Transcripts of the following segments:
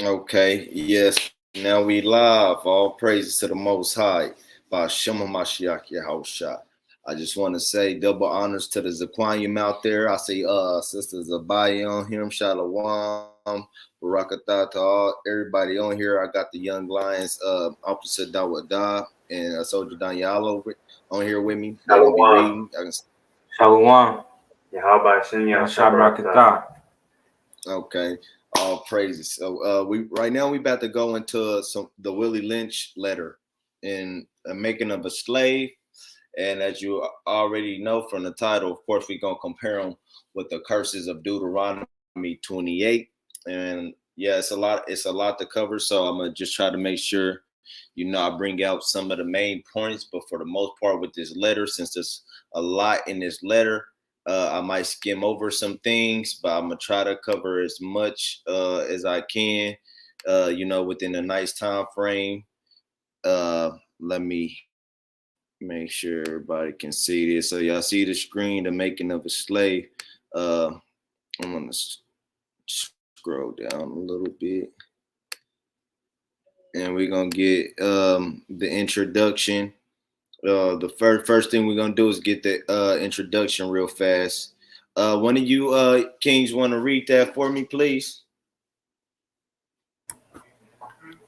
Okay, yes. Now we live. All praises to the Most High. By Shema Mashiach Yahushua. I just want to say double honors to the Zaquanium out there. I see sisters Abaya on here, Shalom, Barakatah to all everybody on here. I got the Young Lions, Officer Dawada and Soldier Danyalo on here with me. They're gonna be reading. Shalom. Shabrakatah. Okay. All praises. So we right now we about to go into the Willie Lynch Letter in a making of a slave. And as you already know from the title, of course, we're gonna compare them with the curses of Deuteronomy 28. And yeah, it's a lot to cover. So I'm gonna just try to make sure, I bring out some of the main points. But for the most part, with this letter, since there's a lot in this letter, I might skim over some things, but I'm gonna try to cover as much as I can, within a nice time frame. Let me make sure everybody can see this. So y'all see the screen, the making of a slave. I'm gonna scroll down a little bit, and we're gonna get the introduction. The first thing we're gonna do is get the introduction real fast. One of you kings want to read that for me, please?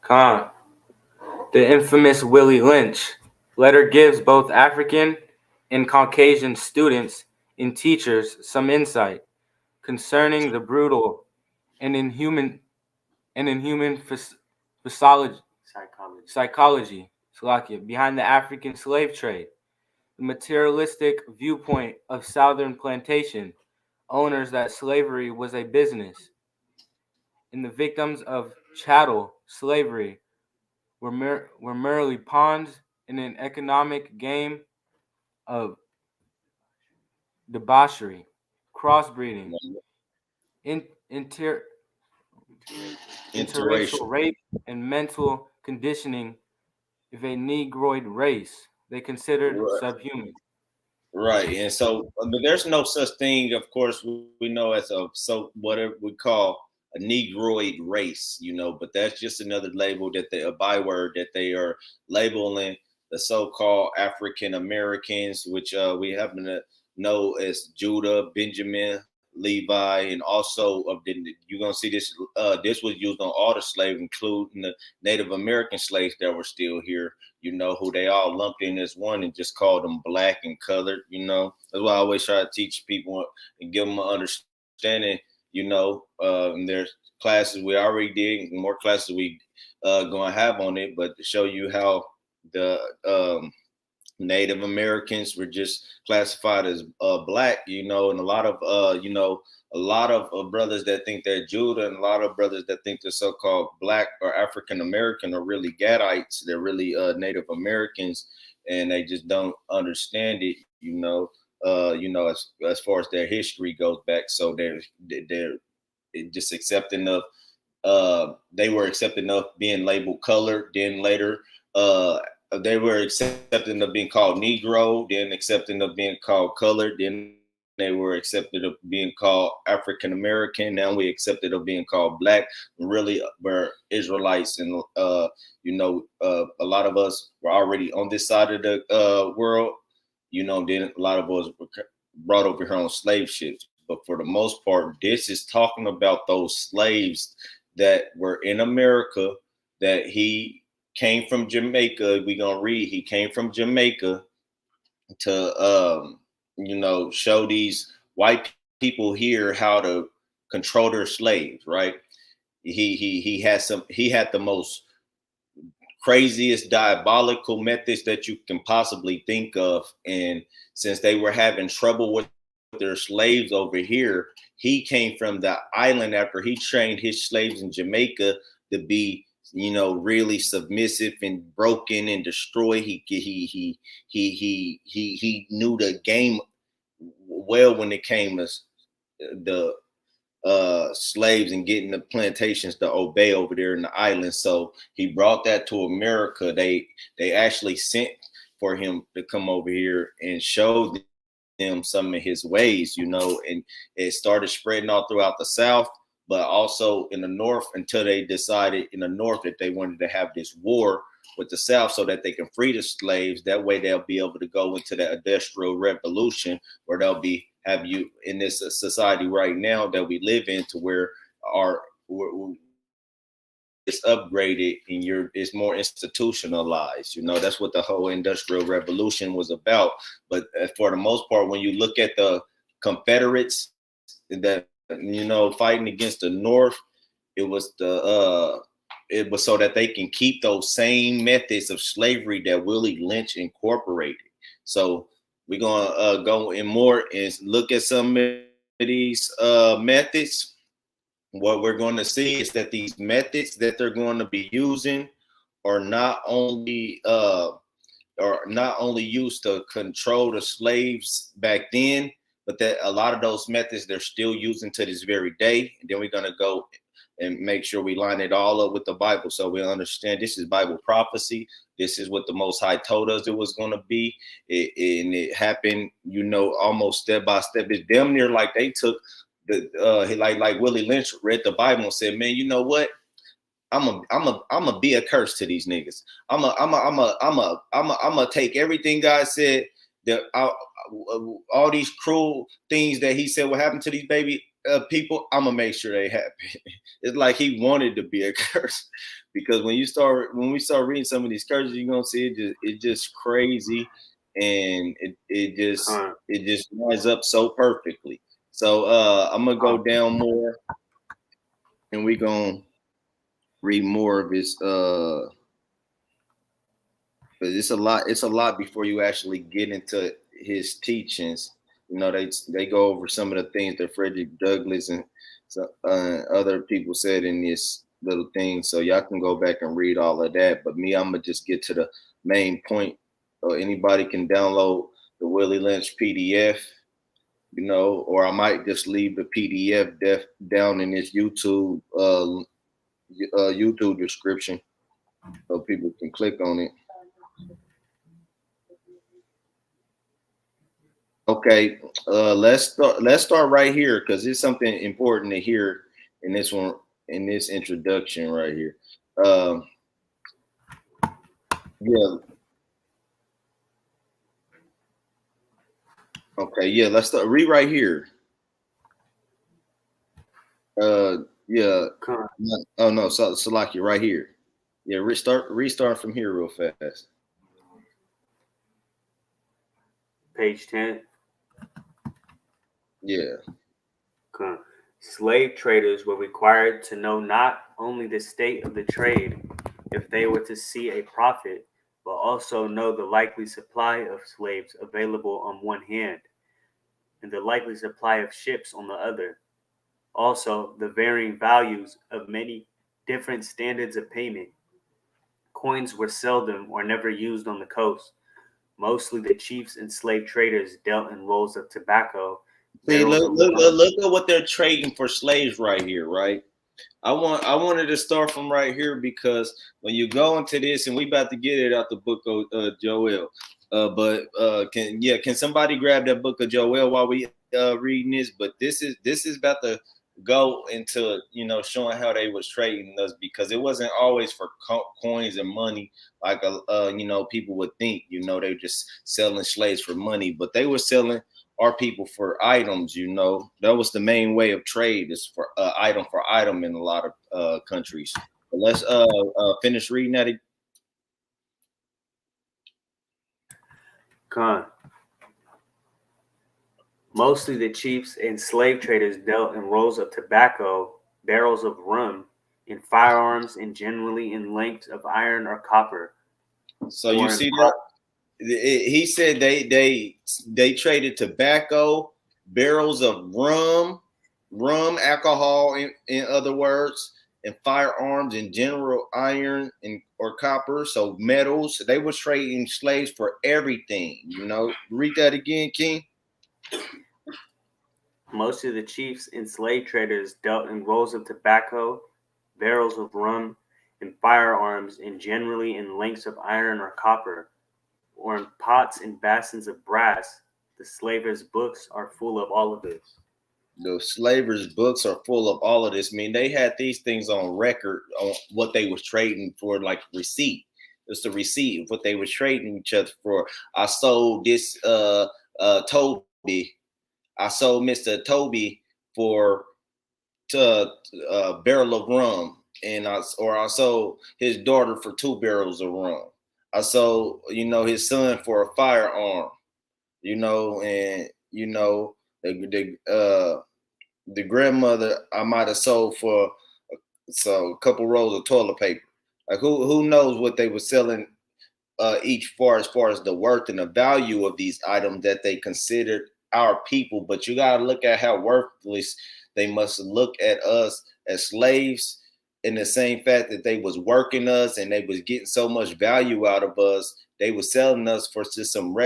Khan. The infamous Willie Lynch Letter gives both African and Caucasian students and teachers some insight concerning the brutal and inhuman psychology behind the African slave trade, the materialistic viewpoint of Southern plantation owners that slavery was a business, and the victims of chattel slavery were merely pawns in an economic game of debauchery, crossbreeding, interracial rape, and mental conditioning of a Negroid race they considered subhuman. Right, and so there's no such thing, of course, we know as whatever we call a Negroid race, but that's just another label a byword that they are labeling the so-called African Americans, which we happen to know as Judah, Benjamin, Levi, and also you're gonna see this. This was used on all the slaves, including the Native American slaves that were still here. Who they all lumped in as one and just called them black and colored. That's why I always try to teach people and give them an understanding. And there's classes we already did, and more classes we gonna have on it, but to show you how the Native Americans were just classified as black, and a lot of brothers that think they're Judah, and a lot of brothers that think they're so-called black or African American are really Gadites. They're really Native Americans, and they just don't understand it. As far as their history goes back, so they're just accepting of. They were accepting of being labeled colored. Then later, they were accepting of being called Negro, then accepting of being called colored, then they were accepted of being called African American. Now we accepted of being called black. Really, we're Israelites, and a lot of us were already on this side of the world. Then a lot of us were brought over here on slave ships. But for the most part, this is talking about those slaves that were in America, that he came from Jamaica. We're gonna read. He came from Jamaica to show these white people here how to control their slaves, right? He had the most craziest diabolical methods that you can possibly think of. And since they were having trouble with their slaves over here, he came from the island after he trained his slaves in Jamaica to be really submissive and broken and destroy. He knew the game well when it came to the slaves and getting the plantations to obey over there in the island. So he brought that to America. They actually sent for him to come over here and show them some of his ways, and it started spreading all throughout the South. but also in the North until they decided in the North that they wanted to have this war with the South so that they can free the slaves. That way they'll be able to go into the industrial revolution where they'll be have you in this society right now that we live in to where our it's upgraded and it's more institutionalized. That's what the whole industrial revolution was about. But for the most part, when you look at the Confederates that fighting against the North, it was so that they can keep those same methods of slavery that Willie Lynch incorporated. So we're gonna go in more and look at some of these methods. What we're going to see is that these methods that they're going to be using are not only used to control the slaves back then, but that a lot of those methods they're still using to this very day. And then we're going to go and make sure we line it all up with the Bible so we understand this is Bible prophecy. This is what the Most High told us it was going to be. And it happened, almost step by step. It's damn near like they took like Willie Lynch read the Bible and said, "Man, you know what? I'm a be a curse to these niggas. I'm a take everything God said that all these cruel things that He said will happen to these baby people. I'm gonna make sure they happen." It's like He wanted to be a curse, because when we start reading some of these curses, you're gonna see it's just crazy, and it just lines up so perfectly. So I'm gonna go down more, and we're gonna read more of his. But it's a lot before you actually get into his teachings. They go over some of the things that Frederick Douglass and other people said in this little thing. So y'all can go back and read all of that. But me, I'm gonna just get to the main point. Anybody can download the Willie Lynch PDF. Or I might just leave the PDF down in this YouTube YouTube description so people can click on it. Okay, let's start right here because it's something important to hear in this one, in this introduction right here. Yeah. Okay, yeah, let's start. Read right here. Yeah. Oh no, Salaki, right here. Yeah, restart from here real fast. Page 10. Yeah. Slave traders were required to know not only the state of the trade if they were to see a profit, but also know the likely supply of slaves available on one hand, and the likely supply of ships on the other. Also, the varying values of many different standards of payment. Coins were seldom or never used on the coast. Mostly the chiefs and slave traders dealt in rolls of tobacco. See, look at what they're trading for slaves right here, right? I wanted to start from right here because when you go into this, and we about to get it out the book of Joel, but can somebody grab that book of Joel while we reading this? But this is about to go into showing how they was trading us, because it wasn't always for coins and money like people would think. They were just selling slaves for money, but they were selling our people for items. That was the main way of trade, is for item for item in a lot of countries. But let's finish reading that. Mostly the chiefs and slave traders dealt in rolls of tobacco, barrels of rum, in firearms, and generally in lengths of iron or copper. So you see that he said they traded tobacco, barrels of rum, alcohol, in other words, and firearms, in general, iron or copper, so metals. They were trading slaves for everything. Read that again, King. Most of the chiefs and slave traders dealt in rolls of tobacco, barrels of rum, and firearms, and generally in lengths of iron or copper, or in pots and basins of brass. The slavers' books are full of all of this. The slavers' books are full of all of this. I mean, they had these things on record on what they was trading for, like receipt. It's the receipt of what they were trading each other for. I sold this Toby. I sold Mr. Toby for a barrel of rum, and I sold his daughter for 2 barrels of rum. I sold, his son for a firearm, and the grandmother I might have sold for a couple rolls of toilet paper. Like who knows what they were selling each far as the worth and the value of these items that they considered our people. But you got to look at how worthless they must look at us as slaves, in the same fact that they was working us and they was getting so much value out of us. They was selling us for just some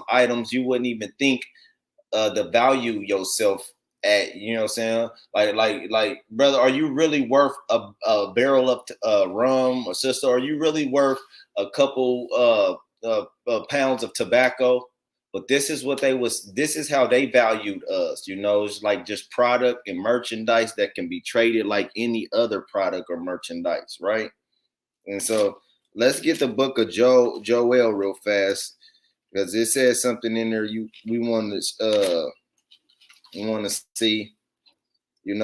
items you wouldn't even think the value yourself at, you know what I'm saying? Like, brother, are you really worth a barrel of rum, or sister? Are you really worth a couple pounds of tobacco? But this is what this is how they valued us, it's like just product and merchandise that can be traded like any other product or merchandise, right? And so let's get the book of Joel real fast, because it says something in there we want to see, and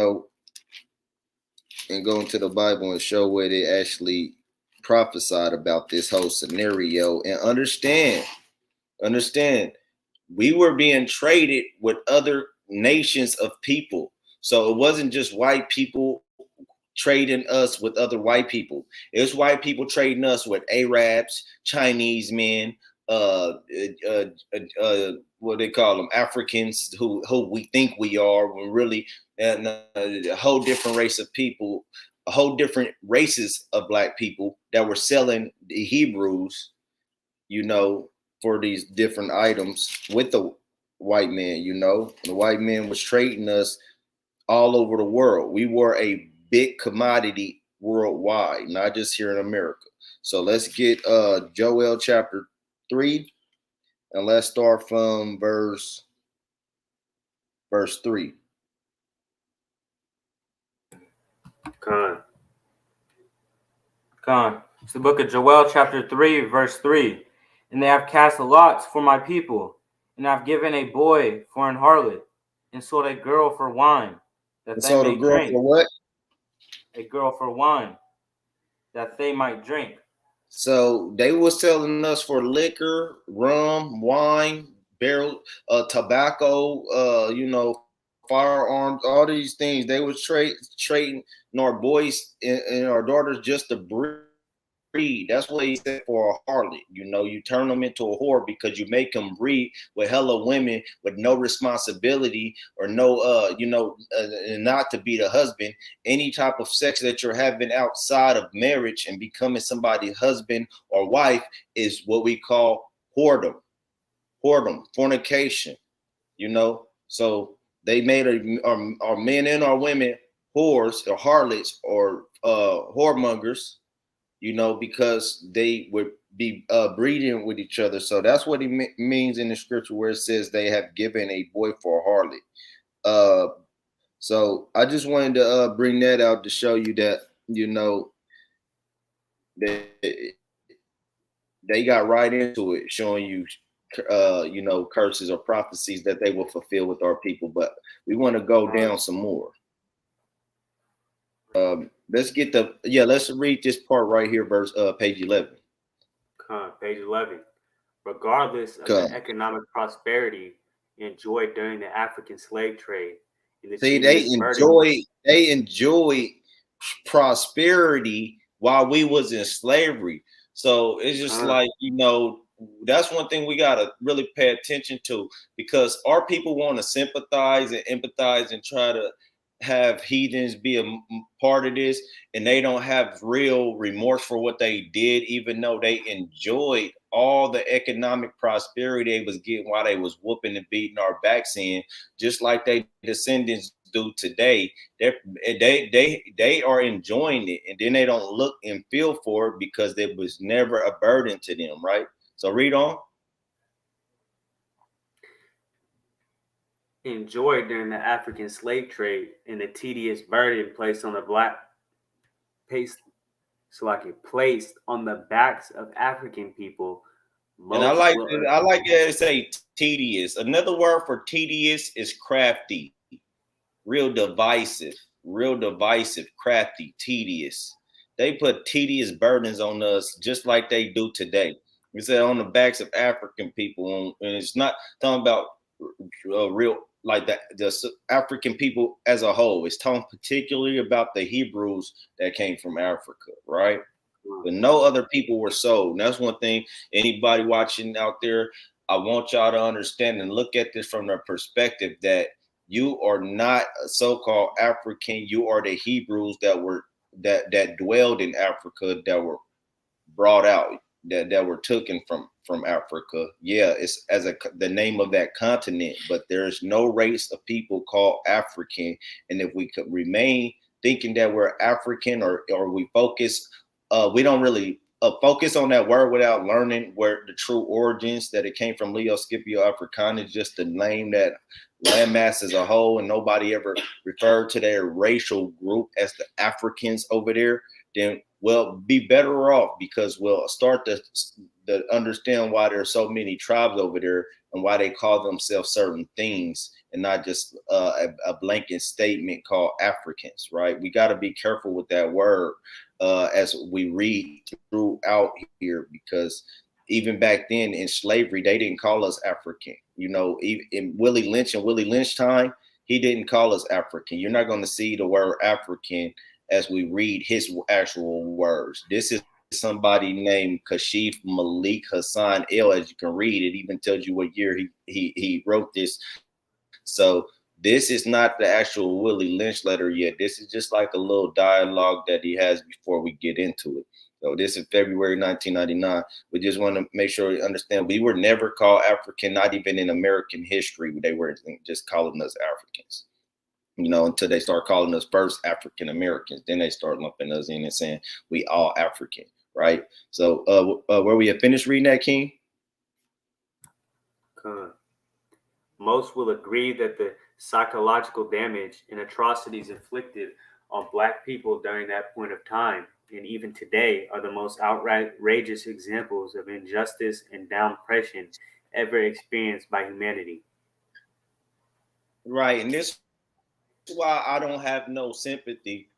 go into the Bible and show where they actually prophesied about this whole scenario. And understand, we were being traded with other nations of people. So it wasn't just white people trading us with other white people. It was white people trading us with Arabs, Chinese men, what they call them, Africans, who we think we are, when really a whole different race of people, a whole different races of black people that were selling the Hebrews, for these different items with the white man. The white man was trading us all over the world. We were a big commodity worldwide, not just here in America. So let's get Joel chapter 3, and let's start from verse 3. Con. It's the book of Joel, chapter 3, verse 3. And they have cast lots for my people, and have given a boy for an harlot, and sold a girl for wine, that they may drink. For what? A girl for wine, that they might drink. So they were selling us for liquor, rum, wine, barrel, tobacco, firearms, all these things. They were trading our boys and our daughters just to breed. That's what he said for a harlot. You turn them into a whore because you make them breed with hella women with no responsibility or no, not to be the husband. Any type of sex that you're having outside of marriage and becoming somebody's husband or wife is what we call whoredom, fornication. So they made our men and our women whores or harlots or whoremongers, because they would be breeding with each other. So that's what he means in the scripture where it says they have given a boy for a harlot. So I just wanted to bring that out to show you that, they got right into it, showing you, curses or prophecies that they will fulfill with our people. But we want to go down some more. Let's read this part right here, page 11. Page 11. Regardless of the economic prosperity enjoyed during the African slave trade, they enjoyed prosperity while we was in slavery. So it's just like, that's one thing we got to really pay attention to, because our people want to sympathize and empathize and try to have heathens be a part of this, and they don't have real remorse for what they did, even though they enjoyed all the economic prosperity they was getting while they was whooping and beating our backs in, just like they descendants do today. They are enjoying it, and then they don't look and feel for it because it was never a burden to them, right? So read on. enjoyed during the African slave trade and the tedious burden placed on the placed on the backs of African people, And I most like will I like to say tedious. Another word for tedious is crafty, real divisive, crafty, tedious. They put tedious burdens on us just like they do today. We said on the backs of African people, and it's not talking about real like the African people as a whole. It's talking particularly about the Hebrews that came from Africa, right? But no other people were sold. And that's one thing anybody watching out there, I want y'all to understand and look at this from the perspective that you are not a so-called African. You are the Hebrews that dwelled in Africa, that were brought out, that were taken from Africa. Yeah, it's as the name of that continent, but there's no race of people called African. And if we could remain thinking that we're African, or we focus, we don't really focus on that word without learning where the true origins, that it came from Leo Scipio Africanus, just to name that landmass as a whole, and nobody ever referred to their racial group as the Africans over there, then we'll be better off, because we'll start to understand why there are so many tribes over there and why they call themselves certain things and not just a blanket statement called Africans, right? We got to be careful with that word as we read throughout here, because even back then in slavery, they didn't call us African. You know, even in Willie Lynch time, he didn't call us African. You're not going to see the word African as we read his actual words. This is somebody named Kashif Malik Hassan El. As you can read, it even tells you what year he wrote this. So this is not the actual Willie Lynch letter yet. This is just like a little dialogue that he has before we get into it. So this is February 1999. We just want to make sure we understand we were never called African, not even in American history. They were just calling us Africans, you know, until they start calling us first African Americans. Then they start lumping us in and saying we all African, right? So where we have finished reading that, King? Most will agree that the psychological damage and atrocities inflicted on Black people during that point of time, and even today, are the most outrageous examples of injustice and downpression ever experienced by humanity. Right, and this is why I don't have no sympathy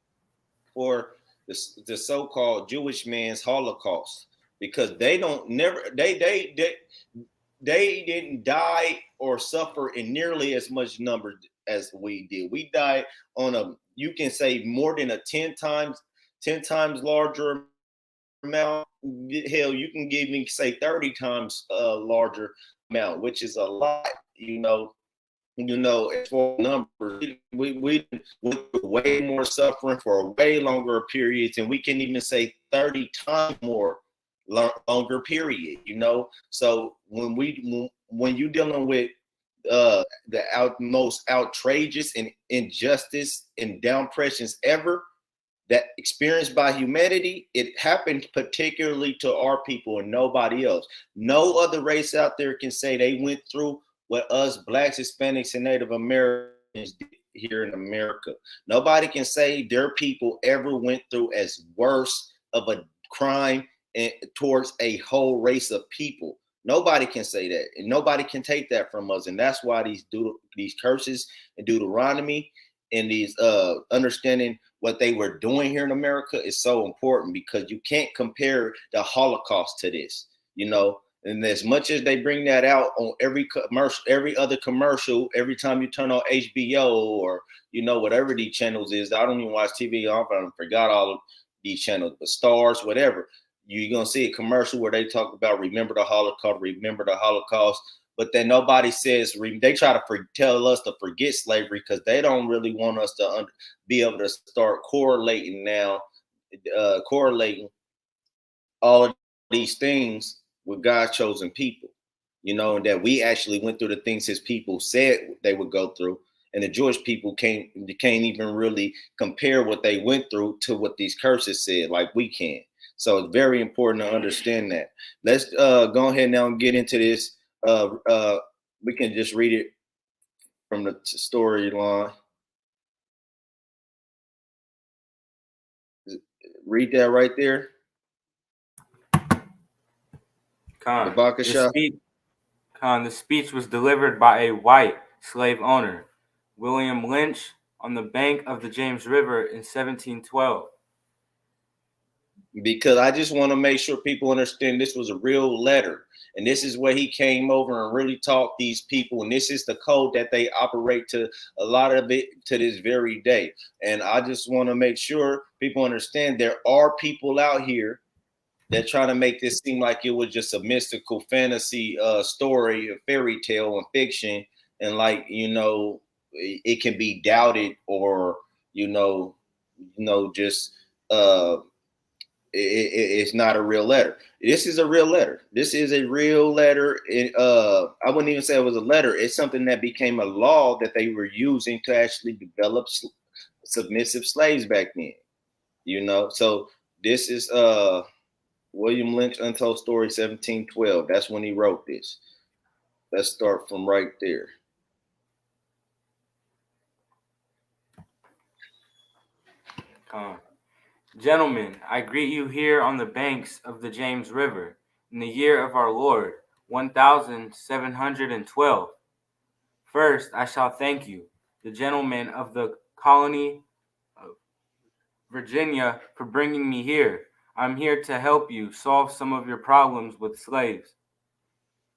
for the so-called Jewish man's Holocaust, because they don't never they didn't die or suffer in nearly as much numbers as we did. We died on a, you can say, more than a 10 times larger amount. Hell, you can give me say 30 times larger amount, which is a lot, as for numbers. We went through way more suffering for a way longer periods, and we can even say 30 times more longer period, So when you're dealing with the most outrageous and injustice and downpressions ever that experienced by humanity, it happened particularly to our people and nobody else. No other race out there can say they went through what us Blacks, Hispanics, and Native Americans did here in America. Nobody can say their people ever went through as worse of a crime towards a whole race of people. Nobody can say that, and nobody can take that from us. And that's why these curses in Deuteronomy and these understanding what they were doing here in America is so important, because you can't compare the Holocaust to this, And as much as they bring that out on every commercial, every other commercial, every time you turn on HBO or whatever these channels is, I don't even watch TV. I forgot all of these channels, but Stars, whatever. You're gonna see a commercial where they talk about remember the Holocaust, but then nobody says they try to tell us to forget slavery, because they don't really want us to be able to start correlating all of these things with God's chosen people, and that we actually went through the things his people said they would go through. And the Jewish people can't even really compare what they went through to what these curses said like we can. So it's very important to understand that. Let's go ahead now and get into this. We can just read it from the storyline. Read that right there. The speech was delivered by a white slave owner, William Lynch, on the bank of the James River in 1712. Because I just want to make sure people understand this was a real letter. And this is where he came over and really taught these people. And this is the code that they operate to, a lot of it to this very day. And I just want to make sure people understand there are people out here that trying to make this seem like it was just a mystical fantasy story, a fairy tale and fiction. And like, it can be doubted or, just it's not a real letter. This is a real letter. This is a real letter. I wouldn't even say it was a letter. It's something that became a law that they were using to actually develop submissive slaves back then. So this is William Lynch Untold Story 1712. That's when he wrote this. Let's start from right there. Gentlemen, I greet you here on the banks of the James River in the year of our Lord, 1712. First, I shall thank you, the gentlemen of the colony of Virginia, for bringing me here. I'm here to help you solve some of your problems with slaves.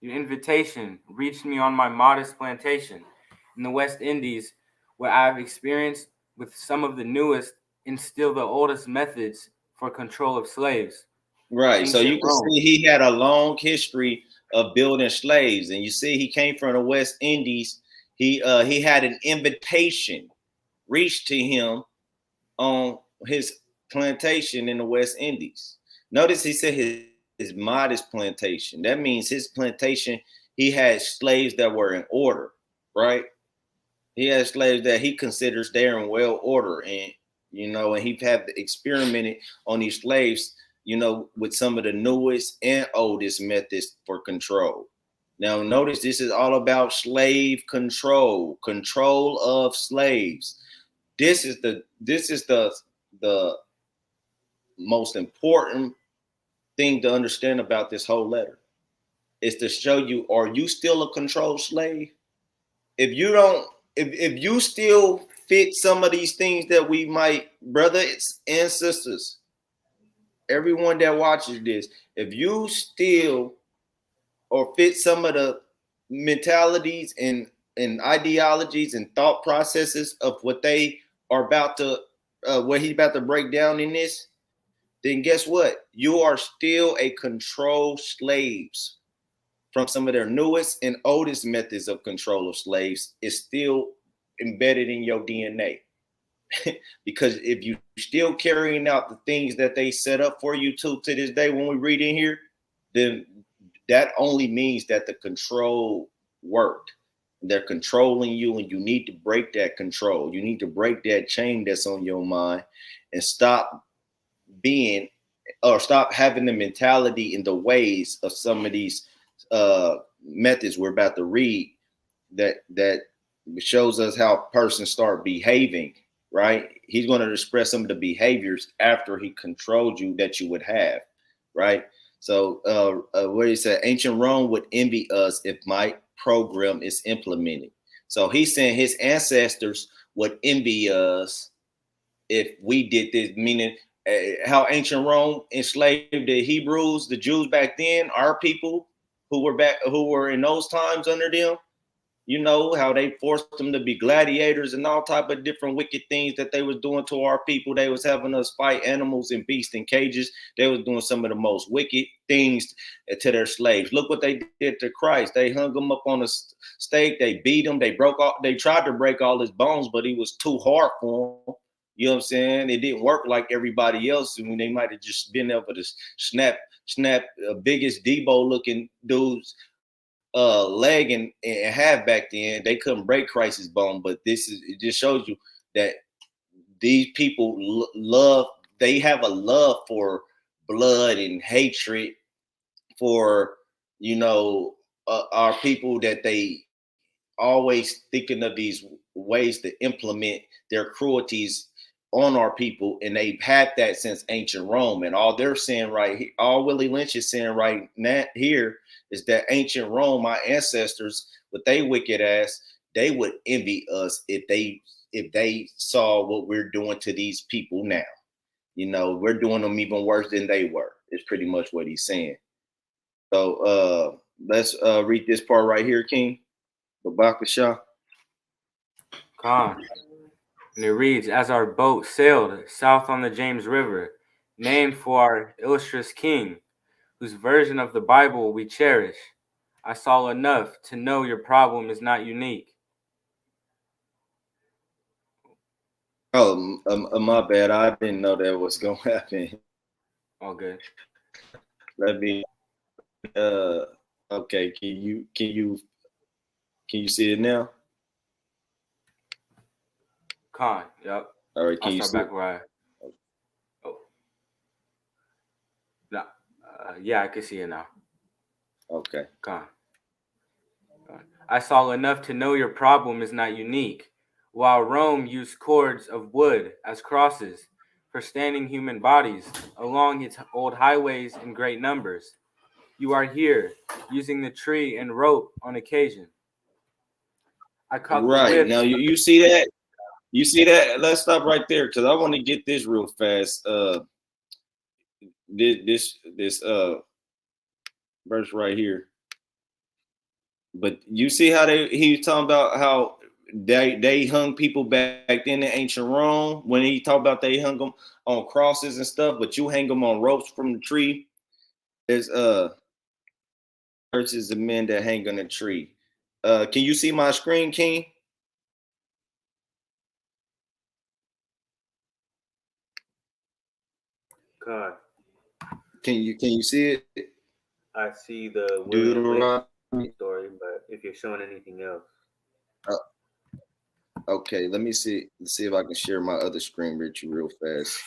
Your invitation reached me on my modest plantation in the West Indies, where I've experienced with some of the newest and still the oldest methods for control of slaves. Right. So you can see he had a long history of building slaves, and you see he came from the West Indies. He had an invitation reached to him on his plantation in the West Indies. Notice he said his modest plantation. That means his plantation, he had slaves that were in order, right? He had slaves that he considers they're in well order, and and he had experimented on these slaves, with some of the newest and oldest methods for control. Now, notice this is all about slave control of slaves. This is the most important thing to understand about this whole letter. Is to show you, are you still a controlled slave? If you don't, if you still fit some of these things that we might, brothers and sisters, everyone that watches this, if you still or fit some of the mentalities and ideologies and thought processes of what they are about to, what he's about to break down in this, then guess what? You are still a controlled slaves from some of their newest and oldest methods of control of slaves. Is still embedded in your DNA. Because if you still carrying out the things that they set up for you to this day, when we read in here, then that only means that the control worked. They're controlling you, and you need to break that control. You need to break that chain that's on your mind and stop having the mentality and the ways of some of these methods we're about to read that shows us how persons start behaving, right? He's going to express some of the behaviors after he controlled you that you would have, right? So where he said, ancient Rome would envy us if my program is implemented. So he's saying his ancestors would envy us if we did this, meaning how ancient Rome enslaved the Hebrews, the Jews back then, our people who were in those times under them. How they forced them to be gladiators and all type of different wicked things that they was doing to our people. They was having us fight animals and beasts in cages. They was doing some of the most wicked things to their slaves. Look what they did to Christ. They hung him up on a stake. They beat him. They tried to break all his bones, but he was too hard for him. You know what I'm saying? It didn't work like everybody else. I mean, they might have just been able to snap biggest Debo looking dudes leg and half back then. They couldn't break Christ's bone, but it just shows you that these people they have a love for blood and hatred for our people that they always thinking of these ways to implement their cruelties on our people, and they've had that since ancient Rome. And all they're saying right here, all Willie Lynch is saying right now here is that ancient Rome, my ancestors, with they wicked ass, they would envy us if they saw what we're doing to these people now. You know, we're doing them even worse than they were. It's pretty much what he's saying. So let's read this part right here, King. Babakasha. Khan. And it reads, as our boat sailed south on the James River, named for our illustrious king, whose version of the Bible we cherish, I saw enough to know your problem is not unique. Oh, my bad. I didn't know that was gonna happen. All good. Let me. Okay. Can you see it now? Khan. Yep. All right. Can I'll you start see? back where I. Oh. No. Yeah, I can see it now. Okay. Khan. I saw enough to know your problem is not unique. While Rome used cords of wood as crosses for standing human bodies along its old highways in great numbers, you are here using the tree and rope on occasion. I caught the Right whiff. now, you see that? You see that? Let's stop right there because I want to get this real fast. This verse right here. But you see how he was talking about how they hung people back then in ancient Rome when he talked about they hung them on crosses and stuff, but you hang them on ropes from the tree. There's versus the men that hang on the tree. Can you see my screen, King? God, Can you see it? I see the William Deuteronomy. Lynch story, but if you're showing anything else, Okay, let me see. Let's see if I can share my other screen with you real fast.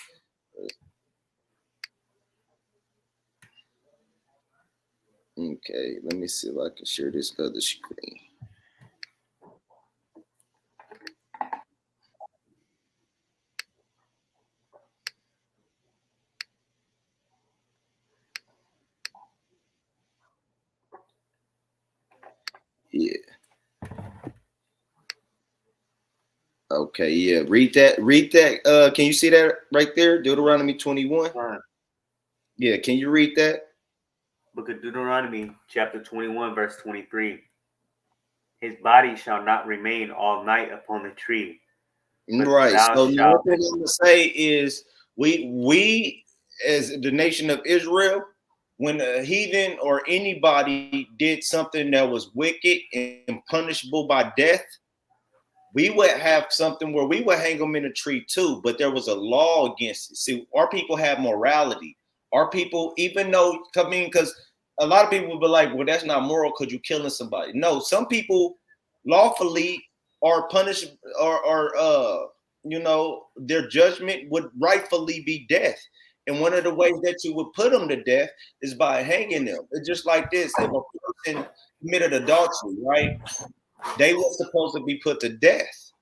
Okay, let me see if I can share this other screen. Yeah. Okay, yeah. Read that. Read that. Can you see that right there? Deuteronomy 21. Yeah, can you read that? Book of Deuteronomy, chapter 21, verse 23. His body shall not remain all night upon the tree, but Right. thou So one shalt. thing I'm gonna say is we as the nation of Israel, when a heathen or anybody did something that was wicked and punishable by death, we would have something where we would hang them in a tree too, but there was a law against it. See, our people have morality. Our people, even though, I mean, because a lot of people would be like, well, that's not moral because you're killing somebody. No, some people lawfully are punished or their judgment would rightfully be death. And one of the ways that you would put them to death is by hanging them. It's just like this. If a person committed adultery, right? They were supposed to be put to death.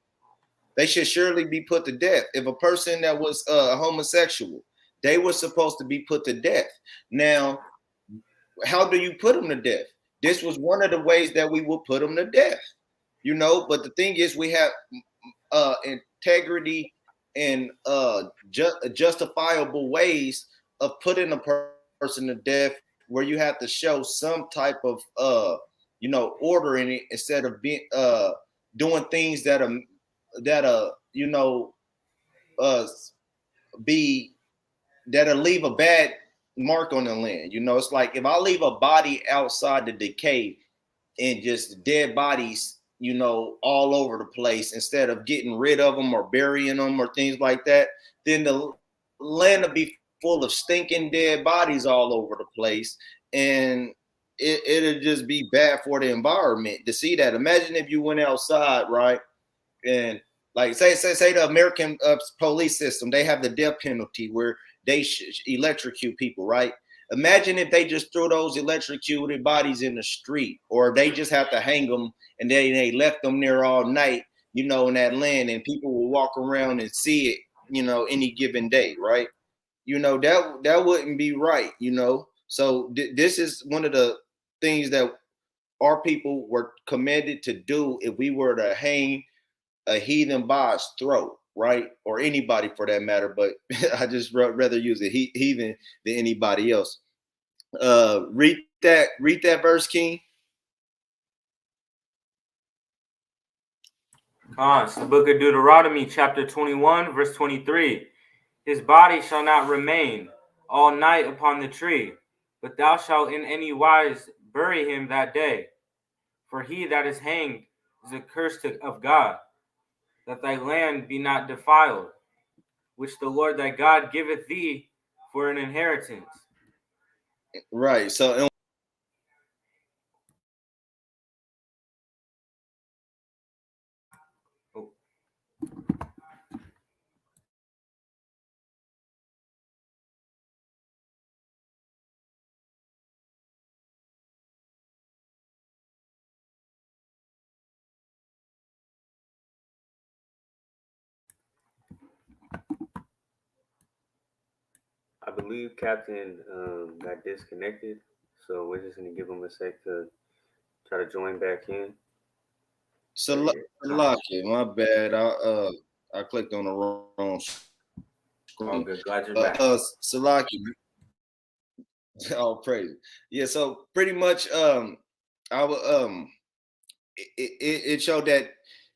They should surely be put to death. If a person that was homosexual, they were supposed to be put to death. Now, how do you put them to death? This was one of the ways that we would put them to death, But the thing is, we have integrity and justifiable ways of putting a person to death, where you have to show some type of order in it instead of being doing things that be that'll leave a bad mark on the land. It's like if I leave a body outside to decay and just dead bodies, all over the place, instead of getting rid of them or burying them or things like that, then the land will be full of stinking dead bodies all over the place. And it'll just be bad for the environment to see that. Imagine if you went outside, right? And like say the American police system, they have the death penalty where they electrocute people, right? Imagine if they just threw those electrocuted bodies in the street, or they just have to hang them and they left them there all night, in that land, and people will walk around and see it, any given day, right? That wouldn't be right, So this is one of the things that our people were commanded to do if we were to hang a heathen by his throat, right? Or anybody for that matter, but I just rather use a heathen than anybody else. Read that verse, King. It's the book of Deuteronomy, chapter 21, verse 23. His body shall not remain all night upon the tree, but thou shalt in any wise bury him that day. For he that is hanged is accursed of God, that thy land be not defiled, which the Lord thy God giveth thee for an inheritance. Right. So I believe Captain got disconnected, so we're just gonna give him a sec to try to join back in. Salakia, my bad. I clicked on the wrong screen. All good. Glad you're back. Salakia, all praise. Yeah. So pretty much, it showed that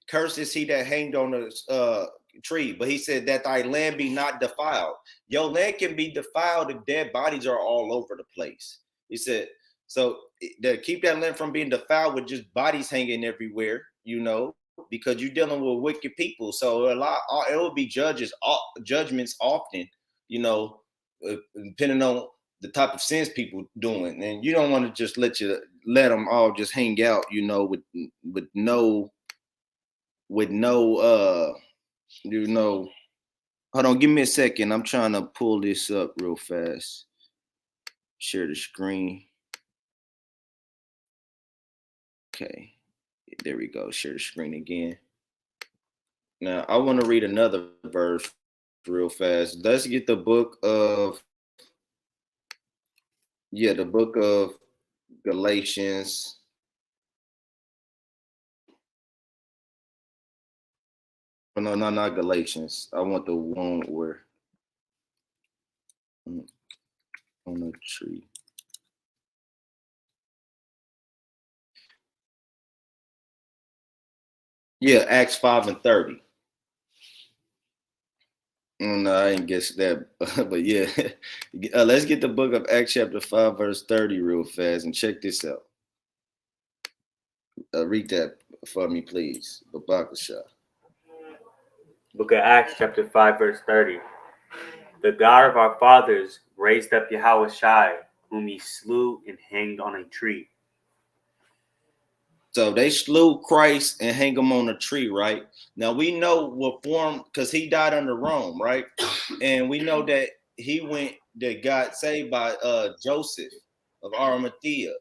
cursed is he that hanged on the tree, but he said that thy land be not defiled. Your land can be defiled if dead bodies are all over the place. He said, so to keep that land from being defiled with just bodies hanging everywhere, because you're dealing with wicked people. So it will be judgments often, depending on the type of sins people doing, and you don't want to just let them all just hang out, with no hold on, give me a second. I'm trying to pull this up real fast. Share the screen. Okay, there we go. Share the screen again. Now I want to read another verse real fast. Let's get the book of Galatians. Oh, no, not Galatians. I want the one where on the tree. Yeah, Acts 5:30. No, I didn't guess that, but yeah. Let's get the book of Acts chapter 5, verse 30 real fast and check this out. Read that for me, please. Babakasha. Book of Acts, chapter 5, verse 30. The God of our fathers raised up Yahushua, whom he slew and hanged on a tree. So they slew Christ and hang him on a tree, right? Now we know what form, because he died under Rome, right? And we know that that got saved by Joseph of Arimathea.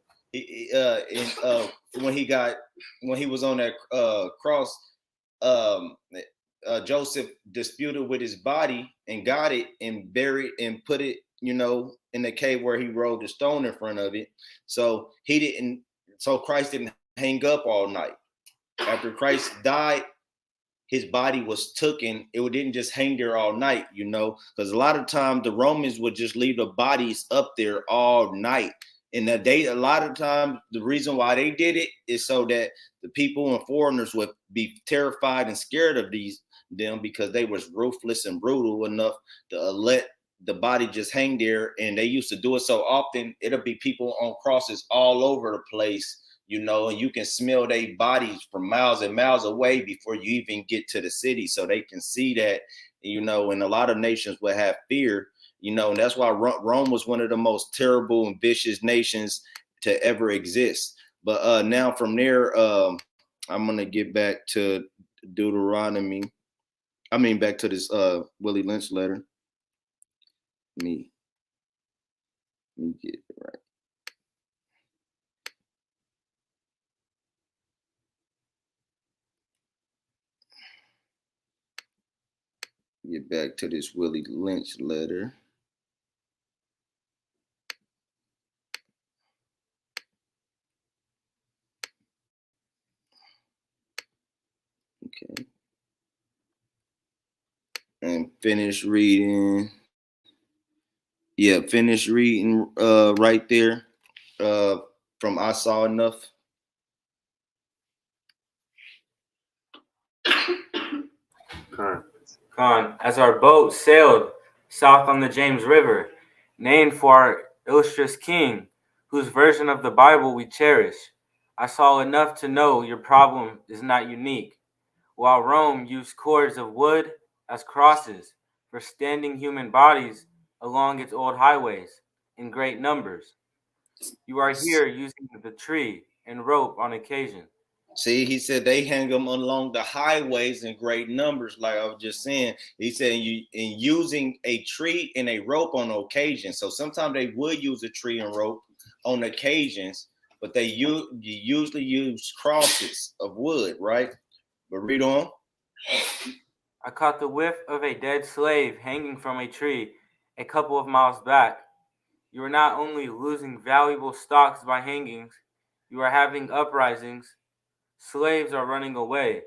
When he was on that cross, Joseph disputed with his body and got it and buried and put it, in the cave where he rolled the stone in front of it. So Christ didn't hang up all night. After Christ died, his body was taken. It didn't just hang there all night, because a lot of times the Romans would just leave the bodies up there all night. And a lot of times the reason why they did it is so that the people and foreigners would be terrified and scared of them, because they was ruthless and brutal enough to let the body just hang there. And they used to do it so often, it'll be people on crosses all over the place, and you can smell their bodies from miles and miles away before you even get to the city. So they can see that, and a lot of nations would have fear, and that's why Rome was one of the most terrible and vicious nations to ever exist. But now from there, I'm going to get back to Deuteronomy. Back to this Willie Lynch letter. Let me Let me get it right. Get back to this Willie Lynch letter. Okay. And finish reading. Yeah, finish reading right there from I Saw Enough. Khan, as our boat sailed south on the James River, named for our illustrious king, whose version of the Bible we cherish, I saw enough to know your problem is not unique. While Rome used cords of wood as crosses for standing human bodies along its old highways in great numbers, you are here using the tree and rope on occasion. See, he said they hang them along the highways in great numbers, like I was just saying. He said you in using a tree and a rope on occasion. So sometimes they would use a tree and rope on occasions, but they usually use crosses of wood, right? But read on. I caught the whiff of a dead slave hanging from a tree a couple of miles back. You are not only losing valuable stocks by hangings, you are having uprisings. Slaves are running away.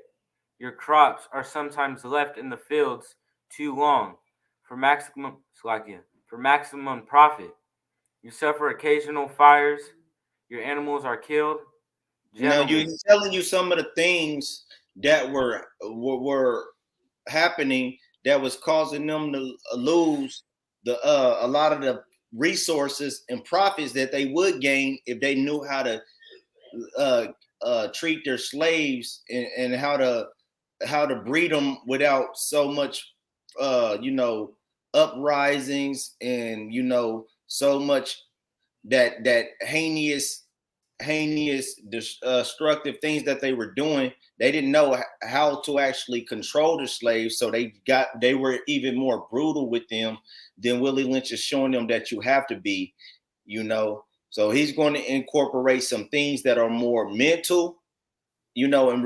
Your crops are sometimes left in the fields too long for maximum profit. You suffer occasional fires. Your animals are killed. Now you're Gentlemen, telling you some of the things that were happening that was causing them to lose the a lot of the resources and profits that they would gain if they knew how to uh, treat their slaves and how to breed them without so much uprisings and so much that heinous destructive things that they were doing. They didn't know how to actually control the slaves, so they were even more brutal with them than Willie Lynch is showing them that you have to be. So he's going to incorporate some things that are more mental, and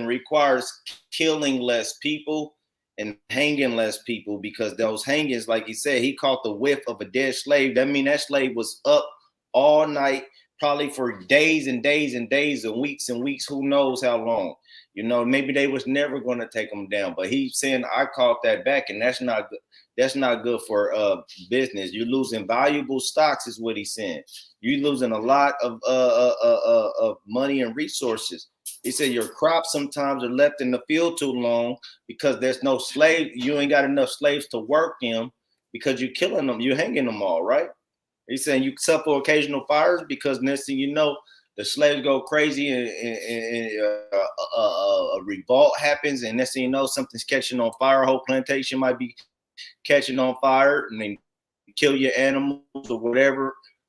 requires killing less people and hanging less people, because those hangings, like he said, he caught the whiff of a dead slave. That means that slave was up all night, probably for days and days and days and weeks, who knows how long. Maybe they was never going to take them down, but he's saying I caught that back, and that's not good. That's not good for business. You're losing valuable stocks, is what he's saying. You're losing a lot of money and resources. He said your crops sometimes are left in the field too long because there's no slave. You ain't got enough slaves to work them because you're killing them. You're hanging them all, right? He's saying you suffer occasional fires because next thing you know, the slaves go crazy and a revolt happens, and next thing you know, something's catching on fire. A whole plantation might be catching on fire, and then kill your animals or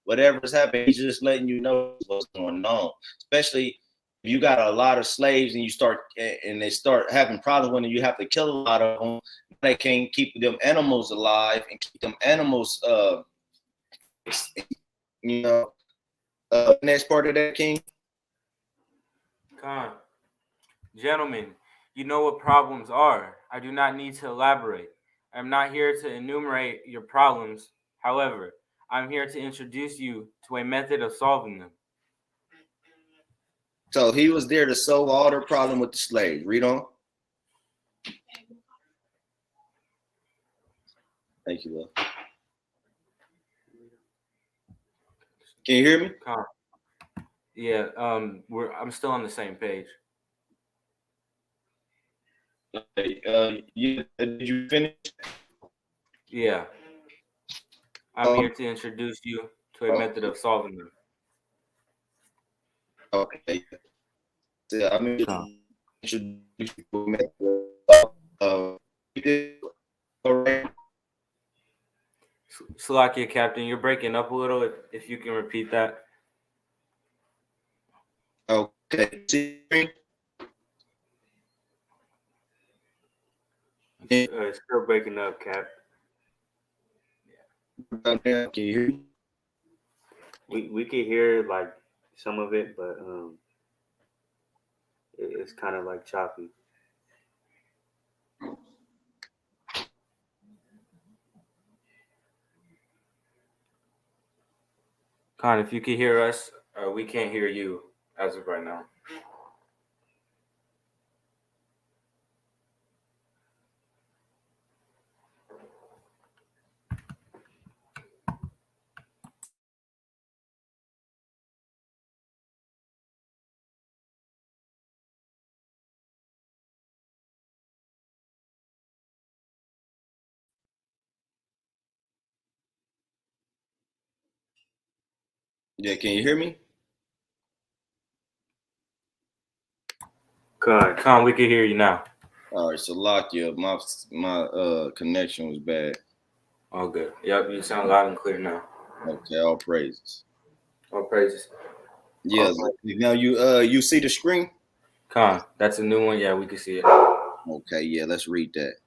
whatever's happening. He's just letting you know what's going on. Especially if you got a lot of slaves and they start having problems when you have to kill a lot of them. They can't keep them animals alive and keep them animals next part of that, King. Khan, gentlemen, you know what problems are. I do not need to elaborate. I am not here to enumerate your problems. However, I'm here to introduce you to a method of solving them. So he was there to solve all their problem with the slaves. Read on. Thank you, love. Can you hear me? Khan. Yeah, I'm still on the same page. Did you finish? Yeah, I'm here to introduce you to a method of solving them. Okay. So I'm going to introduce you to a method of Salakia, Captain, you're breaking up a little. If you can repeat that. Okay. It's still breaking up, Cap. Can you hear me? We could hear like some of it, but it's kind of like choppy. Con, if you can hear us, we can't hear you as of right now. Yeah, can you hear me? Con, we can hear you now. All right, so Lakia, my connection was bad. All good. Yep, you sound loud and clear now. Okay, all praises. All praises. Yeah, now you see the screen? Con, that's a new one. Yeah, we can see it. Okay, yeah, let's read that.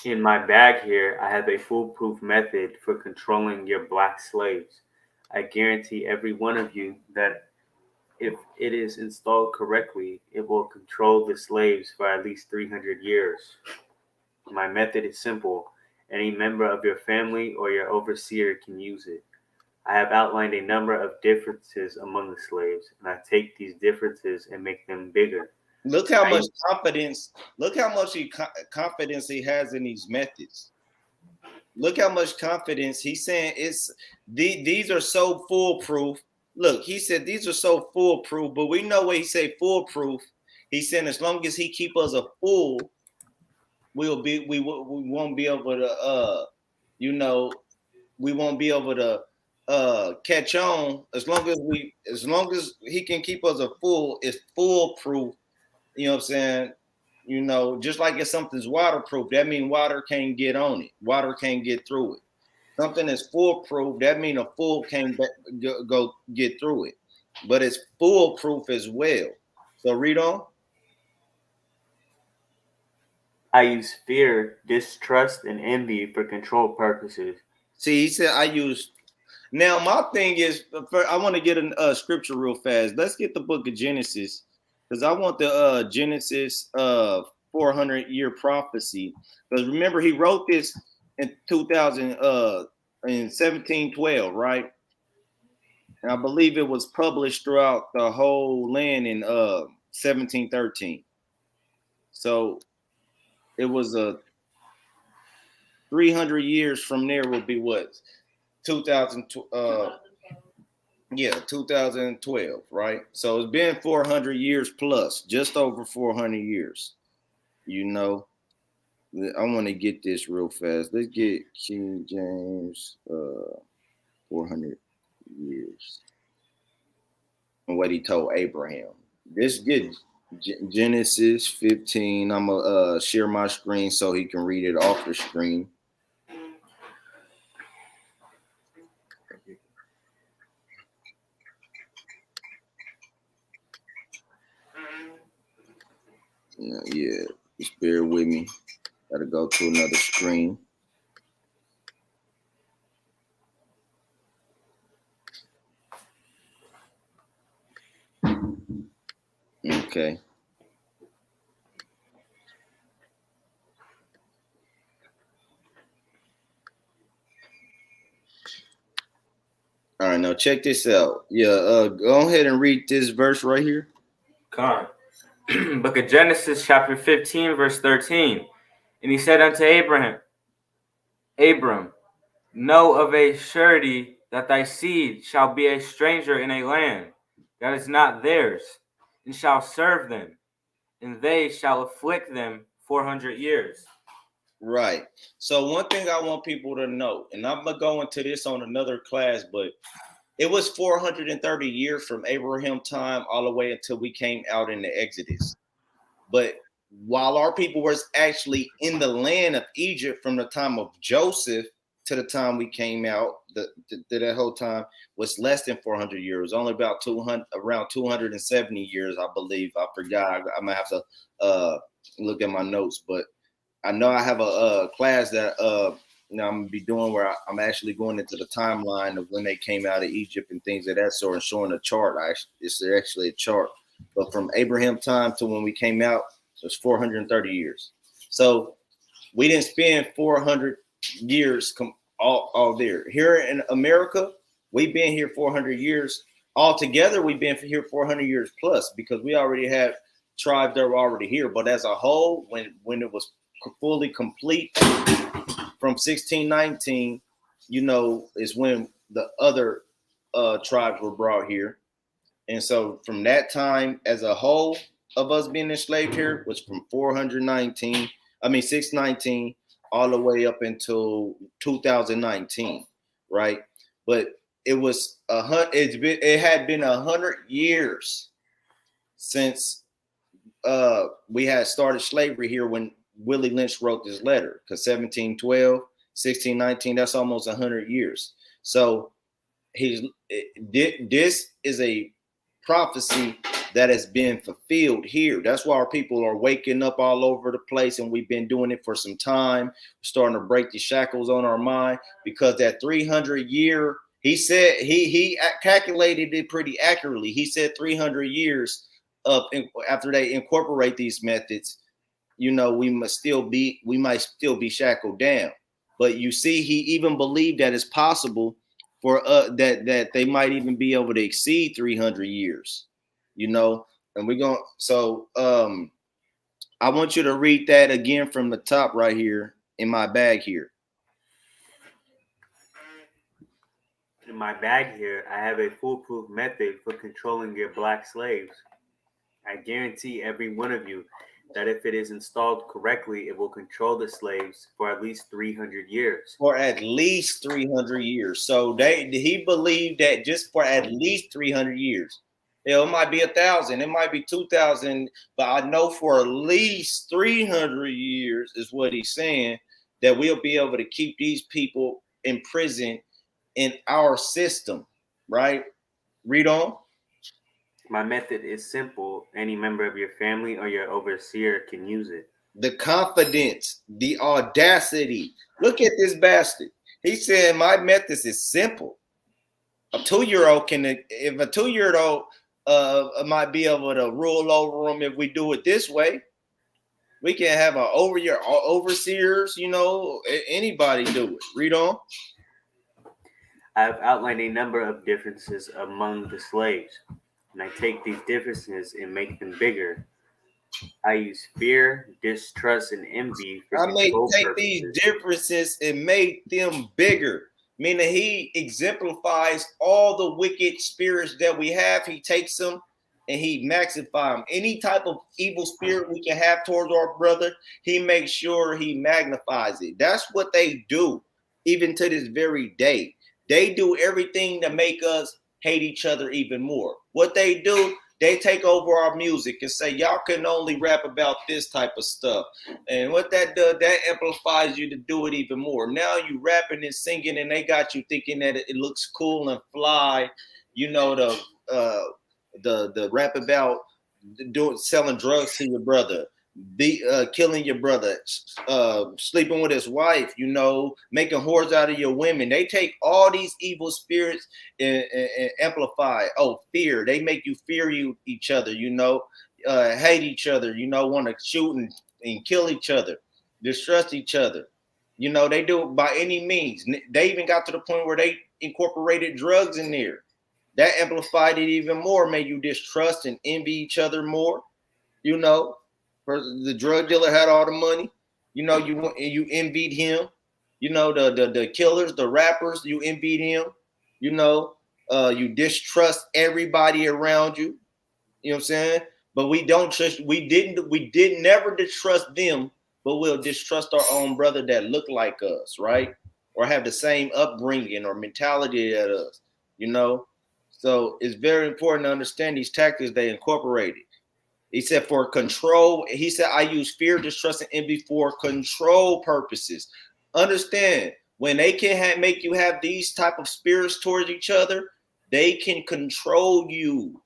In my bag here, I have a foolproof method for controlling your black slaves. I guarantee every one of you that if it is installed correctly, it will control the slaves for at least 300 years. My method is simple. Any member of your family or your overseer can use it. I have outlined a number of differences among the slaves, and I take these differences and make them bigger. Look how much confidence. Look how much confidence he has in these methods. Look how much confidence he's saying these are so foolproof. Look, he said these are so foolproof, but we know when he say foolproof, he's saying as long as he keep us a fool, we won't be able to we won't be able to catch on as long as he can keep us a fool, it's foolproof. You know what I'm saying? You know, just like if something's waterproof, that means water can't get on it. Water can't get through it. Something is foolproof, that means a fool can't go get through it. But it's foolproof as well. So read on. I use fear, distrust, and envy for control purposes. See, he said I use. Now my thing is, I want to get a scripture real fast. Let's get the book of Genesis because I want the Genesis 400-year prophecy. Because remember, he wrote this in 2000 in 1712, right? And I believe it was published throughout the whole land in 1713. So it was a 300 years from there would be what 2000 2012, right? So it's been 400 years plus, just over 400 years. You know, I want to get this real fast. Let's get King James 400 years and what he told Abraham. This get Genesis 15. I'm gonna share my screen so he can read it off the screen. Yeah, just bear with me. Gotta go to another screen. Okay. All right, now check this out. Yeah, go ahead and read this verse right here. Con. Book of Genesis, chapter 15, verse 13. And he said unto Abram, know of a surety that thy seed shall be a stranger in a land that is not theirs, and shall serve them, and they shall afflict them 400 years. Right. So one thing I want people to know, and I'm gonna go into this on another class, but it was 430 years from Abraham time all the way until we came out in the Exodus. But while our people was actually in the land of Egypt from the time of Joseph to the time we came out, that whole time was less than 400 years, only about 200, around 270 years, I believe. I forgot. I might have to look at my notes, but I know I have a class that now I'm gonna be doing where I'm actually going into the timeline of when they came out of Egypt and things of that sort, and showing a chart. It's actually a chart, but from Abraham time to when we came out, so it's 430 years. So we didn't spend 400 years all there. Here in America, we've been here 400 years altogether. We've been here 400 years plus, because we already have tribes that were already here. But as a whole, when it was fully complete from 1619, is when the other tribes were brought here. And so from that time as a whole of us being enslaved here was from 619 all the way up until 2019, right? But it had been 100 years since we had started slavery here when Willie Lynch wrote this letter, because 1712, 1619, that's almost 100 years. So this is a prophecy that has been fulfilled here. That's why our people are waking up all over the place, and we've been doing it for some time. We're starting to break the shackles on our mind, because that 300 year, he said, he calculated it pretty accurately. He said 300 years after they incorporate these methods, we might still be shackled down. But you see, he even believed that it's possible for that they might even be able to exceed 300 years, and we're going. So I want you to read that again from the top right here in my bag here. In my bag here, I have a foolproof method for controlling your black slaves. I guarantee every one of you that if it is installed correctly, it will control the slaves for at least 300 years. For at least 300 years. So he believed that just for at least 300 years. It might be 1,000, it might be 2,000, but I know for at least 300 years is what he's saying, that we'll be able to keep these people in prison in our system, right? Read on. My method is simple. Any member of your family or your overseer can use it. The confidence, the audacity. Look at this bastard. He's saying my method is simple. A 2-year-old if a 2-year-old might be able to rule over them if we do it this way. We can have overseers, anybody do it. Read on. I have outlined a number of differences among the slaves, and I take these differences and make them bigger. I use fear, distrust, and envy for control take purposes. These differences and make them bigger. Meaning he exemplifies all the wicked spirits that we have. He takes them and he magnifies them. Any type of evil spirit we can have towards our brother, he makes sure he magnifies it. That's what they do, even to this very day. They do everything to make us hate each other even more. What they do, they take over our music and say, y'all can only rap about this type of stuff. And what that does, that amplifies you to do it even more. Now you rapping and singing, and they got you thinking that it looks cool and fly. The rap about selling drugs to your brother, killing your brother, sleeping with his wife, making whores out of your women. They take all these evil spirits and amplify. Oh, fear. They make you fear each other, hate each other, want to shoot and kill each other, distrust each other. They do it by any means. They even got to the point where they incorporated drugs in there. That amplified it even more, made you distrust and envy each other more. The drug dealer had all the money. You envied him. The killers, the rappers, you envied him. You distrust everybody around you. You know what I'm saying? But we didn't never distrust them, but we'll distrust our own brother that look like us, right? Or have the same upbringing or mentality as us, So it's very important to understand these tactics they incorporated. He said for control, he said, I use fear, distrust, and envy for control purposes. Understand, when they can make you have these type of spirits towards each other, they can control you.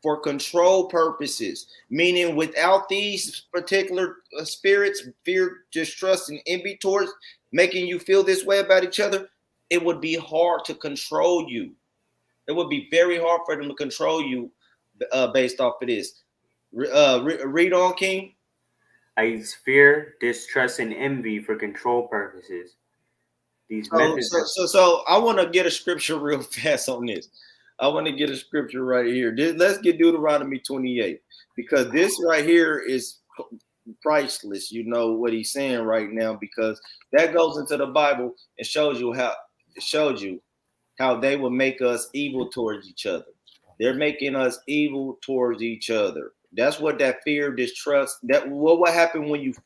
for control purposes, meaning without these particular spirits, fear, distrust, and envy towards making you feel this way about each other, it would be hard to control you. It would be very hard for them to control you based off of this. Read on, King. I use fear, distrust, and envy for control purposes. These methods. So I want to get a scripture real fast on this. I want to get a scripture right here. Let's get Deuteronomy 28, because this right here is priceless. You know what he's saying right now, because that goes into the Bible and shows you how they will make us evil towards each other. They're making us evil towards each other. That's what that fear, distrust. What happens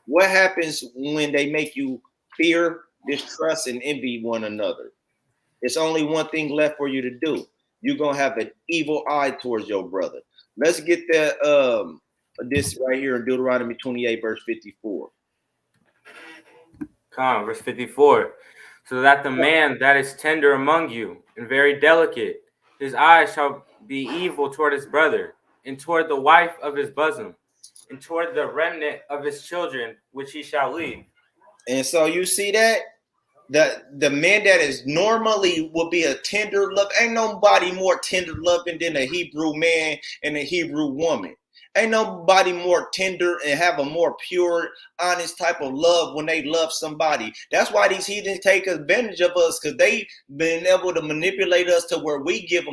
what happens when they make you fear, distrust, and envy one another? It's only one thing left for you to do. You're gonna have an evil eye towards your brother. Let's get that this right here in Deuteronomy 28, verse 54. Verse 54. So that the man that is tender among you and very delicate, his eyes shall be evil toward his brother, and toward the wife of his bosom, and toward the remnant of his children, which he shall leave. And so you see that the man that is normally will be a tender love. Ain't nobody more tender loving than a Hebrew man and a Hebrew woman. Ain't nobody more tender and have a more pure, honest type of love when they love somebody. That's why these heathens take advantage of us, because they've been able to manipulate us to where we give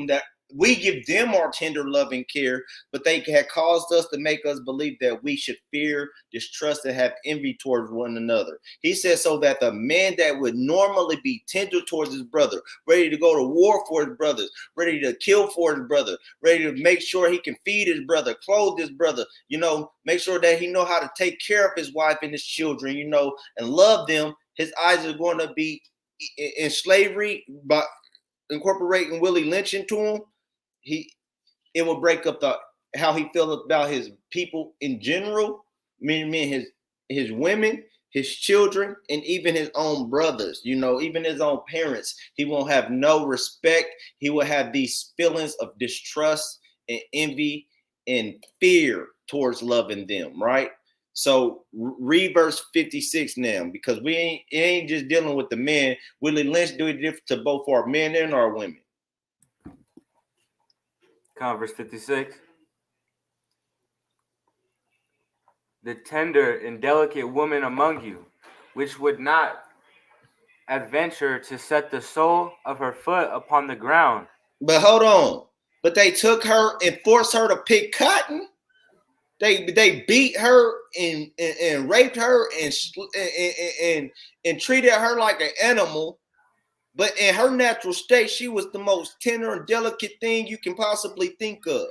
them our tender love and care, but they had caused us to make us believe that we should fear, distrust, and have envy towards one another. He says so that the man that would normally be tender towards his brother, ready to go to war for his brothers, ready to kill for his brother, ready to make sure he can feed his brother, clothe his brother, make sure that he know how to take care of his wife and his children, and love them. His eyes are going to be in slavery by incorporating Willie Lynch into him. It will break up how he feels about his people in general, meaning his women, his children, and even his own brothers, even his own parents. He won't have no respect. He will have these feelings of distrust and envy and fear towards loving them, right? So read verse 56 now, because it ain't just dealing with the men. Willie Lynch do it different to both our men and our women. Verse 56. The tender and delicate woman among you, which would not adventure to set the sole of her foot upon the ground. But hold on. But they took her and forced her to pick cotton. They beat her and raped her and treated her like an animal. But in her natural state, she was the most tender and delicate thing you can possibly think of.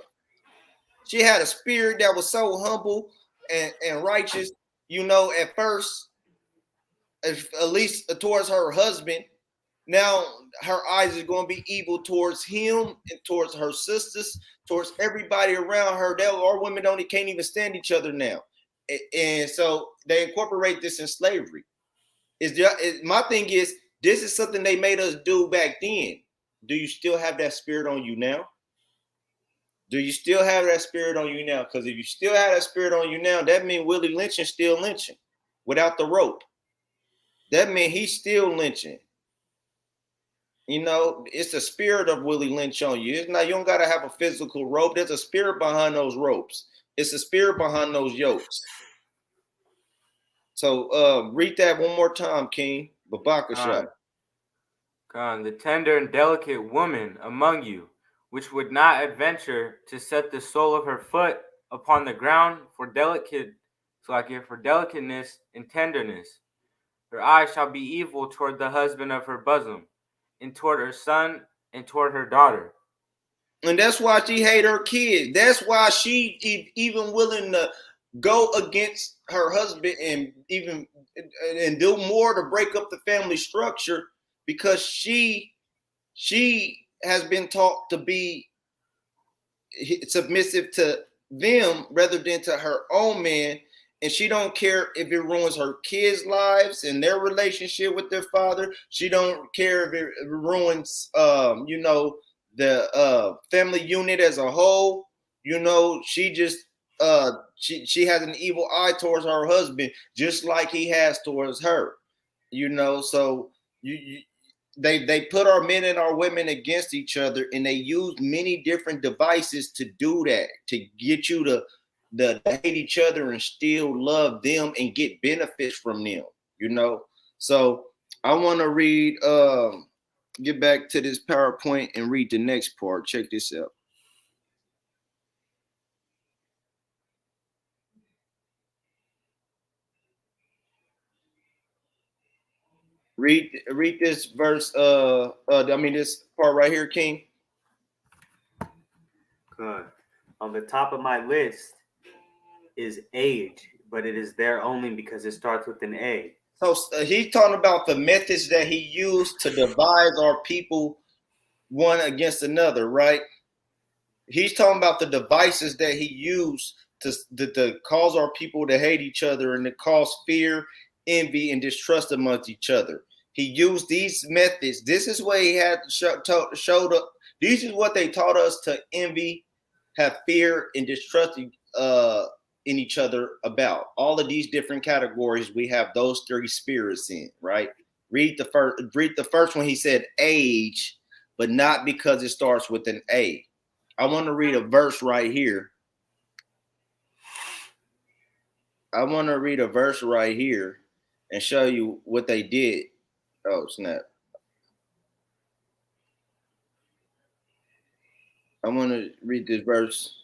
She had a spirit that was so humble and righteous, at first, at least towards her husband. Now her eyes are going to be evil towards him and towards her sisters, towards everybody around her. Our women can't even stand each other now. And so they incorporate this in slavery. My thing is, this is something they made us do back then. Do you still have that spirit on you now? Do you still have that spirit on you now? Because if you still have that spirit on you now, that means Willie Lynch is still lynching without the rope. That means he's still lynching. It's the spirit of Willie Lynch on you. It's not, you don't got to have a physical rope. There's a spirit behind those ropes. It's a spirit behind those yokes. So read that one more time, King. Babakasha. The tender and delicate woman among you, which would not adventure to set the sole of her foot upon the ground for delicateness and tenderness. Her eyes shall be evil toward the husband of her bosom, and toward her son, and toward her daughter. And that's why she hate her kids. That's why she even willing to go against her husband and do more to break up the family structure, because she has been taught to be submissive to them rather than to her own man. And she don't care if it ruins her kids' lives and their relationship with their father. She don't care if it ruins, the family unit as a whole, you know, she just she has an evil eye towards her husband, just like he has towards her, you know. So they put our men and our women against each other, and they use many different devices to do that, to get you to hate each other and still love them and get benefits from them, you know. So I want to read get back to this PowerPoint and read the next part. Check this out. Read this verse. I mean this part right here, King. Good. On the top of my list is age, but it is there only because it starts with an A. So he's talking about the methods that he used to divide our people one against another, right? He's talking about the devices that he used to cause our people to hate each other and to cause fear, envy, and distrust amongst each other. He used these methods. This is what he had showed up. These is what they taught us to envy, have fear, and distrust in each other about. All of these different categories, we have those three spirits in, right? Read the first one. He said age, but not because it starts with an A. I want to read a verse right here. I want to read a verse right here and show you what they did. Oh, snap. I want to read this verse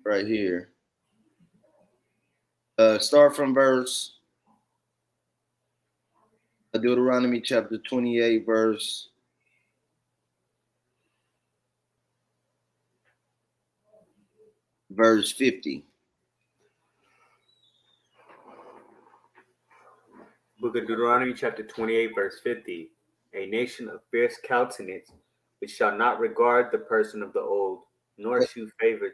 right here. Start from verse Deuteronomy chapter 28, verse 50. Book of Deuteronomy chapter 28, verse 50. A nation of fierce countenance, which shall not regard the person of the old, nor shew favor.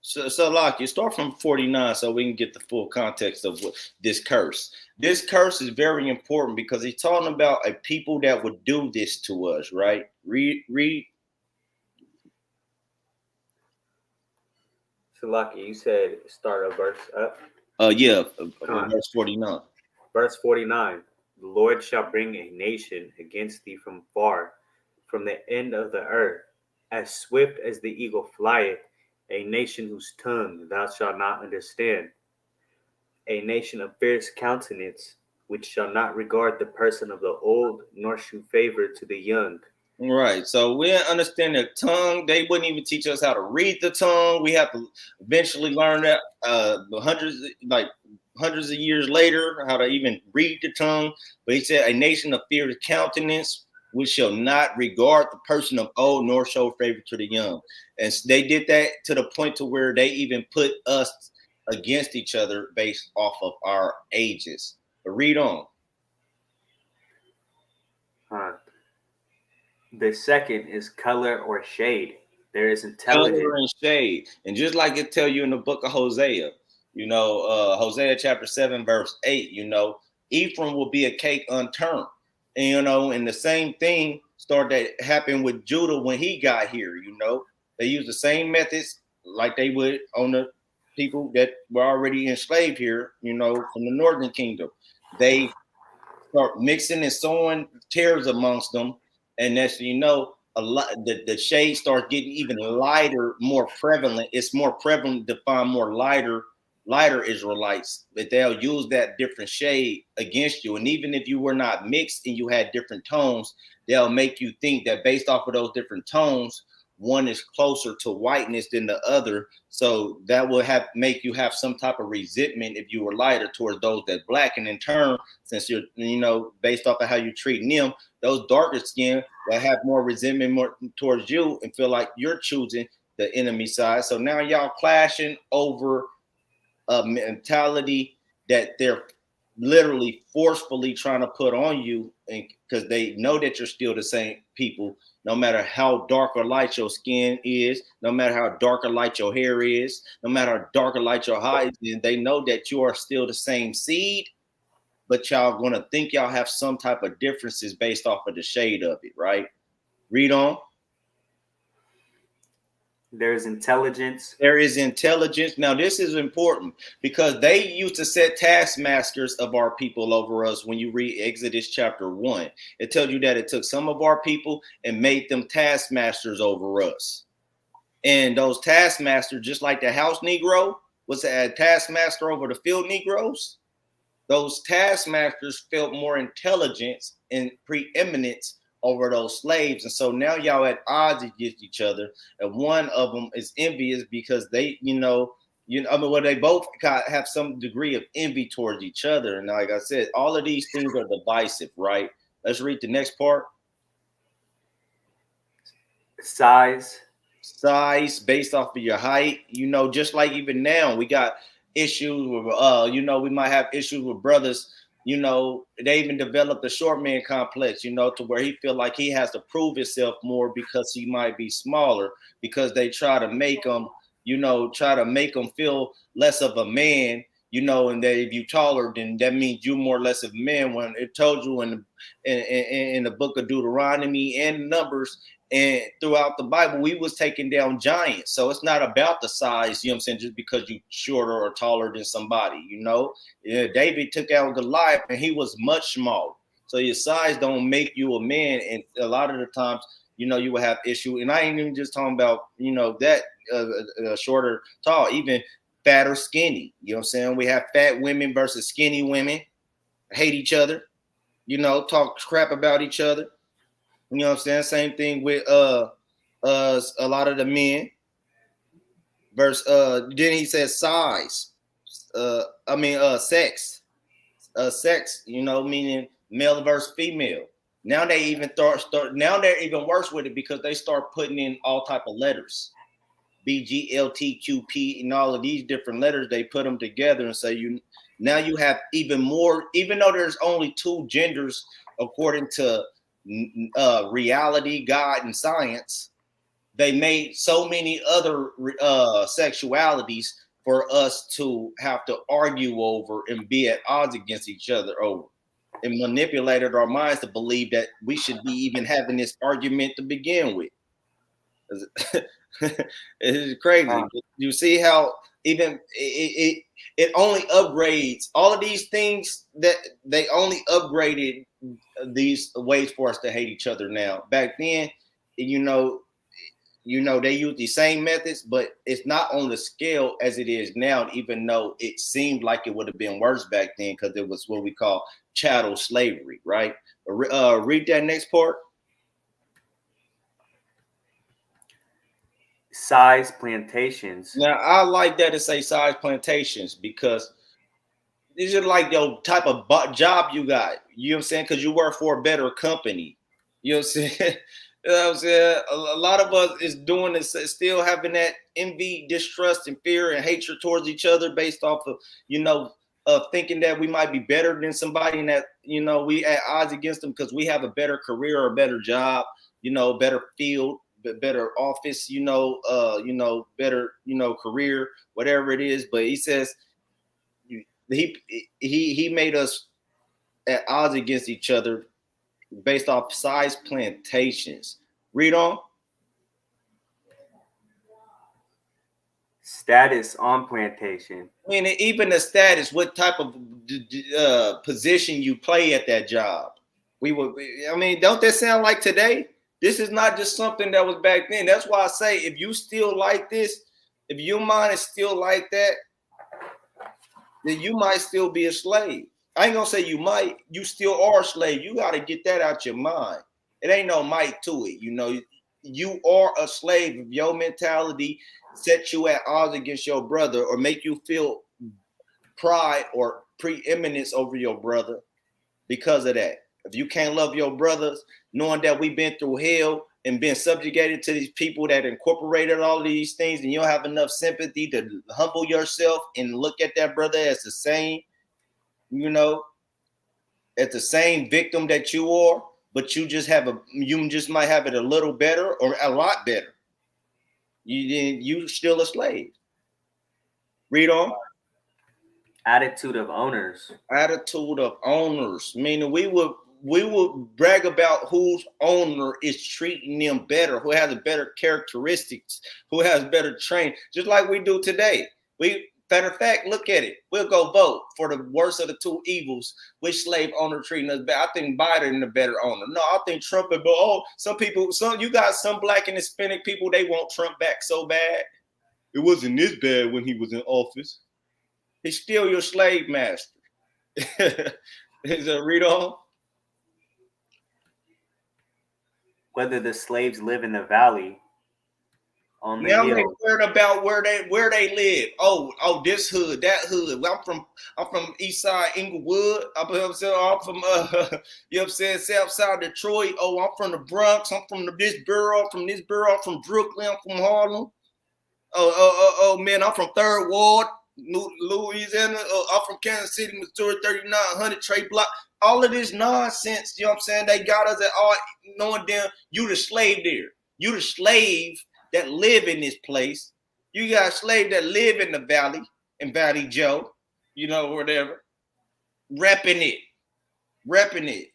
So Locke, you start from 49 so we can get the full context of what this curse. This curse is very important because he's talking about a people that would do this to us, right? Read. Salaki, you said start a verse up. Verse 49. Verse 49. The Lord shall bring a nation against thee from far, from the end of the earth, as swift as the eagle flieth, a nation whose tongue thou shalt not understand, a nation of fierce countenance, which shall not regard the person of the old, nor shew favor to the young. Right. So we understand the tongue. They wouldn't even teach us how to read the tongue. We have to eventually learn that hundreds of years later, how to even read the tongue. But he said, a nation of fierce countenance, which shall not regard the person of old, nor show favor to the young. And they did that to the point to where they even put us against each other based off of our ages. But read on. The second is color or shade. There is intelligence. Color and shade. And just like it tell you in the book of Hosea, you know, Hosea chapter 7, verse 8, you know, Ephraim will be a cake unturned. And, you know, and the same thing started to happen with Judah when he got here, you know. They used the same methods like they would on the people that were already enslaved here, you know, from the northern kingdom. They start mixing and sowing tares amongst them. And that's, you know, a lot, the shade starts getting even lighter, more prevalent. It's more prevalent to find more lighter Israelites, but they'll use that different shade against you. And even if you were not mixed and you had different tones, they'll make you think that based off of those different tones, one is closer to whiteness than the other. So that will make you have some type of resentment if you were lighter towards those that black. And in turn, since you're, you know, based off of how you treat them, those darker skin will have more resentment more towards you and feel like you're choosing the enemy side. So now y'all clashing over a mentality that they're literally forcefully trying to put on you, and because they know that you're still the same people, no matter how dark or light your skin is, no matter how dark or light your hair is, no matter how dark or light your eyes is, they know that you are still the same seed, but y'all gonna think y'all have some type of differences based off of the shade of it, right? Read on. There is intelligence. There is intelligence. Now, this is important because they used to set taskmasters of our people over us. When you read Exodus chapter 1, it tells you that it took some of our people and made them taskmasters over us. And those taskmasters, just like the house Negro was a taskmaster over the field Negroes, those taskmasters felt more intelligence and preeminence over those slaves. And so now y'all at odds against each other. And one of them is envious because they, I mean, well, they both have some degree of envy towards each other. And like I said, all of these things are divisive, right? Let's read the next part. Size Based off of your height, just like even now we got issues with we might have issues with brothers. They even developed a short man complex, to where he feel like he has to prove himself more because he might be smaller, because they try to make him feel less of a man, and that if you taller, then that means you more or less of a man. When it told you in the book of Deuteronomy and Numbers and throughout the Bible, we was taking down giants. So it's not about the size, just because you shorter or taller than somebody, David took out Goliath and he was much smaller. So your size don't make you a man. And a lot of the times, you will have issue. And I ain't even just talking about, that shorter, tall, even fat or skinny. You know what I'm saying? We have fat women versus skinny women, hate each other, talk crap about each other. You know what I'm saying? Same thing with a lot of the men. Then he says size. Sex. Sex, meaning male versus female. Now they even now they're even worse with it because they start putting in all type of letters. BGLTQP and all of these different letters, they put them together and say now you have even more, even though there's only two genders according to reality, God, and science. They made so many other sexualities for us to have to argue over and be at odds against each other over, and manipulated our minds to believe that we should be even having this argument to begin with. It's crazy. You see how even it only upgrades all of these things, that they only upgraded these ways for us to hate each other now. Back then, they use the same methods, but it's not on the scale as it is now, even though it seemed like it would have been worse back then because it was what we call chattel slavery, right? Read that next part. size plantations. Now, I like that to say size plantations because these are like your type of job you got. You know what I'm saying? Because you work for a better company. You know what I'm saying? You know what I'm saying? A lot of us is doing this, still having that envy, distrust, and fear and hatred towards each other based off of, thinking that we might be better than somebody and that, we at odds against them because we have a better career or a better job, better field, better office, better, career, whatever it is. But he says he made us at odds against each other based off size plantations. Read on. Status on plantation. I mean, even the status, what type of position you play at that job. Don't that sound like today? This is not just something that was back then. That's why I say, if you still like this, if your mind is still like that, then you might still be a slave. I ain't gonna say you might, you still are a slave. You got to get that out your mind. It ain't no might to it. You are a slave. If your mentality sets you at odds against your brother or make you feel pride or preeminence over your brother because of that. If you can't love your brothers, knowing that we've been through hell and been subjugated to these people that incorporated all these things, and you don't have enough sympathy to humble yourself and look at that brother as the same, as the same victim that you are, but you just might have it a little better or a lot better. You still a slave. Read on. Attitude of owners. Attitude of owners, meaning we would brag about whose owner is treating them better, who has better characteristics, who has better training, just like we do today. Matter of fact, look at it. We'll go vote for the worst of the two evils. Which slave owner treating us better? I think Biden the better owner. No, I think Trump. But you got some black and Hispanic people, they want Trump back so bad. It wasn't this bad when he was in office. He's still your slave master. Is that read on? Whether the slaves live in the valley, on the Now hill. they worried about where they live. Oh, this hood, that hood. Well, I'm from East Side Inglewood. I'm from you know what I'm saying, South Side Detroit. Oh, I'm from the Bronx. I'm from this borough. I'm from Brooklyn. I'm from Harlem. Oh, man, I'm from Third Ward, Louisiana. I'm from Kansas City, Missouri, 3900 Trey Block. All of this nonsense, you know what I'm saying? They got us at all knowing them. You the slave there. You the slave that live in this place. You got slaves that live in the valley, in Valley Joe, you know, whatever. Repping it.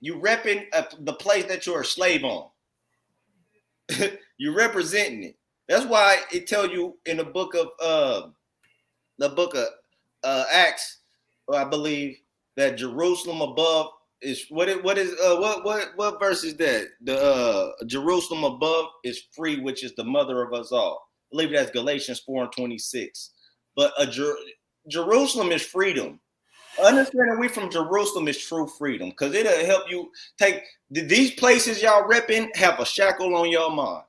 You repping the place that you're a slave on. You're representing it. That's why it tells you in the book of Acts, I believe, that Jerusalem above is what verse is that? The Jerusalem above is free, which is the mother of us all. I believe that's Galatians 4:26. But Jerusalem is freedom. Understanding we from Jerusalem is true freedom, because it'll help you take these places y'all repping have a shackle on your mind.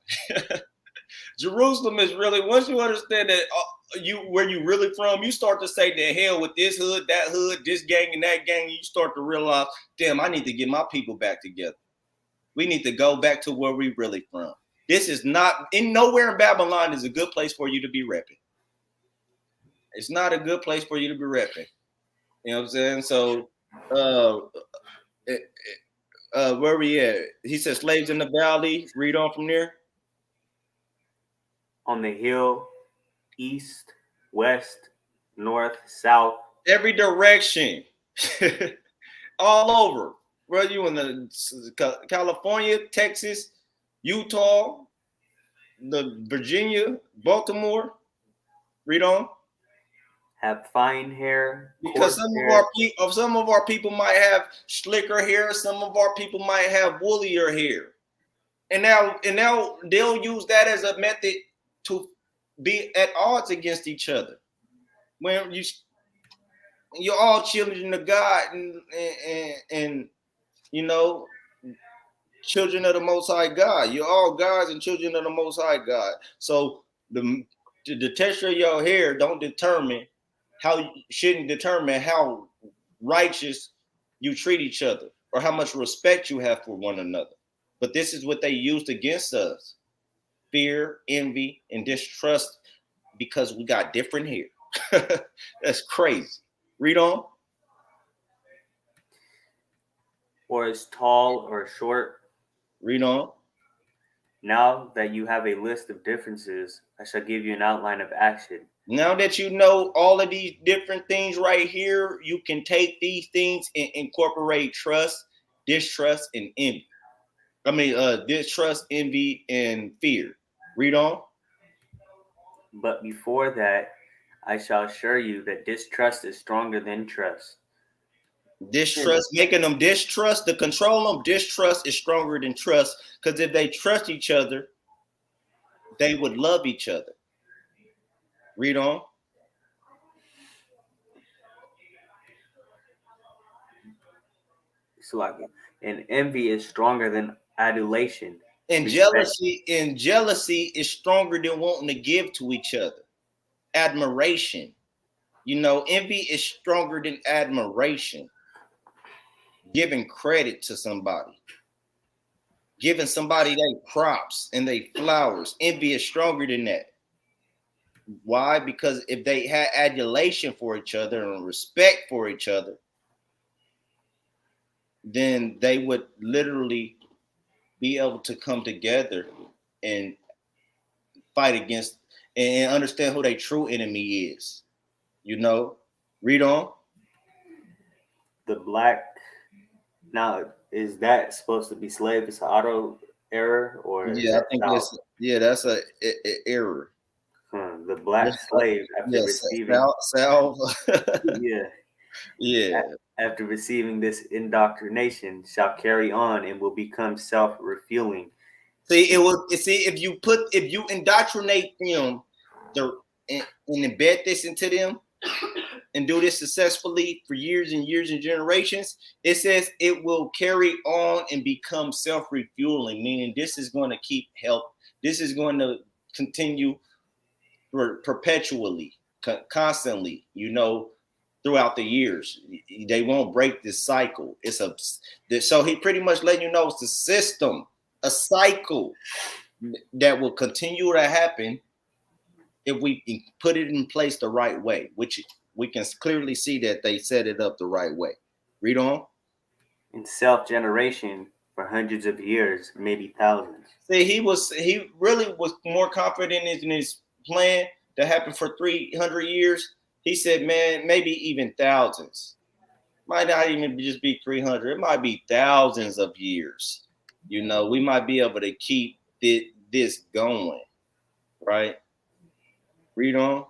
Jerusalem is really, once you understand that where you really from, you start to say the hell with this hood, that hood, this gang and that gang. You start to realize, damn, I need to get my people back together. We need to go back to where we really from. This is not nowhere in Babylon is a good place for you to be repping. It's not a good place for you to be repping. You know what I'm saying? So, where we at? He said slaves in the valley. Read on from there. On the hill, east, west, north, south. Every direction. All over. Whether you in the California, Texas, Utah, the Virginia, Baltimore. Read on. Have fine hair. Because some of our people might have slicker hair, some of our people might have woollier hair. And now they'll use that as a method to be at odds against each other. When you're all children of God and you know, children of the Most High God. You're all gods and children of the Most High God. So the texture of your hair shouldn't determine how righteous you treat each other or how much respect you have for one another. But this is what they used against us: fear, envy, and distrust, because we got different hair. That's crazy. Read on. Or is tall or short. Read on. Now that you have a list of differences, I shall give you an outline of action. Now that you know all of these different things right here, you can take these things and incorporate trust, distrust, and envy. Distrust, envy, and fear. Read on. But before that, I shall assure you that distrust is stronger than trust. Distrust, making them distrust, to control them, distrust is stronger than trust, because if they trust each other, they would love each other. Read on. And envy is stronger than adulation. And jealousy is stronger than wanting to give to each other. Admiration. You know, envy is stronger than admiration. Giving credit to somebody. Giving somebody their props and their flowers. Envy is stronger than that. Why? Because if they had adulation for each other and respect for each other, then they would literally be able to come together and fight against and understand who their true enemy is. You know, read on. The black Now, is that supposed to be slave? It's an auto error, or is Yeah, I that think South? that's a error. The black slave, after Yes, receiving, Salve. yeah, Yeah. after receiving this indoctrination, shall carry on and will become self-refueling. See, if you indoctrinate them, and embed this into them, and do this successfully for years and years and generations, it says it will carry on and become self-refueling, meaning this is going to keep help. This is going to continue perpetually, constantly, throughout the years. They won't break this cycle. So he pretty much letting you know it's a system, a cycle that will continue to happen if we put it in place the right way, which we can clearly see that they set it up the right way. Read on. In self-generation for hundreds of years, maybe thousands. See, he really was more confident in his plan that happened for 300 years. He said, man, maybe even thousands. Might not even just be 300. It might be thousands of years. We might be able to keep this going, right? Read on.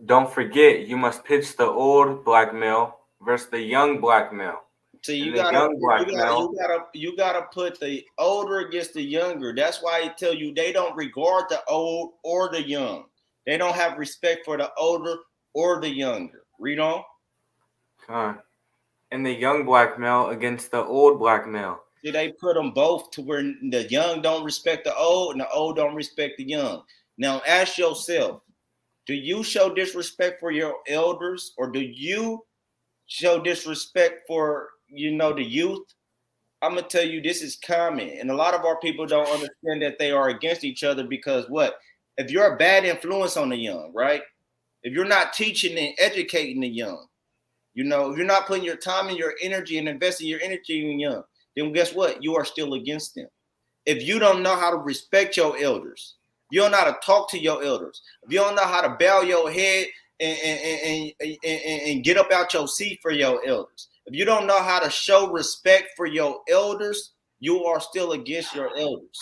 Don't forget, you must pitch the old black male versus the young black male. So And the young black male. you gotta put the older against the younger. That's why I tell you they don't regard the old or the young. They don't have respect for the older or the younger. Read on. And the young black male against the old black male. See, they put them both to where the young don't respect the old and the old don't respect the young. Now ask yourself, do you show disrespect for your elders, or do you show disrespect for the youth? I'm gonna tell you this is common, and a lot of our people don't understand that they are against each other because what? If you're a bad influence on the young, right? If you're not teaching and educating the young, if you're not putting your time and your energy and investing your energy in young, then guess what? You are still against them. If you don't know how to respect your elders, you don't know how to talk to your elders, if you don't know how to bow your head and get up out your seat for your elders, if you don't know how to show respect for your elders, you are still against your elders.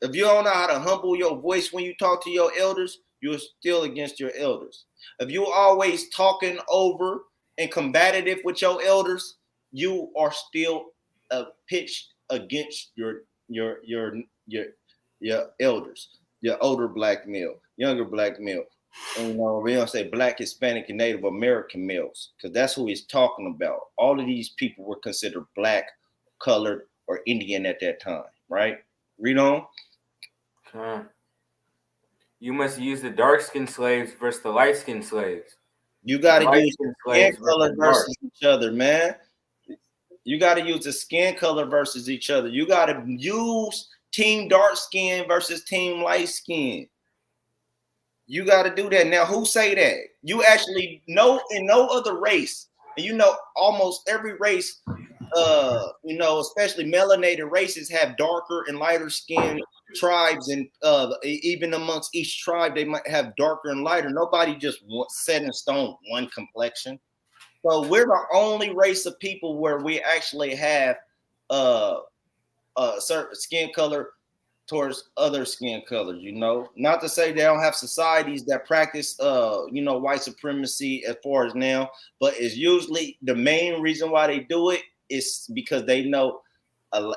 If you don't know how to humble your voice when you talk to your elders, you're still against your elders. If you always talking over and combative with your elders, you are still pitched against your elders, your older black male, younger black male. And we don't say black, Hispanic, and Native American males, because that's who he's talking about. All of these people were considered black, colored, or Indian at that time, right? Read on. You must use the dark-skinned slaves versus the light-skinned slaves. You got to use skin color versus each other, man. You got to use the skin color versus each other. You got to use team dark skin versus team light skin. You got to do that. Now, who say that? You actually know in no other race, and almost every race, especially melanated races have darker and lighter skin tribes, and even amongst each tribe, they might have darker and lighter. Nobody just set in stone one complexion. So we're the only race of people where we actually have a certain skin color towards other skin colors, not to say they don't have societies that practice white supremacy as far as now, but it's usually the main reason why they do it is because they know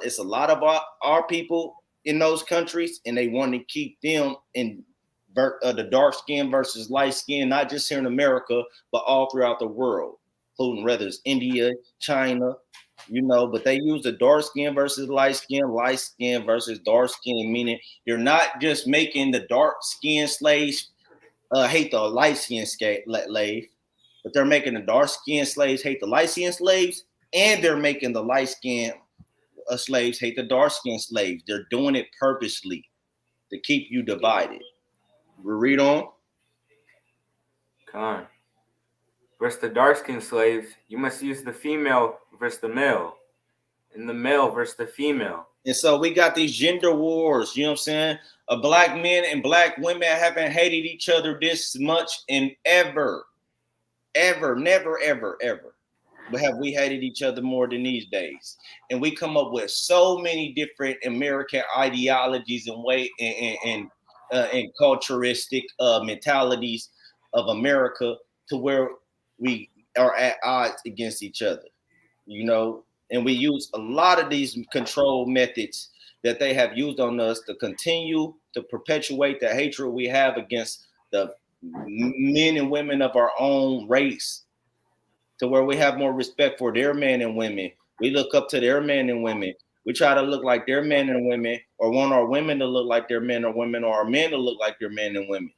it's a lot of our people in those countries, and they want to keep them in the dark skin versus light skin, not just here in America, but all throughout the world, including whether it's India, China, but they use the dark skin versus light skin versus dark skin, meaning you're not just making the dark skin slaves hate the light skin slave, but they're making the dark skin slaves hate the light skin slaves, and they're making the light skin slaves hate the dark skin slaves. They're doing it purposely to keep you divided. Read on. Versus the dark-skinned slaves, you must use the female versus the male, and the male versus the female. And so we got these gender wars, you know what I'm saying? Black men and black women haven't hated each other this much in ever, never, ever. But have we hated each other more than these days? And we come up with so many different American ideologies and and culturistic mentalities of America to where we are at odds against each other, you know, and we use a lot of these control methods that they have used on us to continue to perpetuate the hatred we have against the men and women of our own race, to where we have more respect for their men and women. We look up to their men and women. We try to look like their men and women, or want our women to look like their men or women, or our men to look like their men and women.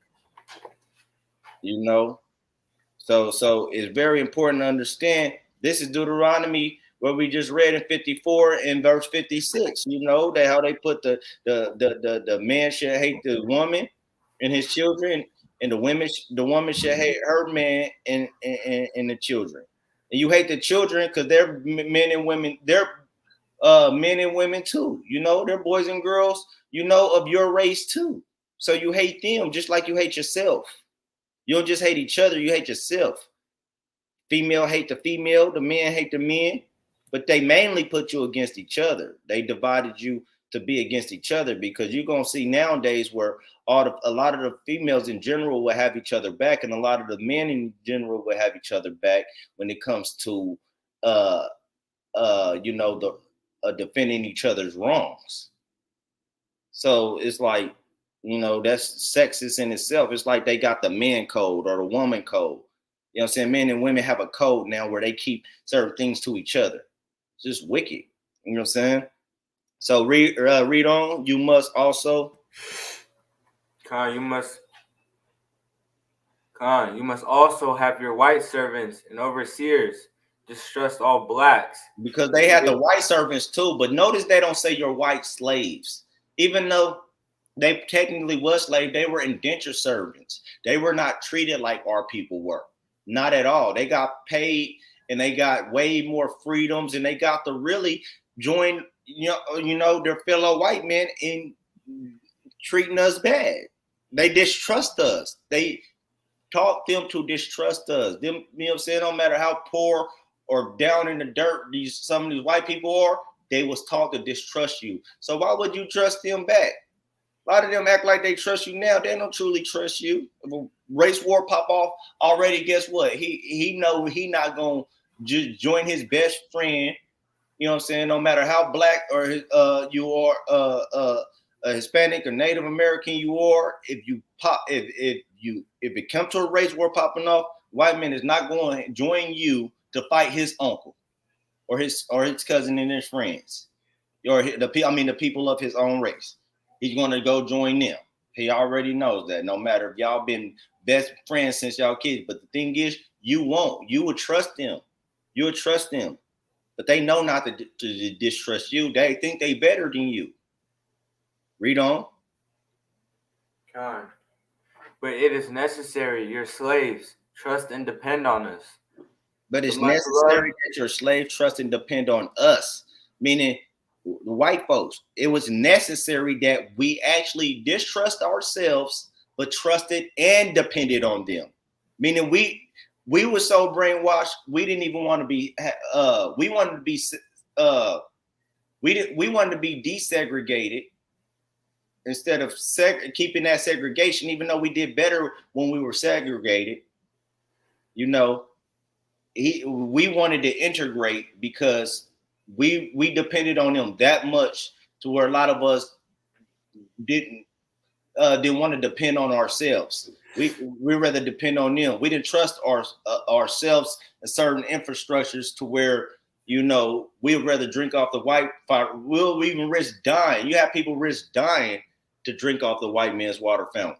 You know, so it's very important to understand. This is Deuteronomy, where we just read in 54 and verse 56. You know that how they put the man should hate the woman and his children, and the woman should hate her man and the children. And you hate the children because they're men and women. They're men and women too. You know, they're boys and girls. You know, of your race too. So you hate them just like you hate yourself. You don't just hate each other, you hate yourself. Female hate the female, the men hate the men, but they mainly put you against each other. They divided you to be against each other, because you're gonna see nowadays where a lot of the females in general will have each other back, and a lot of the men in general will have each other back when it comes to you know, the defending each other's wrongs. So it's like, you know, that's sexist in itself. It's like they got the man code or the woman code. You know what I'm saying? Men and women have a code now where they keep certain things to each other. It's just wicked. You know what I'm saying? So read on. You must also. You must also have your white servants and overseers distrust all blacks. Because they had the white servants too, but notice they don't say your white slaves. Even though they technically was slaves, they were indentured servants. They were not treated like our people were. Not at all. They got paid and they got way more freedoms, and they got to really join, you know, their fellow white men in treating us bad. They distrust us. They taught them to distrust us. Them, you know what I'm saying? No matter how poor or down in the dirt some of these white people are, they was taught to distrust you. So why would you trust them back? A lot of them act like they trust you now. They don't truly trust you. If a race war pop off already, guess what? He know he not gonna just join his best friend. You know what I'm saying? No matter how black or you are, a Hispanic or Native American you are, if it comes to a race war popping off, white man is not going to join you to fight his uncle or his cousin and his friends, or the people of his own race. He's going to go join them. He already knows that. No matter if y'all been best friends since y'all kids, but the thing is, you won't. You would trust them. You would trust them, but they know not to distrust you. They think they better than you. Read on. God. But it is necessary your slaves trust and depend on us. But it's necessary that your slaves trust and depend on us, meaning the white folks. It was necessary that we actually distrust ourselves, but trusted and depended on them. Meaning we were so brainwashed, we didn't even want to be. We wanted to be. We wanted to be desegregated instead of keeping that segregation. Even though we did better when we were segregated, you know, we wanted to integrate because we depended on them that much to where a lot of us didn't want to depend on ourselves. We rather depend on them. We didn't trust ourselves and certain infrastructures to where, you know, we'd rather drink off the white fire. We'll even risk dying. You have people risk dying to drink off the white man's water fountain,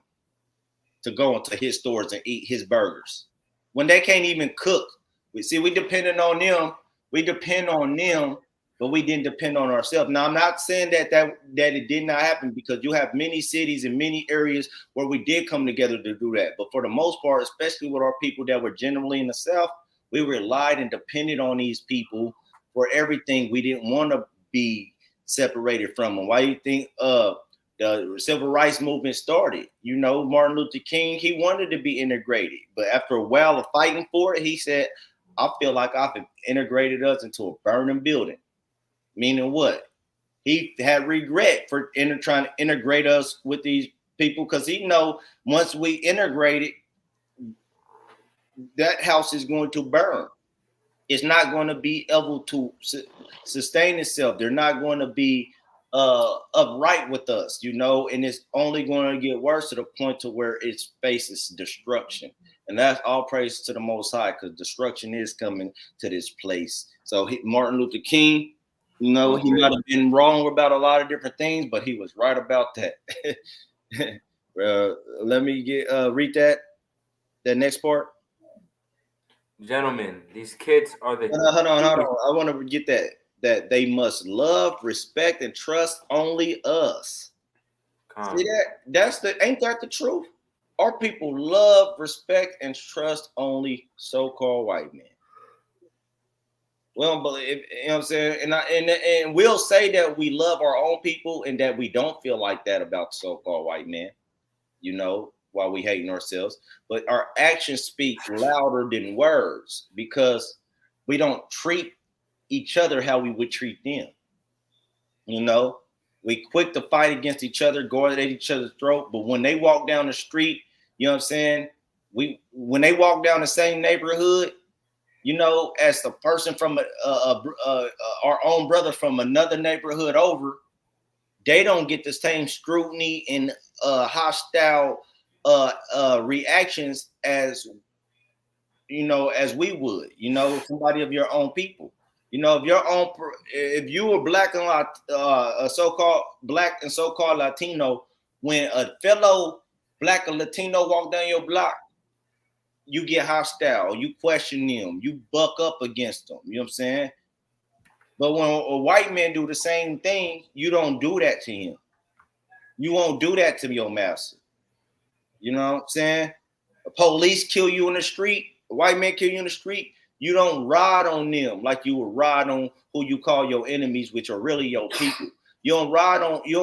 to go into his stores and eat his burgers when they can't even cook. We depended on them. We depend on them, but we didn't depend on ourselves. Now, I'm not saying that it did not happen, because you have many cities and many areas where we did come together to do that. But for the most part, especially with our people that were generally in the South, we relied and depended on these people for everything. We didn't want to be separated from them? Why do you think the civil rights movement started? You know, Martin Luther King, he wanted to be integrated, but after a while of fighting for it, he said, I feel like I've integrated us into a burning building. Meaning what? He had regret for trying to integrate us with these people, because he know once we integrate it, that house is going to burn. It's not going to be able to sustain itself. They're not going to be upright with us, you know, and it's only going to get worse to the point to where it faces destruction. And that's all praise to the Most High, because destruction is coming to this place. So Martin Luther King, you know, he might have been wrong about a lot of different things, but he was right about that. Let me read that next part. Gentlemen, these kids are the. Hold on. I want to get that they must love, respect, and trust only us. See that? Ain't that the truth? Our people love, respect, and trust only so-called white men. We don't believe, you know what I'm saying? And we'll say that we love our own people and that we don't feel like that about so-called white men, you know, while we hating ourselves. But our actions speak louder than words, because we don't treat each other how we would treat them. You know, we quick to fight against each other, go at each other's throat. But when they walk down the street, you know what I'm saying? When they walk down the same neighborhood, you know, as the person from our own brother from another neighborhood over, they don't get the same scrutiny and hostile reactions as, you know, as we would, you know, somebody of your own people. You know, if you were black and a so-called black and so-called Latino, when a fellow black or Latino walk down your block, you get hostile, you question them, you buck up against them. You know what I'm saying? But when a white man do the same thing, you don't do that to him. You won't do that to your master. You know what I'm saying? A police kill you in the street, a white man kill you in the street, you don't ride on them like you would ride on who you call your enemies, which are really your people. You don't ride on you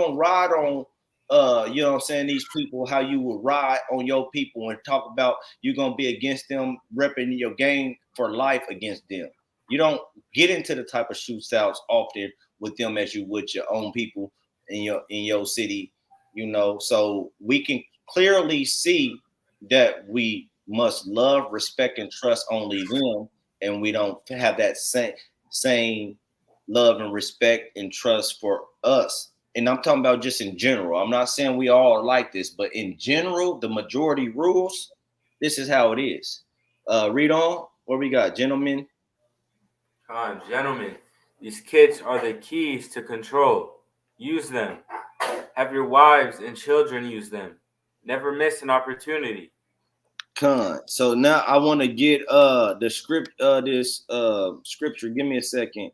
know what I'm saying, these people, how you would ride on your people and talk about you're gonna be against them, repping your game for life against them. You don't get into the type of shootouts often with them as you would your own people in your city, you know. So we can clearly see that we must love, respect, and trust only them, and we don't have that same love and respect and trust for us. And I'm talking about just in general. I'm not saying we all are like this, but in general, the majority rules. This is how it is. Read on. What we got, gentlemen? Gentlemen, these kids are the keys to control. Use them. Have your wives and children use them. Never miss an opportunity. So now I want to get the script this scripture. Give me a second.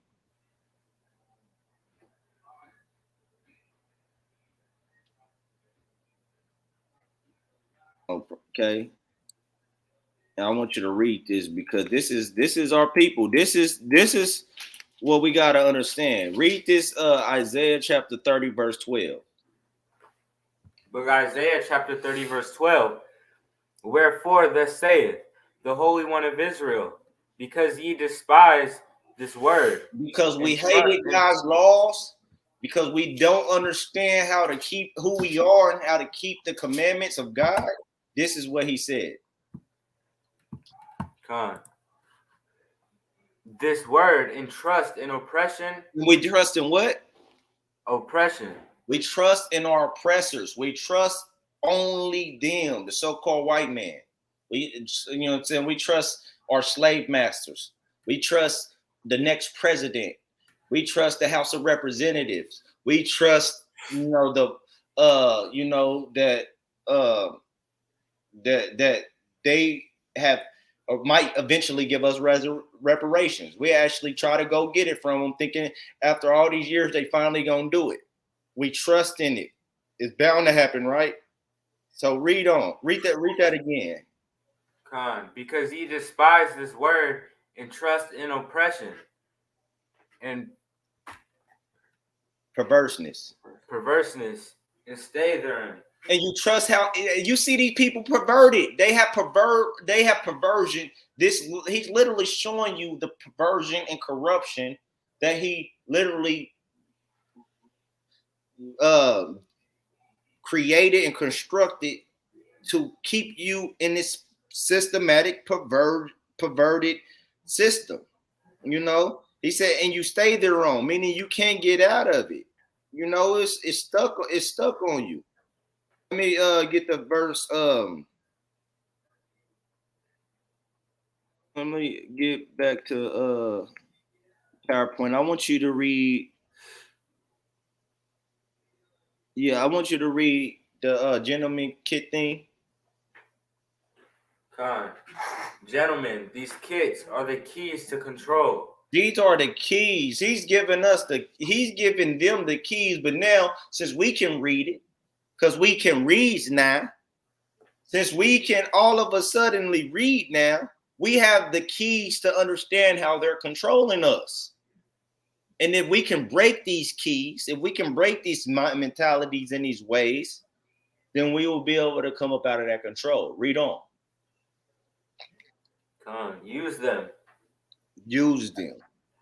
Okay. And I want you to read this, because this is our people. This is what we got to understand. Read this Isaiah chapter 30 verse 12. But Isaiah chapter 30 verse 12. Wherefore thus saith the Holy One of Israel, because ye despise this word. Because we hated God's laws, because we don't understand how to keep who we are and how to keep the commandments of God. This is what he said. This word in trust in oppression. We trust in what? Oppression. We trust in our oppressors. We trust only them, the so-called white man. We, you know what I'm saying? We trust our slave masters. We trust the next president. We trust the House of Representatives. We trust, you know, that they have or might eventually give us reparations. We actually try to go get it from them, thinking after all these years they finally gonna do it. We trust in it. It's bound to happen, right? So read on. Read that again. Because ye despise this word and trust in oppression. And perverseness. And stay therein. And you trust how you see these people perverted. They have perversion. He's literally showing you the perversion and corruption that he literally created and constructed to keep you in this systematic perverted system. You know, he said, and you stay there on, meaning you can't get out of it. You know, it's stuck on you. Let me get the verse. Let me get back to PowerPoint. I want you to read. Yeah, I want you to read the gentleman kit thing. Gentlemen, these kits are the keys to control. These are the keys. He's giving them the keys. But now, since we can read it, because we can read now, since we can all of a sudden read now, we have the keys to understand how they're controlling us. And if we can break these keys, if we can break these mentalities and these ways, then we will be able to come up out of that control. Read on. Use them. Use them.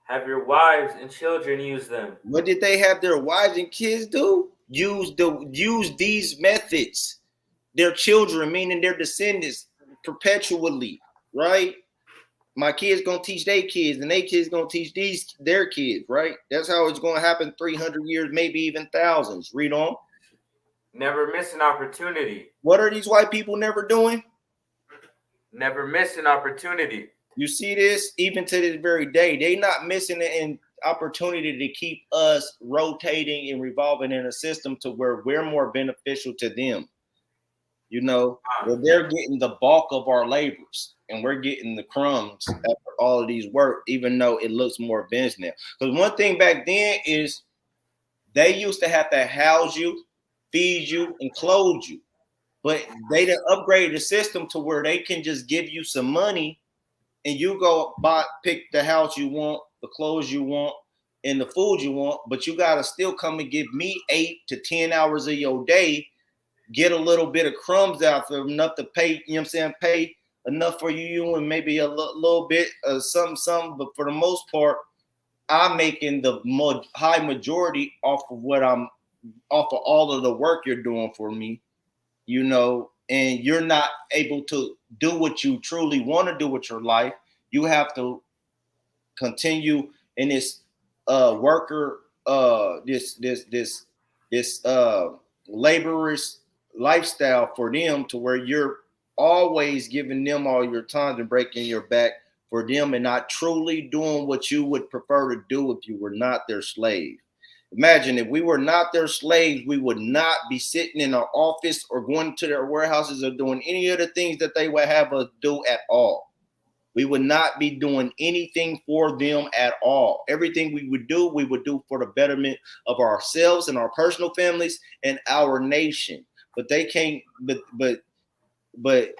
Have your wives and children use them. What did they have their wives and kids do? Use these methods. Their children, meaning their descendants, perpetually, right? My kids gonna teach their kids, and their kids gonna teach their kids, right? That's how it's gonna happen 300 years, maybe even thousands. Read on. Never miss an opportunity. What are these white people never doing? Never miss an opportunity. You see this even to this very day. They not missing an opportunity to keep us rotating and revolving in a system to where we're more beneficial to them. You know, where they're getting the bulk of our labors and we're getting the crumbs after all of these work, even though it looks more advanced now. Because one thing back then is they used to have to house you, feed you, and clothe you. But they done upgraded the system to where they can just give you some money and you go pick the house you want, the clothes you want, and the food you want, but you got to still come and give me 8 to 10 hours of your day, get a little bit of crumbs out for enough to pay, you know what I'm saying, pay enough for you and maybe a little bit of something, but for the most part, I'm making the high majority off of all of the work you're doing for me, you know, and you're not able to do what you truly want to do with your life. You have to continue in this laborer's lifestyle for them, to where you're always giving them all your time and breaking your back for them and not truly doing what you would prefer to do if you were not their slave. Imagine if we were not their slaves, we would not be sitting in our office or going to their warehouses or doing any of the things that they would have us do at all. We would not be doing anything for them at all. Everything we would do for the betterment of ourselves and our personal families and our nation. But they can't, but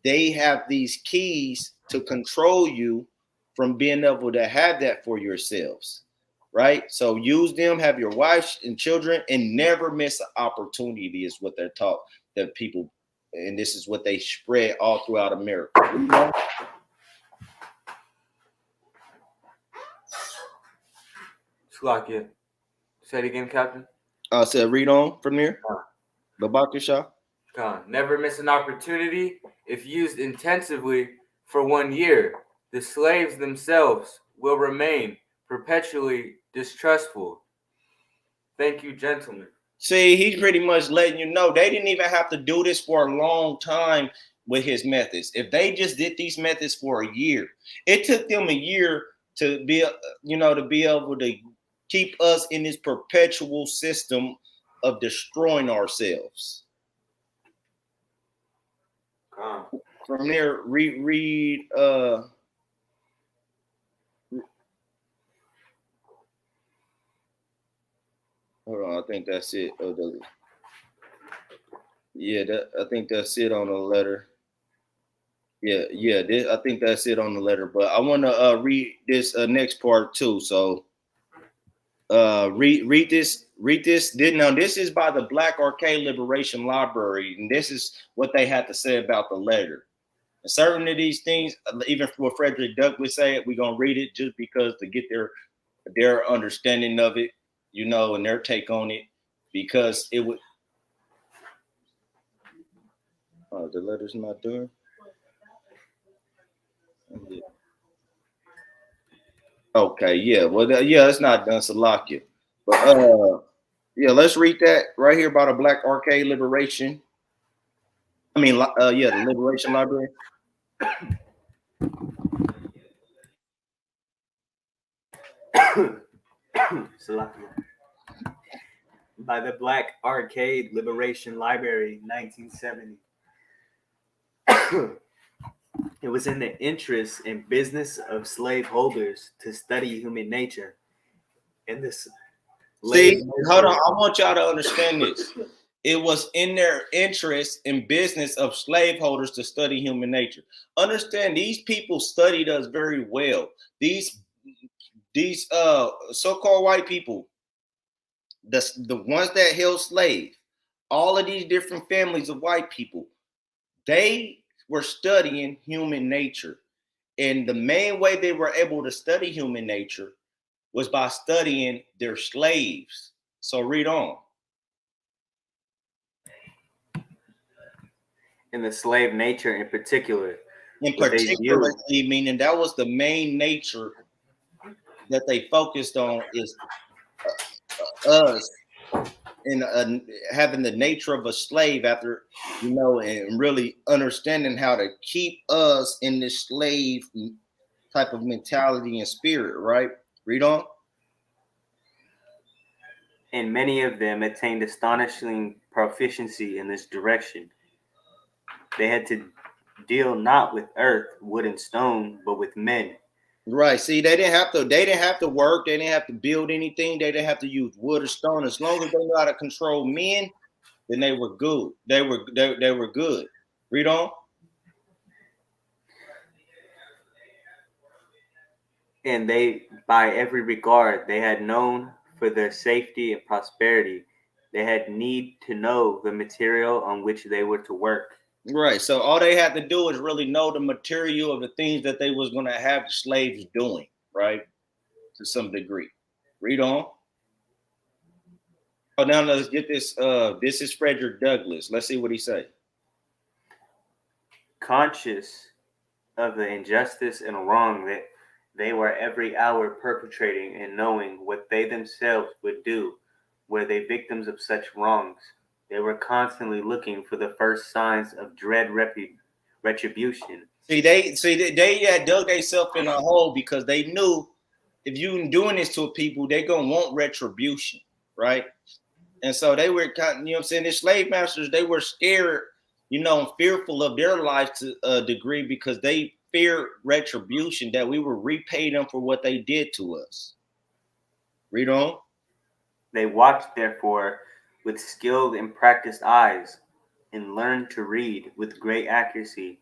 they have these keys to control you from being able to have that for yourselves. Right? So use them, have your wives and children, and never miss an opportunity is what they're taught that people, and this is what they spread all throughout America. You know? Slakia. Say it again, Captain. I said read on from there. Babakisha. Never miss an opportunity if used intensively for 1 year. The slaves themselves will remain perpetually distrustful. Thank you, gentlemen. See, he's pretty much letting you know they didn't even have to do this for a long time with his methods. If they just did these methods for a year, it took them a year to be, to be able to keep us in this perpetual system of destroying ourselves. From there, read hold on, I think that's it. I think that's it on the letter. I think that's it on the letter. But I want to read this next part too. So Read this. Now this is by the Black Arcade Liberation Library, and this is what they had to say about the letter. And certain of these things, even what Frederick Douglass said, we're gonna read it just because to get their understanding of it, you know, and their take on it, because it would. Oh, the letter's not done. Okay, yeah. Well, yeah, it's not done, Salakia. But yeah, let's read that right here about a Black Arcade Liberation. I mean, yeah, the Liberation Library. By the Black Arcade Liberation Library, 1970. It was in the interest and business of slaveholders to study human nature. And this. See, hold on. I want y'all to understand this. It was in their interest and business of slaveholders to study human nature. Understand, these people studied us very well. These so-called white people, the ones that held slaves, all of these different families of white people, they were studying human nature. And the main way they were able to study human nature was by studying their slaves. So read on. In the slave nature in particular. In particular, meaning that was the main nature that they focused on, is us in having the nature of a slave, after, you know, and really understanding how to keep us in this slave type of mentality and spirit, right? Read on. And many of them attained astonishing proficiency in this direction. They had to deal not with earth, wood, and stone, but with men. Right. See, they didn't have to work, they didn't have to build anything, they didn't have to use wood or stone. As long as they knew how to control men, then they were good. They were good. Read on. And they, by every regard, they had known for their safety and prosperity, they had need to know the material on which they were to work. Right. So all they had to do is really know the material of the things that they was going to have the slaves doing, right? To some degree. Read on. Oh, now let's get this. This is Frederick Douglass. Let's see what he said. Conscious of the injustice and wrong that they were every hour perpetrating, and knowing what they themselves would do were they victims of such wrongs, they were constantly looking for the first signs of dread retribution. See, they had dug themselves in a hole because they knew if you doing this to people, they gonna want retribution, right? And so they were, you know what I'm saying, the slave masters, they were scared, you know, fearful of their life to a degree, because they feared retribution, that we would repay them for what they did to us. Read on. They watched, therefore, with skilled and practiced eyes, and learned to read with great accuracy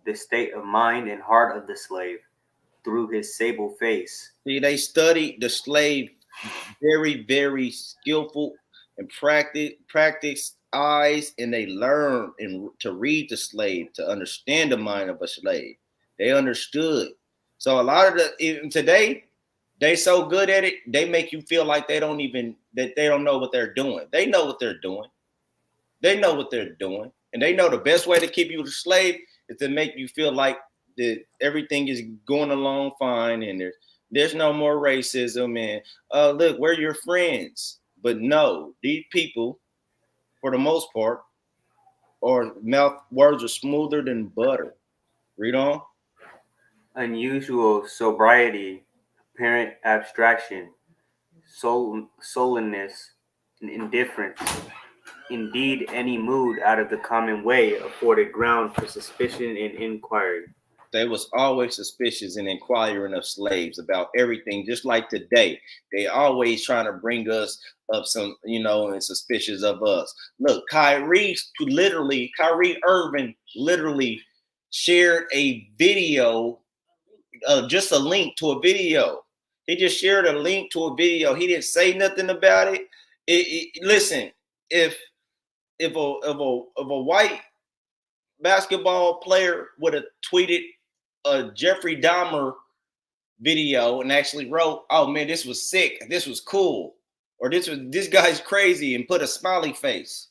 the state of mind and heart of the slave through his sable face. See, they studied the slave very, very skillful and practice eyes, and they learned to read the slave, to understand the mind of a slave. They understood. So a lot of even today, they so good at it, they make you feel like they don't know what they're doing. They know what they're doing. They know what they're doing. And they know the best way to keep you a slave is to make you feel like that everything is going along fine, and there's no more racism, and look, we're your friends. But no, these people, for the most part, words are smoother than butter. Read on. Unusual sobriety, apparent abstraction, sullenness, and indifference. Indeed, any mood out of the common way afforded ground for suspicion and inquiry. They was always suspicious and inquiring of slaves about everything, just like today. They always trying to bring us up some, you know, and suspicious of us. Look, Kyrie Irving literally shared a video, just a link to a video He just shared a link to a video. He didn't say nothing about it. Listen, if a white basketball player would have tweeted a Jeffrey Dahmer video and actually wrote, "Oh man, this was sick. This was cool," or this guy's crazy," and put a smiley face,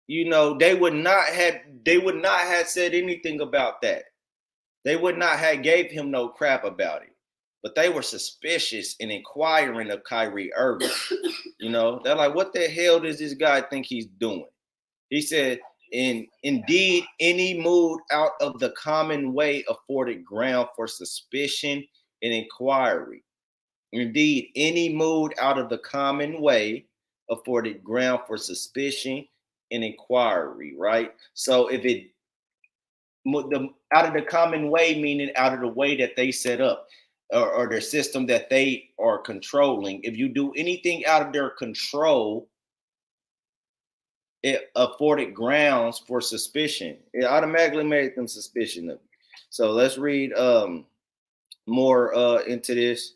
you know, they would not have said anything about that. They would not have gave him no crap about it. But they were suspicious and inquiring of Kyrie Irving. You know, they're like, what the hell does this guy think he's doing? He said, indeed, any move out of the common way afforded ground for suspicion and inquiry. Indeed, any move out of the common way afforded ground for suspicion and inquiry, right? So if it out of the common way, meaning out of the way that they set up, or their system that they are controlling, if you do anything out of their control, it afforded grounds for suspicion. It automatically made them suspicious of you. So let's read more into this.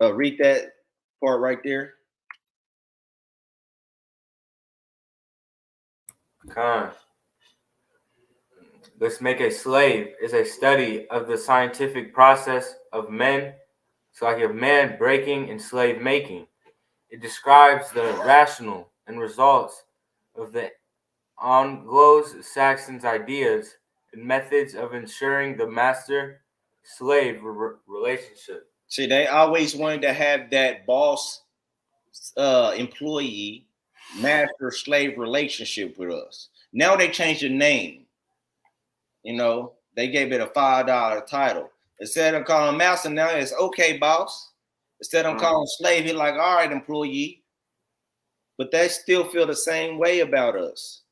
Read that part right there. Let's make a slave is a study of the scientific process of men, so like of man breaking and slave making. It describes the rational and results of the Anglo-Saxons' ideas and methods of ensuring the master-slave relationship. See, they always wanted to have that boss employee master slave relationship with us. Now they changed the name. You know, they gave it a $5 title. Instead of calling master, now it's okay, boss. Instead of calling slave, he's like, all right, employee. But they still feel the same way about us.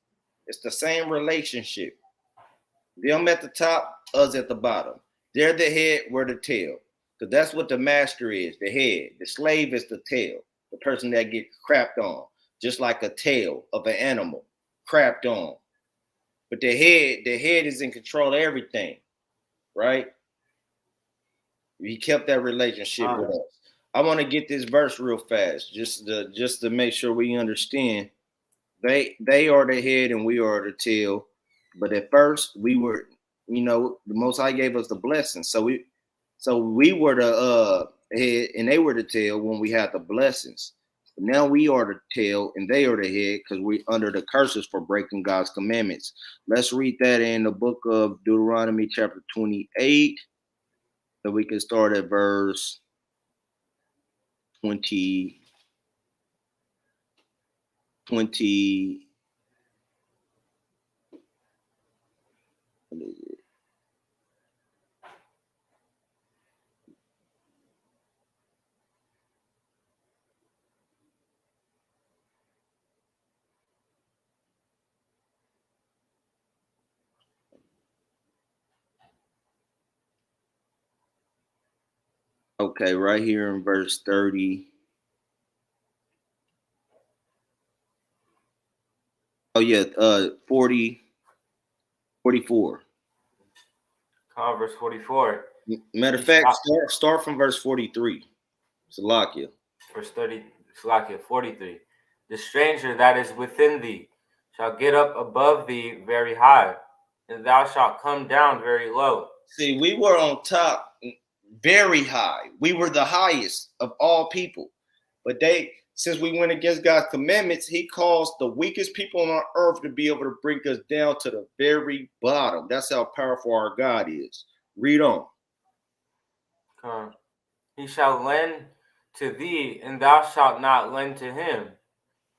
It's the same relationship. Them at the top, us at the bottom. They're the head, we're the tail. Because that's what the master is, the head. The slave is the tail, the person that gets crapped on, just like a tail of an animal, crapped on. But the head is in control of everything, right? He kept that relationship with us. I want to get this verse real fast, just to make sure we understand. They are the head and we are the tail. But at first we were, you know, the Most High gave us the blessing. So we were the head and they were the tail when we had the blessings. But now we are the tail and they are the head because we're under the curses for breaking God's commandments. Let's read that in the book of Deuteronomy chapter 28. So we can start at verse 20. What is it? Okay, right here in verse 30. Oh yeah, 44. Verse 44. Matter of fact, start from verse 43. Salakia. Verse 30, Salakia, 43. The stranger that is within thee shall get up above thee very high, and thou shalt come down very low. See, we were on top very high. We were the highest of all people. But since we went against God's commandments, he caused the weakest people on our earth to be able to bring us down to the very bottom. That's how powerful our God is. Read on. He shall lend to thee, and thou shalt not lend to him.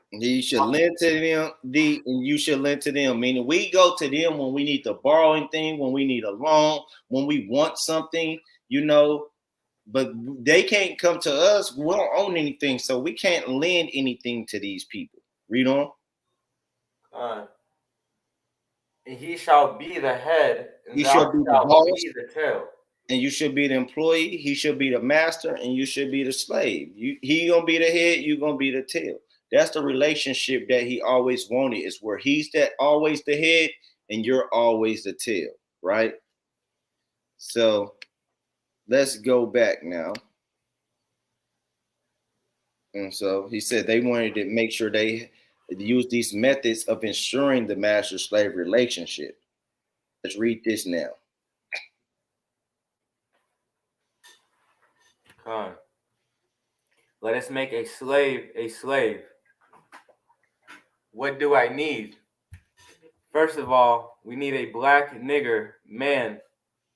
He should lend to them, and you should lend to them. Meaning we go to them when we need to borrow anything, when we need a loan, when we want something, you know. But they can't come to us. We don't own anything, so we can't lend anything to these people. Read on. And he shall be the head, and he thou shall be the shalt boss, be the tail. And you should be the employee. He should be the master, and you should be the slave. He gonna be the head. You gonna be the tail. That's the relationship that he always wanted. Is where he's always the head, and you're always the tail, right? So let's go back now. And so he said they wanted to make sure they use these methods of ensuring the master-slave relationship. Let's read this now. Let us make a slave a slave. What do I need? First of all, we need a black nigger man,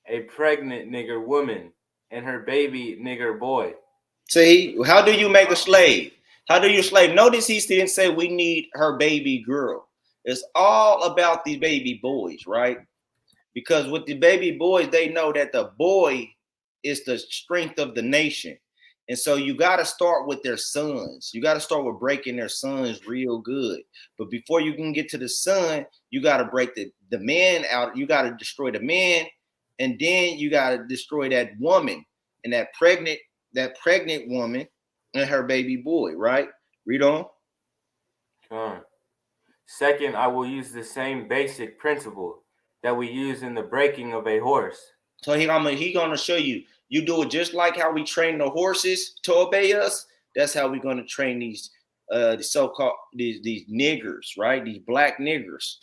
a pregnant nigger woman, and her baby nigger boy. See, how do you make a slave? How do you slave? Notice he didn't say we need her baby girl. It's all about these baby boys, right? Because with the baby boys, they know that the boy is the strength of the nation. And so you got to start with their sons. You got to start with breaking their sons real good. But before you can get to the son, you got to break the man out. You got to destroy the man. And then you got to destroy that woman and that pregnant woman and her baby boy, right? Read on. Second, I will use the same basic principle that we use in the breaking of a horse. So he gonna show you. You do it just like how we train the horses to obey us. That's how we're gonna train these so-called these niggers, right? These black niggers.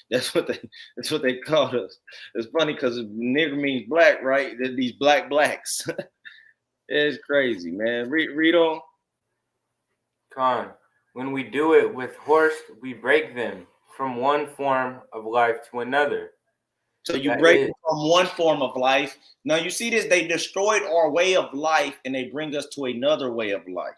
that's what they call us. It's funny because nigger means black, right? These black blacks. It's crazy, man. Read on. When we do it with horse, we break them from one form of life to another. So you break it from one form of life. Now you see this, they destroyed our way of life and they bring us to another way of life.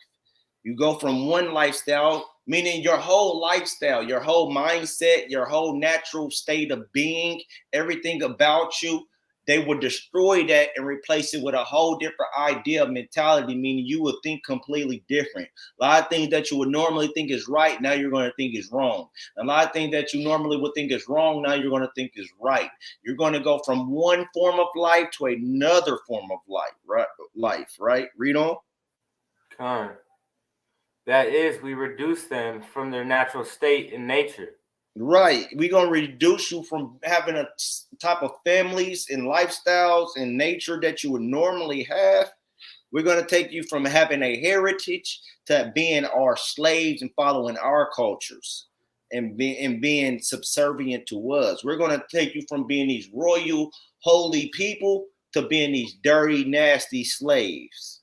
You go from one lifestyle, meaning your whole lifestyle, your whole mindset, your whole natural state of being, everything about you, they would destroy that and replace it with a whole different idea of mentality, meaning you would think completely different. A lot of things that you would normally think is right, now you're going to think is wrong. A lot of things that you normally would think is wrong, now you're going to think is right. You're going to go from one form of life to another form of life, right? Read on. That is, we reduce them from their natural state in nature. Right. We're going to reduce you from having a type of families and lifestyles and nature that you would normally have. We're going to take you from having a heritage to being our slaves and following our cultures and being subservient to us. We're going to take you from being these royal, holy people to being these dirty, nasty slaves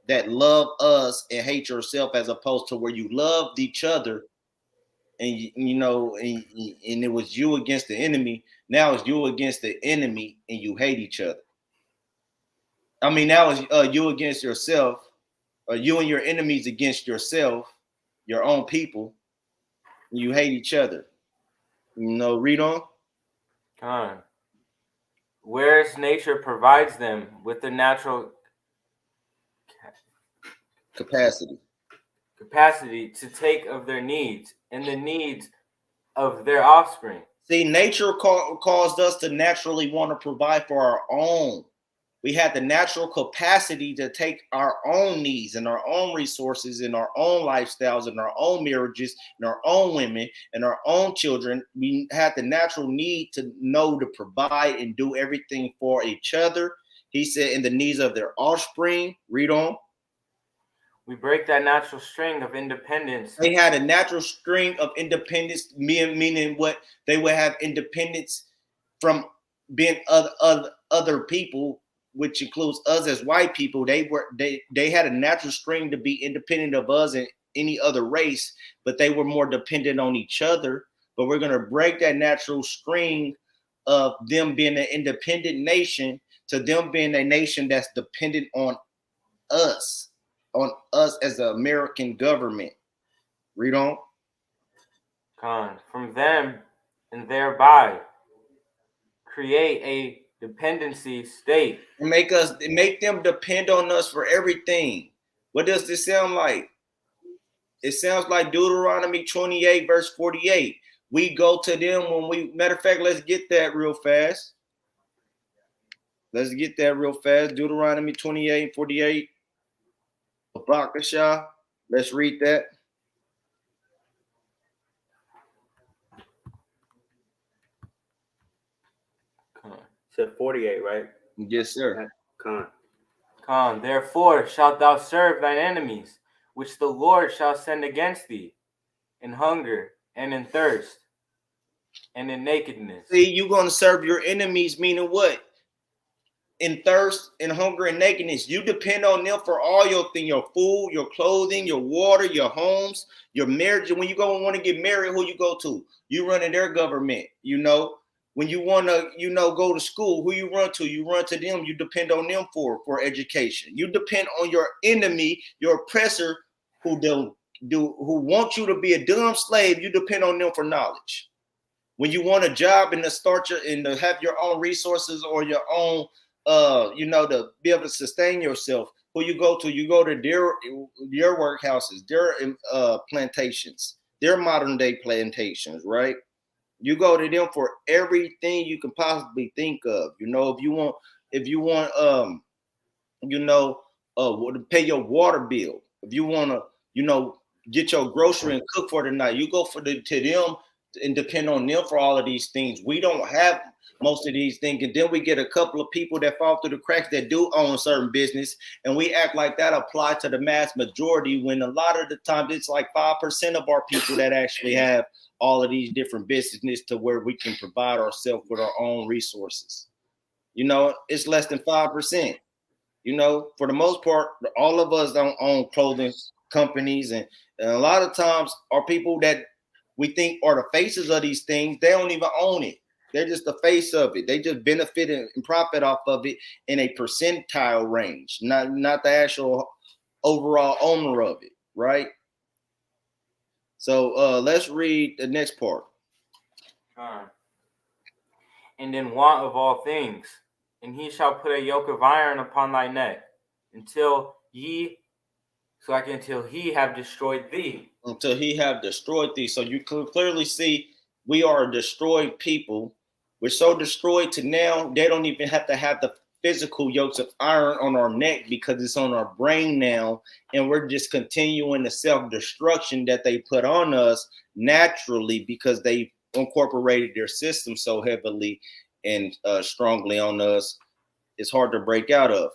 that love us and hate yourself, as opposed to where you loved each other and it was you against the enemy. Now it's you against the enemy and you hate each other. I mean, now it's you against yourself, or you and your enemies against yourself, your own people, and you hate each other. Read on. Whereas nature provides them with the natural capacity to take of their needs and the needs of their offspring. See, nature caused us to naturally want to provide for our own. We had the natural capacity to take our own needs and our own resources and our own lifestyles and our own marriages and our own women and our own children. We had the natural need to know to provide and do everything for each other. He said, in the needs of their offspring. Read on. We break that natural string of independence. They had a natural string of independence, meaning what? They would have independence from being other people, which includes us as white people. They had a natural string to be independent of us and any other race, but they were more dependent on each other. But we're going to break that natural string of them being an independent nation to them being a nation that's dependent on us as the American government. Read on. From them and thereby create a dependency state. Make them depend on us for everything. What does this sound like? It sounds like Deuteronomy 28 verse 48. We go to them matter of fact, let's get that real fast. Deuteronomy 28 and 48. Bakasha. Let's read that. Said 48, right? Yes, sir. Con, therefore shalt thou serve thine enemies, which the Lord shall send against thee, in hunger and in thirst and in nakedness. See, you're going to serve your enemies, meaning what? In thirst and hunger and nakedness. You depend on them for all your thing, your food, your clothing, your water, your homes, your marriage. And when you go and want to get married, who you go to? You run in their government, you know. When you want to, you know, go to school, who you run to? You run to them. You depend on them for education. You depend on your enemy, your oppressor, who want you to be a dumb slave. You depend on them for knowledge. When you want a job and to start and to have your own resources or your own you know, to be able to sustain yourself, who you go to? You go to their workhouses, their plantations, their modern day plantations, right? You go to them for everything you can possibly think of. You know, if you want, you know, to pay your water bill, if you want to, you know, get your grocery and cook for the night, you go to them and depend on them for all of these things. We don't have most of these things, and then we get a couple of people that fall through the cracks that do own certain business, and we act like that applies to the mass majority, when a lot of the time it's like 5% of our people that actually have all of these different businesses to where we can provide ourselves with our own resources. You know, it's less than 5%. You know, for the most part, all of us don't own clothing companies, and a lot of times our people that we think are the faces of these things, they don't even own it. They're just the face of it. They just benefit and profit off of it in a percentile range, not the actual overall owner of it, right? So let's read the next part. And in want of all things, and he shall put a yoke of iron upon thy neck, until he have destroyed thee. Until he have destroyed thee. So you can clearly see we are a destroyed people. We're so destroyed to now they don't even have to have the physical yokes of iron on our neck, because it's on our brain now, and we're just continuing the self-destruction that they put on us naturally, because they incorporated their system so heavily and strongly on us. It's hard to break out of.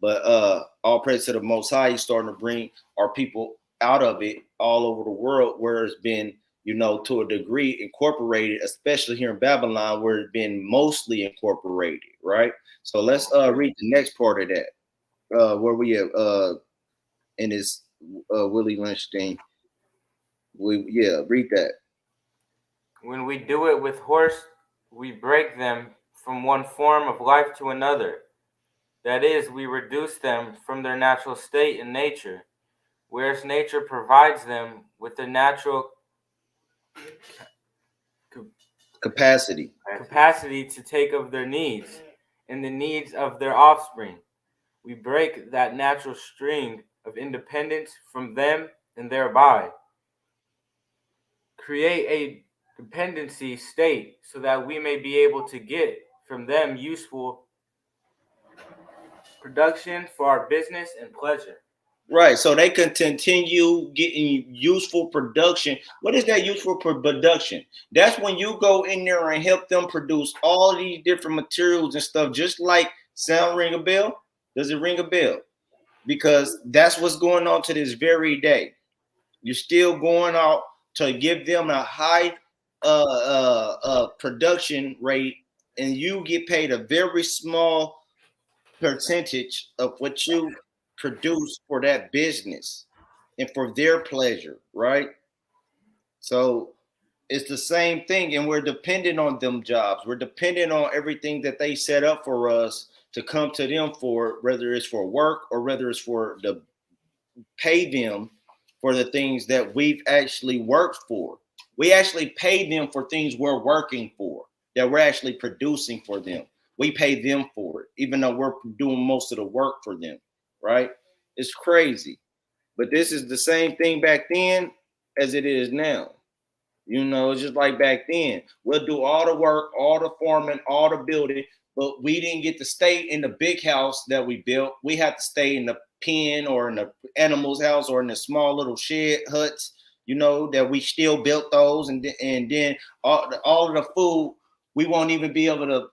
But all praise to the Most High, he's starting to bring our people out of it all over the world, where it's been, you know, to a degree incorporated, especially here in Babylon, where it's been mostly incorporated, right? So let's read the next part of that, where we have in this Willie Lynch thing. Read that. When we do it with horse, we break them from one form of life to another. That is, we reduce them from their natural state in nature, whereas nature provides them with the natural capacity to take of their needs and the needs of their offspring. We break that natural string of independence from them, and thereby create a dependency state so that we may be able to get from them useful production for our business and pleasure. Right, so they can continue getting useful production. What is that useful production? That's when you go in there and help them produce all these different materials and stuff. Just like, sound ring a bell? Does it ring a bell? Because that's what's going on to this very day. You're still going out to give them a high production rate, and you get paid a very small percentage of what you produce for that business and for their pleasure, right? So it's the same thing, and we're dependent on them jobs. We're dependent on everything that they set up for us to come to them for, whether it's for work or whether it's for the pay them for the things that we've actually worked for. We actually pay them for things we're working for, that we're actually producing for them. We pay them for it, even though we're doing most of the work for them, right? It's crazy. But this is the same thing back then as it is now. You know, it's just like back then. We'll do all the work, all the farming, all the building, but we didn't get to stay in the big house that we built. We had to stay in the pen or in the animal's house or in the small little shed huts, you know, that we still built those. And then all of the food we won't even be able to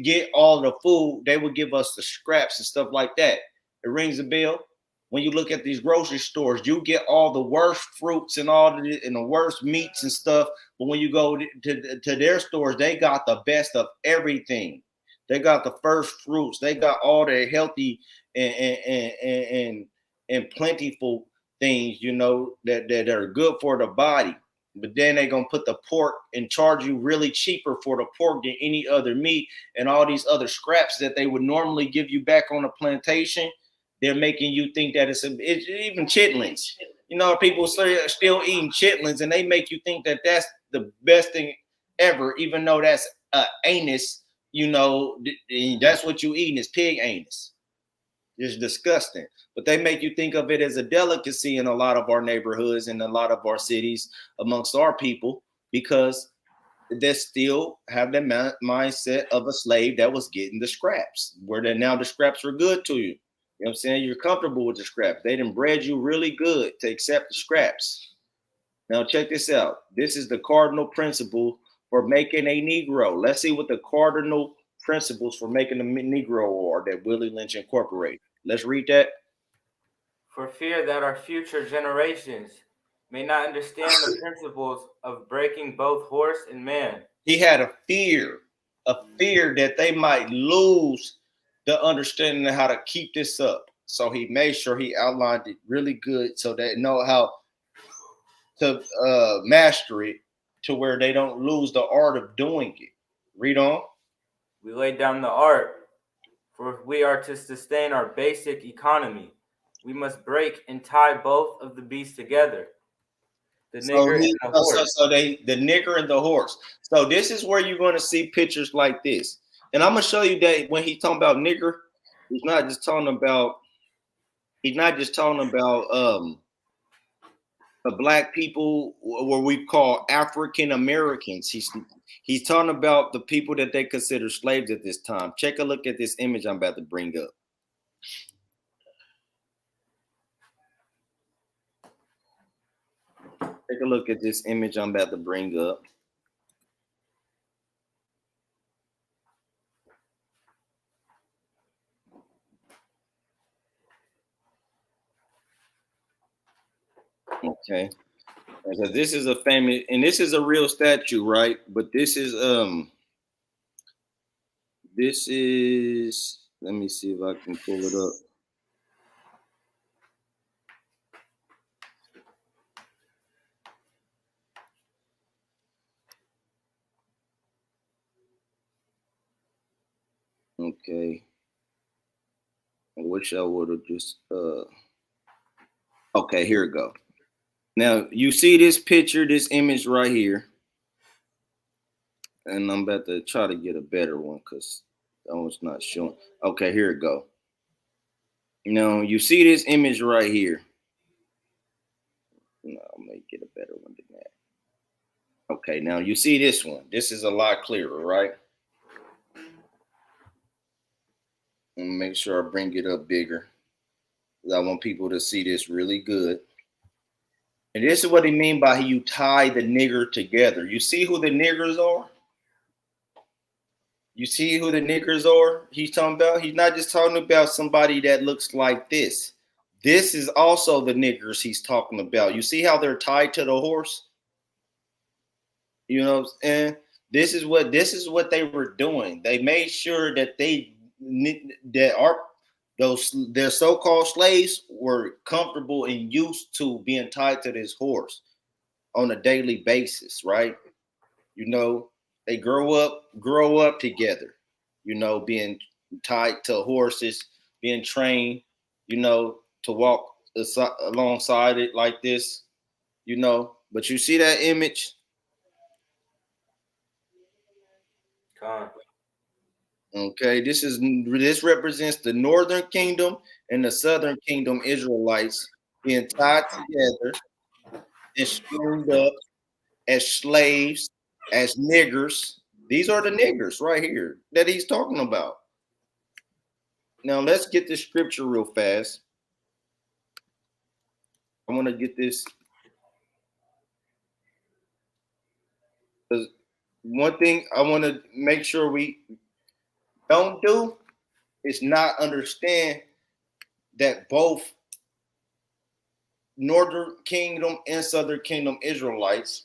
get all the food. They would give us the scraps and stuff like that. It rings a bell. When you look at these grocery stores, you get all the worst fruits and the worst meats and stuff. But when you go to their stores, they got the best of everything. They got the first fruits. They got all the healthy and plentiful things, you know, that are good for the body. But then they're gonna put the pork and charge you really cheaper for the pork than any other meat, and all these other scraps that they would normally give you back on the plantation. They're making you think that it's even chitlins. You know, people still eating chitlins, and they make you think that that's the best thing ever, even though that's anus. You know, that's what you eating is pig anus. It's disgusting. But they make you think of it as a delicacy in a lot of our neighborhoods and a lot of our cities amongst our people, because they still have the mindset of a slave that was getting the scraps, where now the scraps are good to you. You know what I'm saying? You're comfortable with the scraps. They done bred you really good to accept the scraps. Now check this out. This is the cardinal principle for making a Negro. Let's see what the cardinal principles for making a Negro are that Willie Lynch incorporated. Let's read that. For fear that our future generations may not understand the principles of breaking both horse and man. He had a fear that they might lose the understanding of how to keep this up. So he made sure he outlined it really good so they know how to master it to where they don't lose the art of doing it. Read on. We lay down the art, for if we are to sustain our basic economy, we must break and tie both of the beasts together. The nigger and the horse. The nigger and the horse. So this is where you're going to see pictures like this. And I'm going to show you that when he's talking about nigger, he's not just talking about black people, what we call African Americans. He's talking about the people that they consider slaves at this time. Check a look at this image I'm about to bring up. Take a look at this image I'm about to bring up. Okay. Because this is a famous, and this is a real statue, right? But this is let me see if I can pull it up. Okay. I wish I would have just okay, here we go. Now you see this picture, this image right here. And I'm about to try to get a better one because it's not showing. Okay, here we go. Now you see this image right here. No, I may get a better one than that. Okay, now you see this one. This is a lot clearer, right? And make sure I bring it up bigger. I want people to see this really good. And this is what he mean by you tie the nigger together. You see who the niggers are? You see who the niggers are he's talking about? He's not just talking about somebody that looks like this. This is also the niggers he's talking about. You see how they're tied to the horse? You know, and this is what they were doing. They made sure that their so-called slaves were comfortable and used to being tied to this horse on a daily basis, right? You know, they grow up together, you know, being tied to horses, being trained, you know, to walk alongside it like this, you know. But you see that image? Okay, this represents the northern kingdom and the southern kingdom Israelites being tied together and screwed up as slaves, as niggers. These are the niggers right here that he's talking about. Now let's get this scripture real fast. I want to get this because one thing I want to make sure we don't do is not understand that both Northern Kingdom and Southern Kingdom Israelites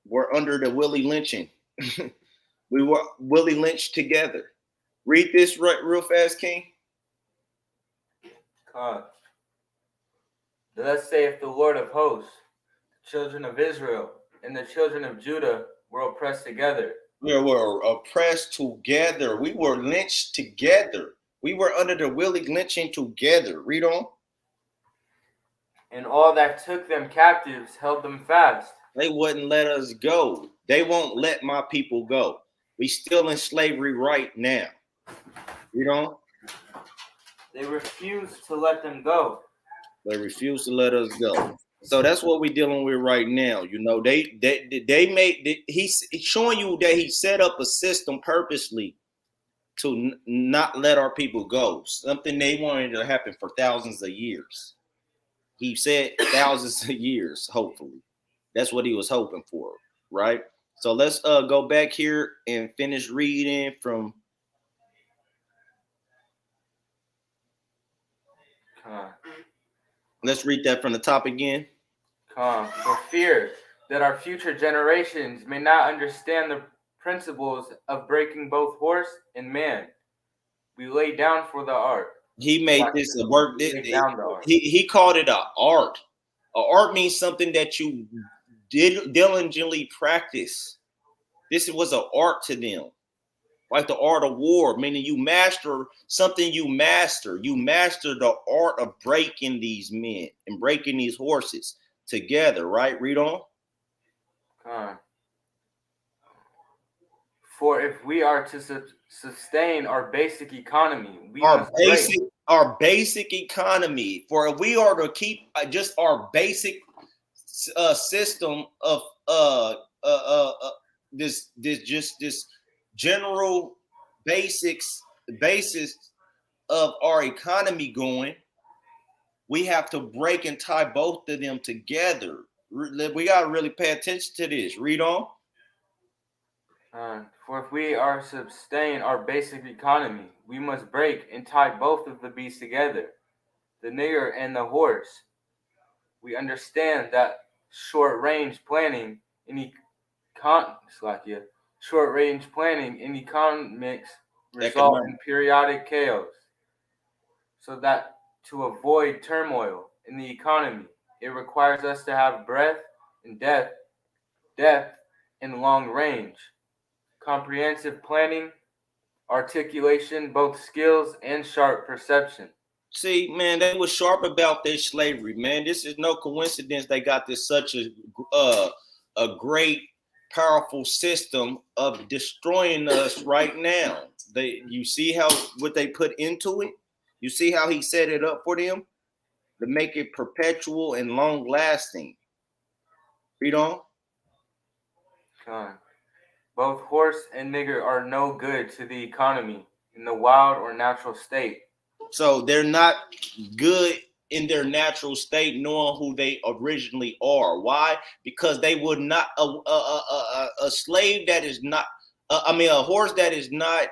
were under the Willie lynching. We were Willie Lynch together. Read this real fast, King. Thus saith the Lord of hosts, the children of Israel and the children of Judah were oppressed together. We were oppressed together. We were lynched together. We were under the Willie lynching together. Read on. And all that took them captives held them fast. They wouldn't let us go. They won't let my people go. We still in slavery right now. You know? They refused to let them go. They refuse to let us go. So that's what we're dealing with right now. You know, he's showing you that he set up a system purposely to not let our people go. Something they wanted to happen for thousands of years. He said thousands of years, hopefully. That's what he was hoping for, right? So let's go back here and finish reading from. Let's read that from the top again. For fear that our future generations may not understand the principles of breaking both horse and man, we lay down for the art. He made this a work. He called it an art. An art means something that you diligently practice. This was an art to them, like the art of war, meaning you master something. You master the art of breaking these men and breaking these horses together. Right? Read on. For if we are to sustain our basic economy, our basic economy. For if we are to keep just our basic system of this general basis of our economy going, we have to break and tie both of them together. We got to really pay attention to this. Read on. For if we are to sustain our basic economy, we must break and tie both of the beasts together, the nigger and the horse. We understand that short-range planning in economics result in periodic chaos, so that to avoid turmoil in the economy, it requires us to have breadth and depth and long range, comprehensive planning, articulation, both skills and sharp perception. See, man, they were sharp about their slavery, man. This is no coincidence they got this such a great, powerful system of destroying us right now. You see what they put into it? You see how he set it up for them to make it perpetual and long lasting. Read on. Both horse and nigger are no good to the economy in the wild or natural state. So they're not good in their natural state, knowing who they originally are. Why? Because they would not a slave that is not. A horse that is not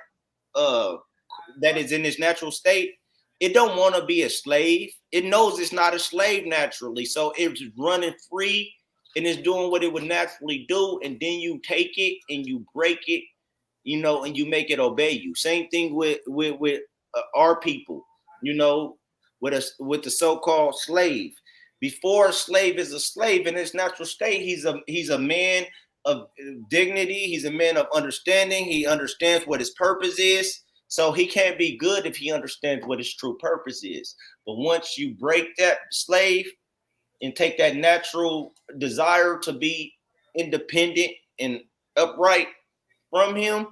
that is in its natural state. It don't want to be a slave. It knows it's not a slave naturally, so it's running free and it's doing what it would naturally do. And then you take it and you break it, and you make it obey you. Same thing with our people. With the so-called slave. Before a slave is a slave in his natural state, he's a man of dignity. He's a man of understanding. He understands what his purpose is. So he can't be good if he understands what his true purpose is. But once you break that slave and take that natural desire to be independent and upright from him,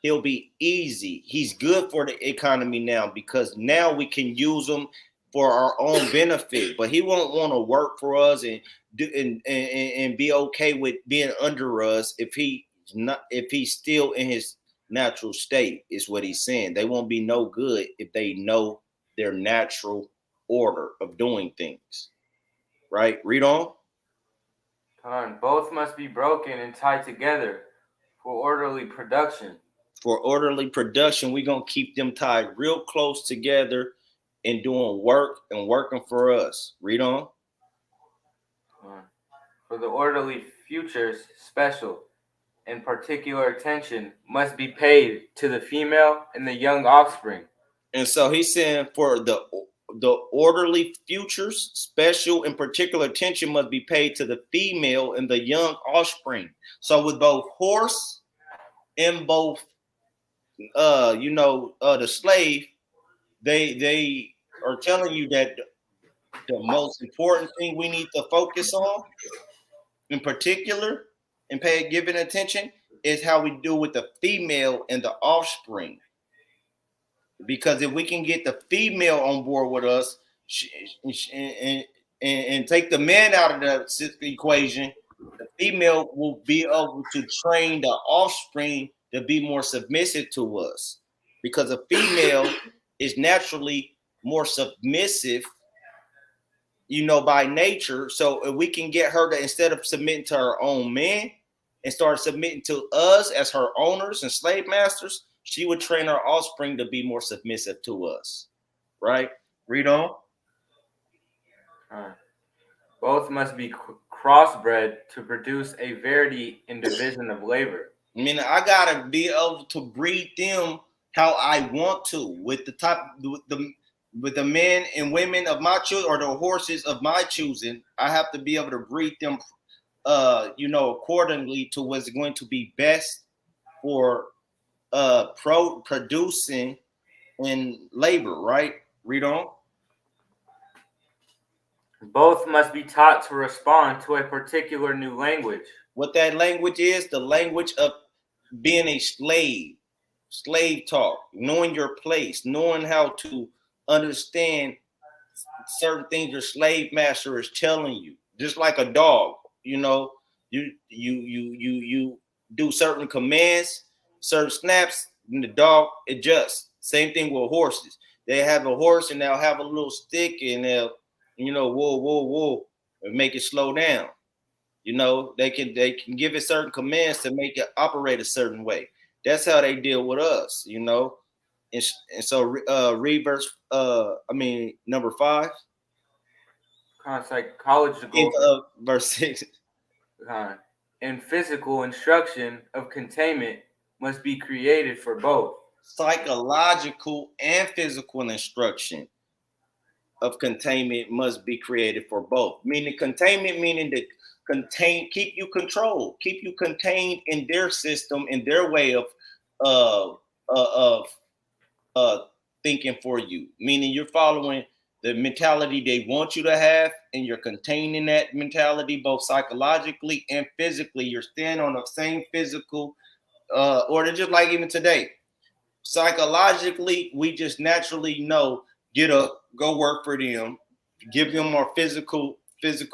he'll be easy. He's good for the economy now because now we can use him for our own benefit. But he won't want to work for us and be okay with being under us if he's still in his natural state, is what he's saying. They won't be no good if they know their natural order of doing things. Right? Read on. Both must be broken and tied together for orderly production. For orderly production, we're going to keep them tied real close together and doing work and working for us. Read on. For the orderly futures, special and particular attention must be paid to the female and the young offspring. And so he's saying for the orderly futures, special and particular attention must be paid to the female and the young offspring. So with both horse and both the slave, they are telling you that the most important thing we need to focus on in particular and giving attention is how we do with the female and the offspring. Because if we can get the female on board with us and take the men out of the equation, the female will be able to train the offspring to be more submissive to us. Because a female is naturally more submissive, by nature. So if we can get her to, instead of submitting to her own man and start submitting to us as her owners and slave masters, she would train her offspring to be more submissive to us. Right? Read on. Both must be crossbred to produce a verity in division of labor. I mean, I gotta be able to breed them how I want to with the men and women of my choosing, or the horses of my choosing. I have to be able to breed them, accordingly to what's going to be best for producing in labor. Right? Read on. Both must be taught to respond to a particular new language. What that language is, the language of being a slave talk, knowing your place, knowing how to understand certain things your slave master is telling you. Just like a dog, you do certain commands, certain snaps, and the dog adjusts. Same thing with horses. They have a horse and they'll have a little stick and they'll, whoa, whoa, whoa, and make it slow down. They can give it certain commands to make it operate a certain way. That's how they deal with us, And so read number 5. Kind of psychological. Verse 6. And physical instruction of containment must be created for both. Psychological and physical instruction of containment must be created for both. Meaning containment, meaning to keep you controlled, keep you contained in their system, in their way of thinking for you. Meaning you're following the mentality they want you to have, and you're containing that mentality both psychologically and physically. You're staying on the same physical order, just like even today. Psychologically, we just naturally know, get up, go work for them, give them more physical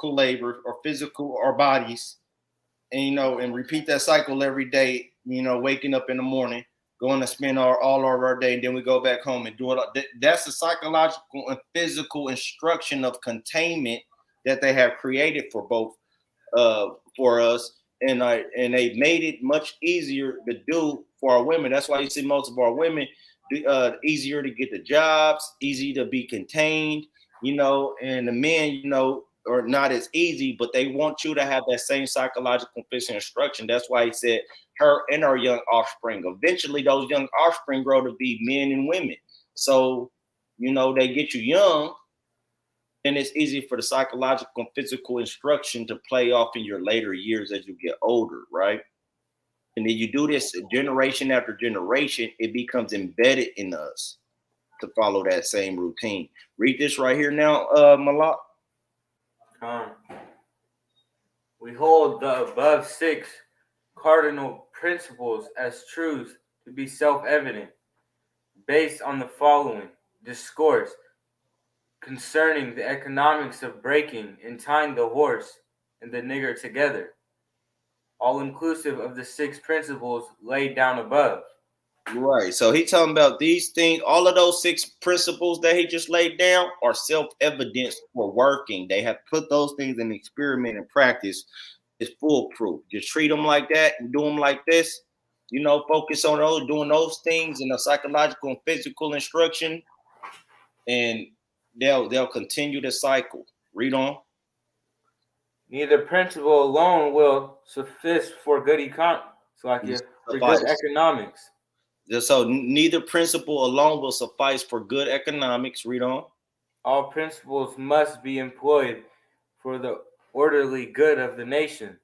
labor or physical our bodies, and and repeat that cycle every day. Waking up in the morning, going to spend all of our day, and then we go back home and do it. That's the psychological and physical instruction of containment that they have created for both for us, and they made it much easier to do for our women. That's why you see most of our women easier to get the jobs, easy to be contained, and the men, are not as easy, but they want you to have that same psychological physical instruction. That's why he said her and her young offspring. Eventually, those young offspring grow to be men and women. So, they get you young, and it's easy for the psychological and physical instruction to play off in your later years as you get older, right? And then you do this generation after generation, it becomes embedded in us to follow that same routine. Read this right here now, Malak. We hold the above 6 cardinal principles as truths to be self-evident, based on the following discourse concerning the economics of breaking and tying the horse and the nigger together, all inclusive of the 6 principles laid down above. Right. So he's talking about these things. All of those 6 principles that he just laid down are self-evident for working. They have put those things in experiment and practice is foolproof. Just treat them like that and do them like this. Focus on those, doing those things in a psychological and physical instruction, and they'll continue the cycle. Read on. Neither principle alone will suffice for good good economics. So neither principle alone will suffice for good economics. Read on. All principles must be employed for the orderly good of the nation.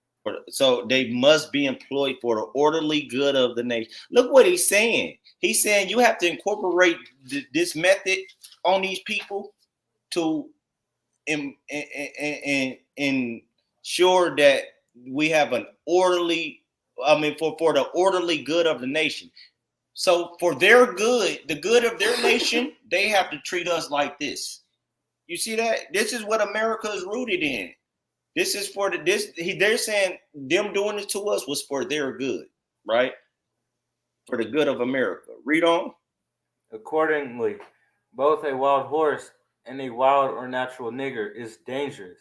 So they must be employed for the orderly good of the nation. Look what he's saying. He's saying you have to incorporate this method on these people to ensure that we have an orderly, for the orderly good of the nation. So for their good, the good of their nation, they have to treat us like this. You see that? This is what America is rooted in. This is for they're saying them doing it to us was for their good, right? For the good of America. Read on. Accordingly, both a wild horse and a wild or natural nigger is dangerous,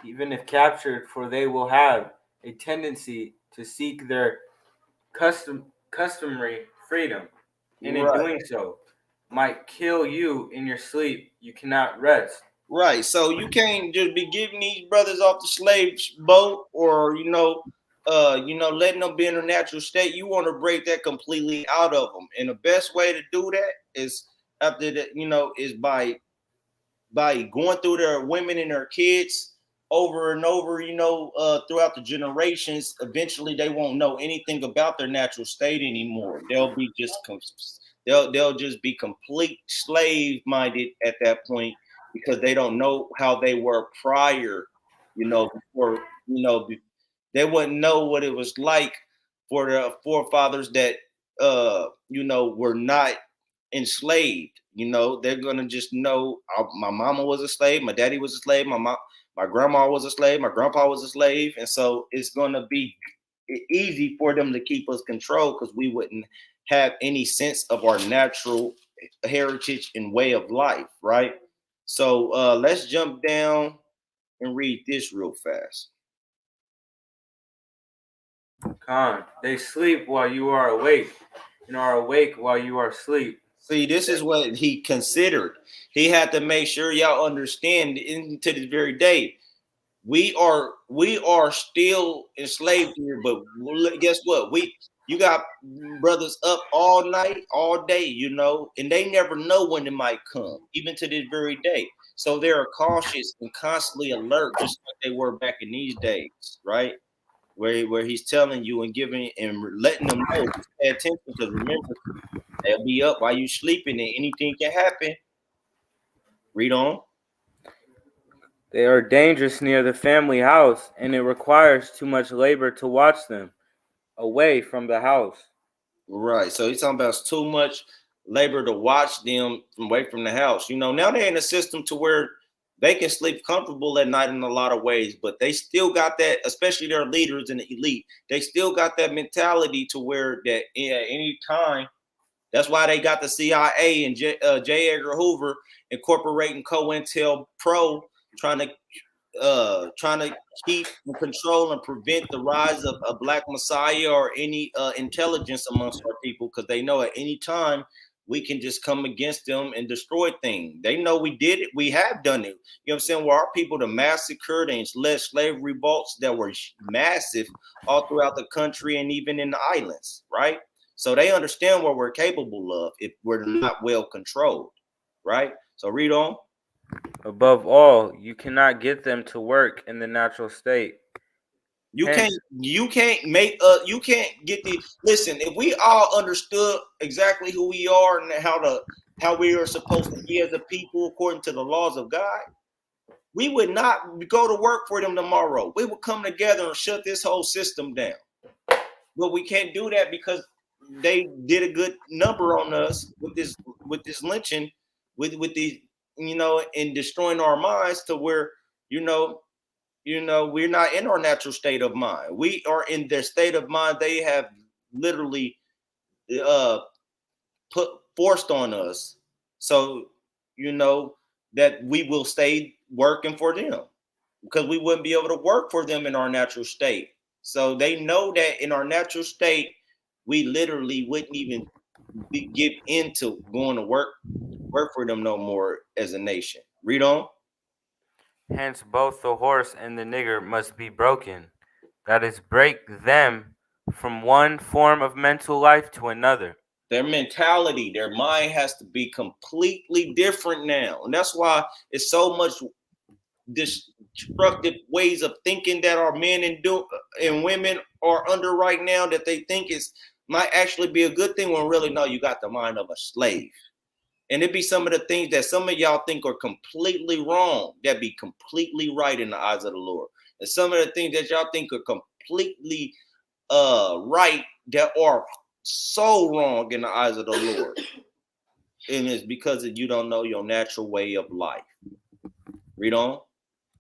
even if captured, for they will have a tendency to seek their customary freedom, and in doing so, might kill you in your sleep. You cannot rest. Right. So you can't just be giving these brothers off the slave boat, or letting them be in a natural state. You want to break that completely out of them, and the best way to do that is after that, is by going through their women and their kids over and over, throughout the generations. Eventually, they won't know anything about their natural state anymore. They'll be they'll just be complete slave minded at that point, because they don't know how they were prior, before, they wouldn't know what it was like for the forefathers that, were not enslaved. They're gonna just know, my mama was a slave, my daddy was a slave, my grandma was a slave, my grandpa was a slave, and so it's gonna be easy for them to keep us controlled, because we wouldn't have any sense of our natural heritage and way of life, right? So let's jump down and read this real fast. They sleep while you are awake, and are awake while you are asleep. See, this is what he considered. He had to make sure y'all understand, into this very day, we are still enslaved here. But guess what? You got brothers up all night, all day, and they never know when it might come, even to this very day. So they are cautious and constantly alert, just like they were back in these days, right? Where he's telling you and giving and letting them know, just pay attention, because remember, they'll be up while you sleeping, and anything can happen. Read on. They are dangerous near the family house, and it requires too much labor to watch them away from the house. Right. So he's talking about it's too much labor to watch them away from the house. Now they're in a system to where they can sleep comfortable at night in a lot of ways, but they still got that, especially their leaders and the elite, they still got that mentality to where that at any time. That's why they got the CIA and J. Edgar Hoover incorporating COINTELPRO, trying to keep and control and prevent the rise of a black messiah or any intelligence amongst our people, because they know at any time we can just come against them and destroy things. They know we did it. We have done it. You know what I'm saying? Where our people, the massacred and led slave revolts that were massive all throughout the country and even in the islands, right? So they understand what we're capable of if we're not well controlled, right? So read on. Above all, you cannot get them to work in the natural state. You can't get the listen. If we all understood exactly who we are and how we are supposed to be as a people according to the laws of God, we would not go to work for them tomorrow. We would come together and shut this whole system down. But we can't do that because they did a good number on us with this lynching, with the and destroying our minds to where we're not in our natural state of mind. We are in their state of mind. They have literally forced on us, so that we will stay working for them, because we wouldn't be able to work for them in our natural state. So they know that in our natural state, we literally wouldn't even get into going to work for them no more as a nation. Read on. Hence, both the horse and the nigger must be broken. That is, break them from one form of mental life to another. Their mentality, their mind has to be completely different now. And that's why it's so much destructive ways of thinking that our men and women are under right now that they think is might actually be a good thing when really no, you got the mind of a slave. And it be some of the things that some of y'all think are completely wrong that be completely right in the eyes of the Lord. And some of the things that y'all think are completely right that are so wrong in the eyes of the Lord. And it's because you don't know your natural way of life. Read on.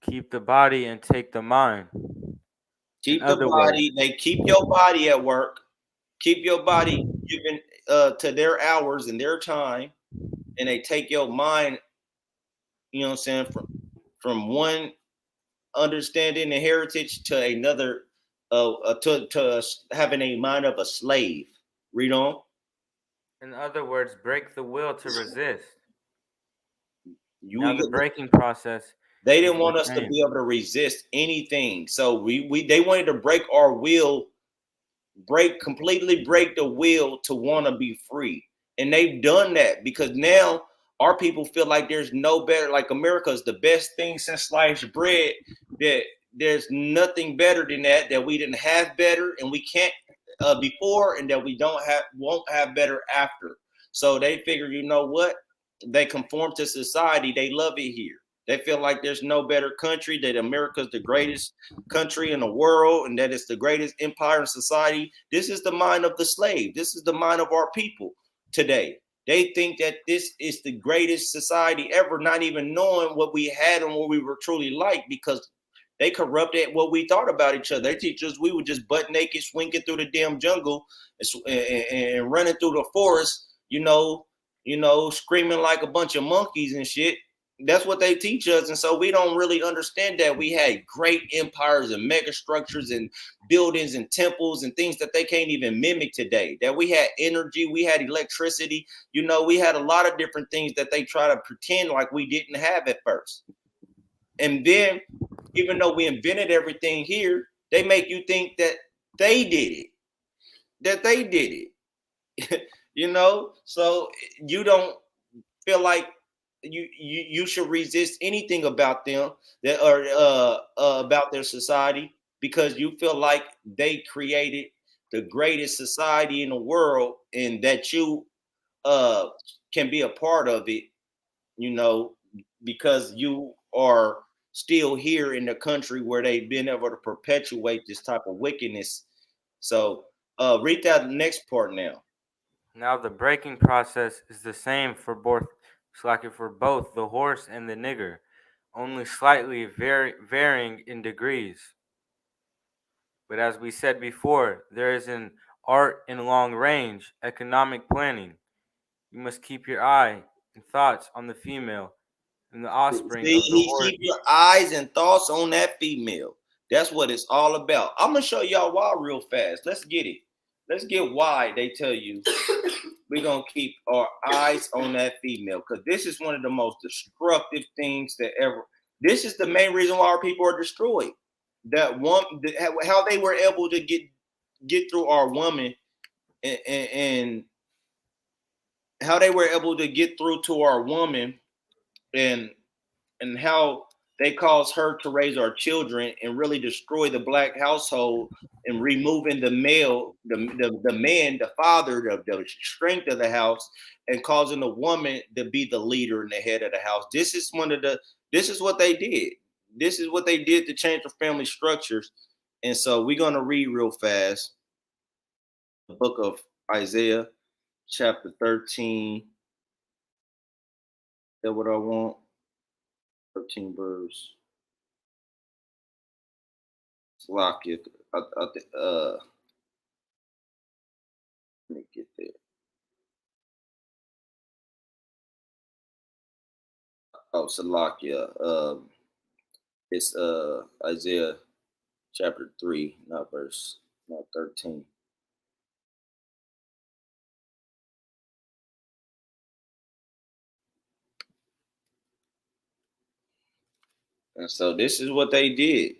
Keep the body and take the mind. Keep In the other words, body. They keep your body at work. Keep your body given to their hours and their time, and they take your mind. You know what I'm saying, from one understanding and heritage to another, to having a mind of a slave. Read on. break the will to resist. You Now, the breaking process They is didn't the want us to same. be able to resist anything, so they wanted to break our will, completely break the will to want to be free. And they've done that because now our people feel like there's no better, like America is the best thing since sliced bread, that there's nothing better than that we didn't have better and we can't before, and that we won't have better after. So they figure, you know what, they conform to society, they love it here. They feel like there's no better country, that America's the greatest country in the world, and that it's the greatest empire in society. This is the mind of the slave. This is the mind of our people today. They think that this is the greatest society ever, not even knowing what we had and what we were truly like, because they corrupted what we thought about each other. They teach us we were just butt naked, swinging through the damn jungle and running through the forest, screaming like a bunch of monkeys and shit. That's what they teach us. And so we don't really understand that we had great empires and mega structures and buildings and temples and things that they can't even mimic today. That we had energy, we had electricity, we had a lot of different things that they try to pretend like we didn't have at first. And then, even though we invented everything here, they make you think that they did it. So you don't feel like you should resist anything about them, that or about their society, because you feel like they created the greatest society in the world, and that you can be a part of it, you know, because you are still here in the country where they've been able to perpetuate this type of wickedness. So read that next part now. Now, the breaking process is the same for both, for both the horse and the nigger, only slightly varying in degrees. But as we said before, there is an art in long range economic planning. You must keep your eye and thoughts on the female and the offspring See, of the he horse. keep your eyes and thoughts on that female. That's what it's all about. I'm gonna show y'all why real fast. Let's get it. Let's get why they tell you we're gonna keep our eyes on that female, because this is one of the most destructive things that ever. This is the main reason why our people are destroyed. That one, how they were able to get through our woman, and how they were able to get through to our woman, and how they caused her to raise our children and really destroy the black household, and removing the male, the man, the father, the strength of the house, and causing the woman to be the leader and the head of the house. This is what they did. This is what they did to change the family structures. And so we're going to read real fast the book of Isaiah, chapter 13. That's what I want. 13 verse. Slovakia. Let me get there. Oh, Salakia. It's Isaiah chapter 3, not 13. And so this is what they did.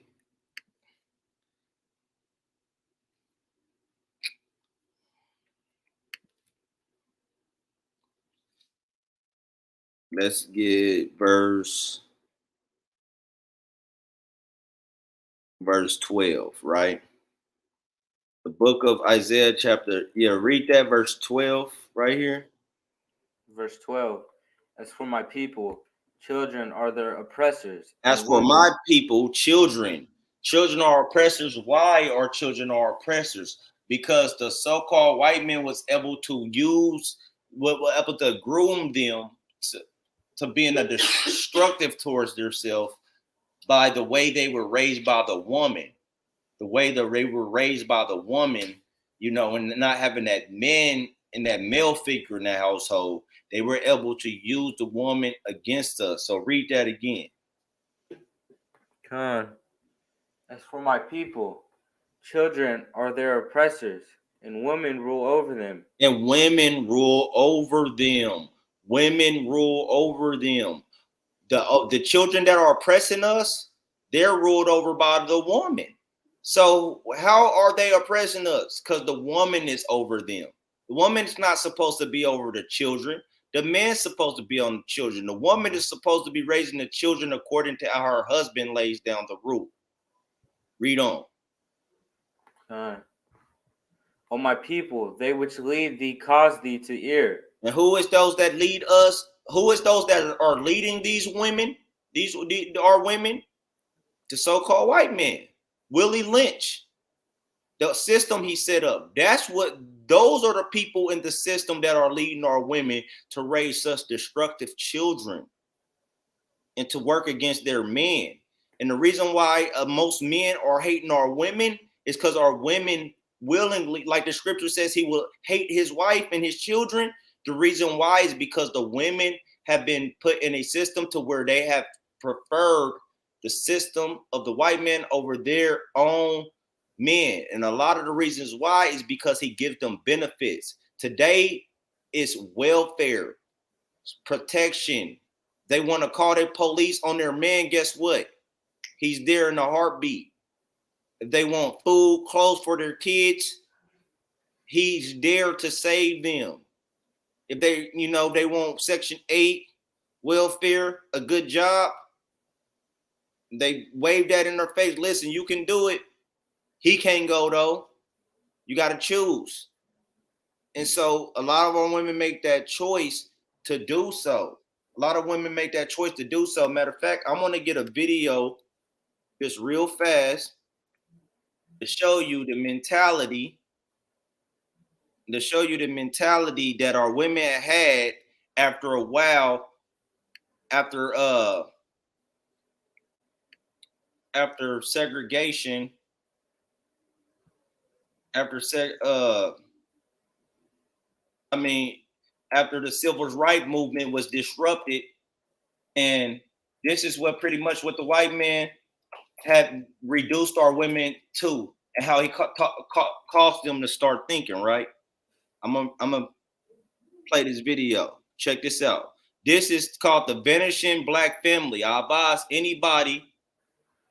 Let's get verse 12, right? The book of Isaiah read that verse 12 right here. Verse 12. As for my people, children are their oppressors. As for my people, children are oppressors. Why are children are oppressors? Because the so-called white man was able to use, were able to groom them to being a destructive towards themselves by the way they were raised by the woman, the way that they were raised by the woman, and not having that man and that male figure in that household. They were able to use the woman against us. So read that again. As for my people, children are their oppressors, and women rule over them. And women rule over them. Women rule over them. The children that are oppressing us, they're ruled over by the woman. So how are they oppressing us? Because the woman is over them. The woman is not supposed to be over the children. The man's supposed to be on the children. The woman is supposed to be raising the children according to how her husband lays down the rule. Read on. O my people, they which lead thee cause thee to err. And who is those that lead us? Who is those that are leading these women? These are women? The so-called white man, Willie Lynch. The system he set up. Those are the people in the system that are leading our women to raise such destructive children and to work against their men. And the reason why most men are hating our women is because our women willingly, like the scripture says, he will hate his wife and his children. The reason why is because the women have been put in a system to where they have preferred the system of the white man over their own men. And a lot of the reasons why is because he gives them benefits. Today is welfare, protection. They want to call their police on their man. Guess what? He's there in a heartbeat. If they want food, clothes for their kids, he's there to save them. If they, they want Section 8 welfare, a good job, they wave that in their face. Listen, you can do it. He can't go though. You got to choose. And so a lot of our women make that choice to do so. A lot of women make that choice to do so. Matter of fact, I'm going to get a video just real fast to show you the mentality, that our women had after a while, after segregation, after the civil rights movement was disrupted. And this is pretty much what the white man had reduced our women to, and how he caused them to start thinking, right? I'm gonna play this video. Check this out. This is called The Vanishing Black Family. I advise anybody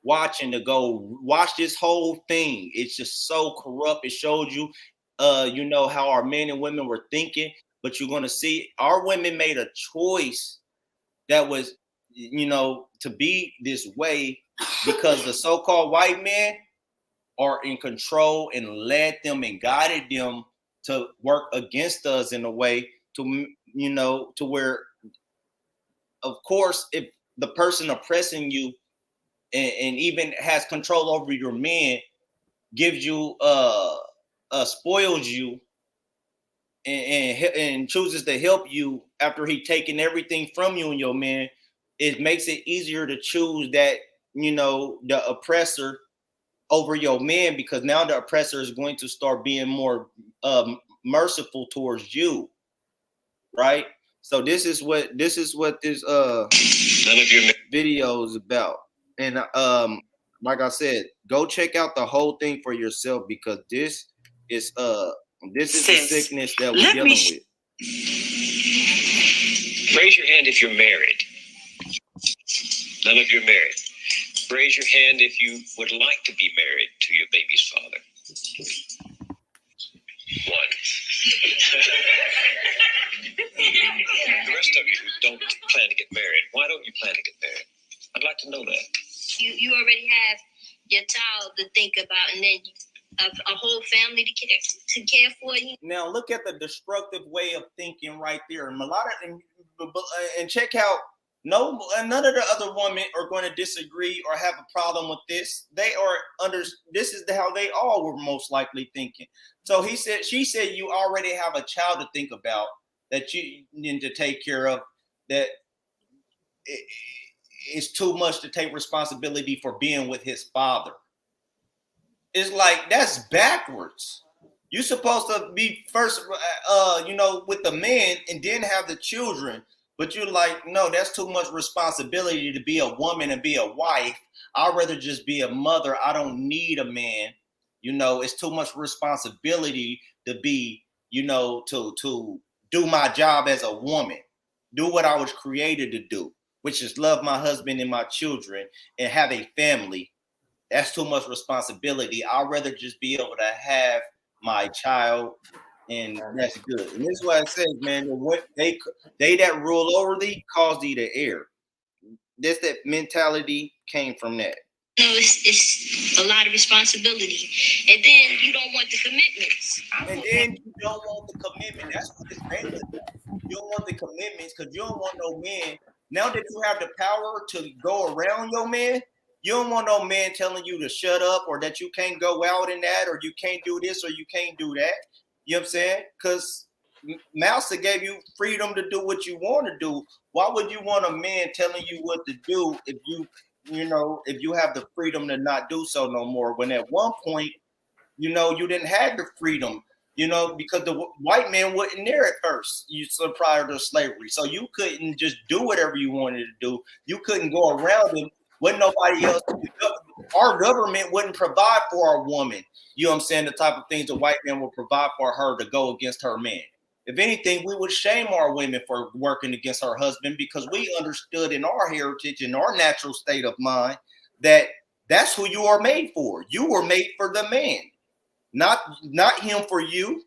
watching to go watch this whole thing. It's just so corrupt. It shows you, how our men and women were thinking, but you're going to see our women made a choice that was, to be this way because the so-called white men are in control and led them and guided them to work against us in a way to, to where, of course, if the person oppressing you and even has control over your man gives you spoils you and chooses to help you after he taken everything from you and your man, it makes it easier to choose that, the oppressor over your man, because now the oppressor is going to start being more merciful towards you, right? So this is what this video is about. And like I said, go check out the whole thing for yourself, because this is the sickness that we're dealing with. Raise your hand if you're married. None of you are married. Raise your hand if you would like to be married to your baby's father. One. The rest of you who don't plan to get married, why don't you plan to get married? I'd like to know that. You already have your child to think about, and then a whole family to care for you. Now look at the destructive way of thinking right there, and a lot of and check out. No, none of the other women are going to disagree or have a problem with this. They are this is how they all were most likely thinking. So she said, you already have a child to think about that you need to take care of. That it's too much to take responsibility for being with his father. It's like, that's backwards. You're supposed to be first, with the men and then have the children. But you're like, no, that's too much responsibility to be a woman and be a wife. I'd rather just be a mother. I don't need a man. It's too much responsibility to be, to do my job as a woman, do what I was created to do, which is love my husband and my children and have a family. That's too much responsibility. I'd rather just be able to have my child, and that's good. And this is what it says, man. What they that rule over thee cause thee to err. That mentality came from that. It's a lot of responsibility, and then you don't want the commitments. That's what it's mainly about. You don't want the commitments because you don't want no man. Now that you have the power to go around your man, you don't want no man telling you to shut up, or that you can't go out in that, or you can't do this, or you can't do that. You know what I'm saying? Because Master gave you freedom to do what you want to do. Why would you want a man telling you what to do if you have the freedom to not do so no more? When at one point, you didn't have the freedom, because the white man wasn't there at first, prior to slavery. So you couldn't just do whatever you wanted to do. You couldn't go around him. Wasn't nobody else. Our government wouldn't provide for our woman. You know what I'm saying? The type of things the white man would provide for her to go against her man. If anything, we would shame our women for working against her husband, because we understood in our heritage, in our natural state of mind, that that's who you are made for. You were made for the man, not him for you.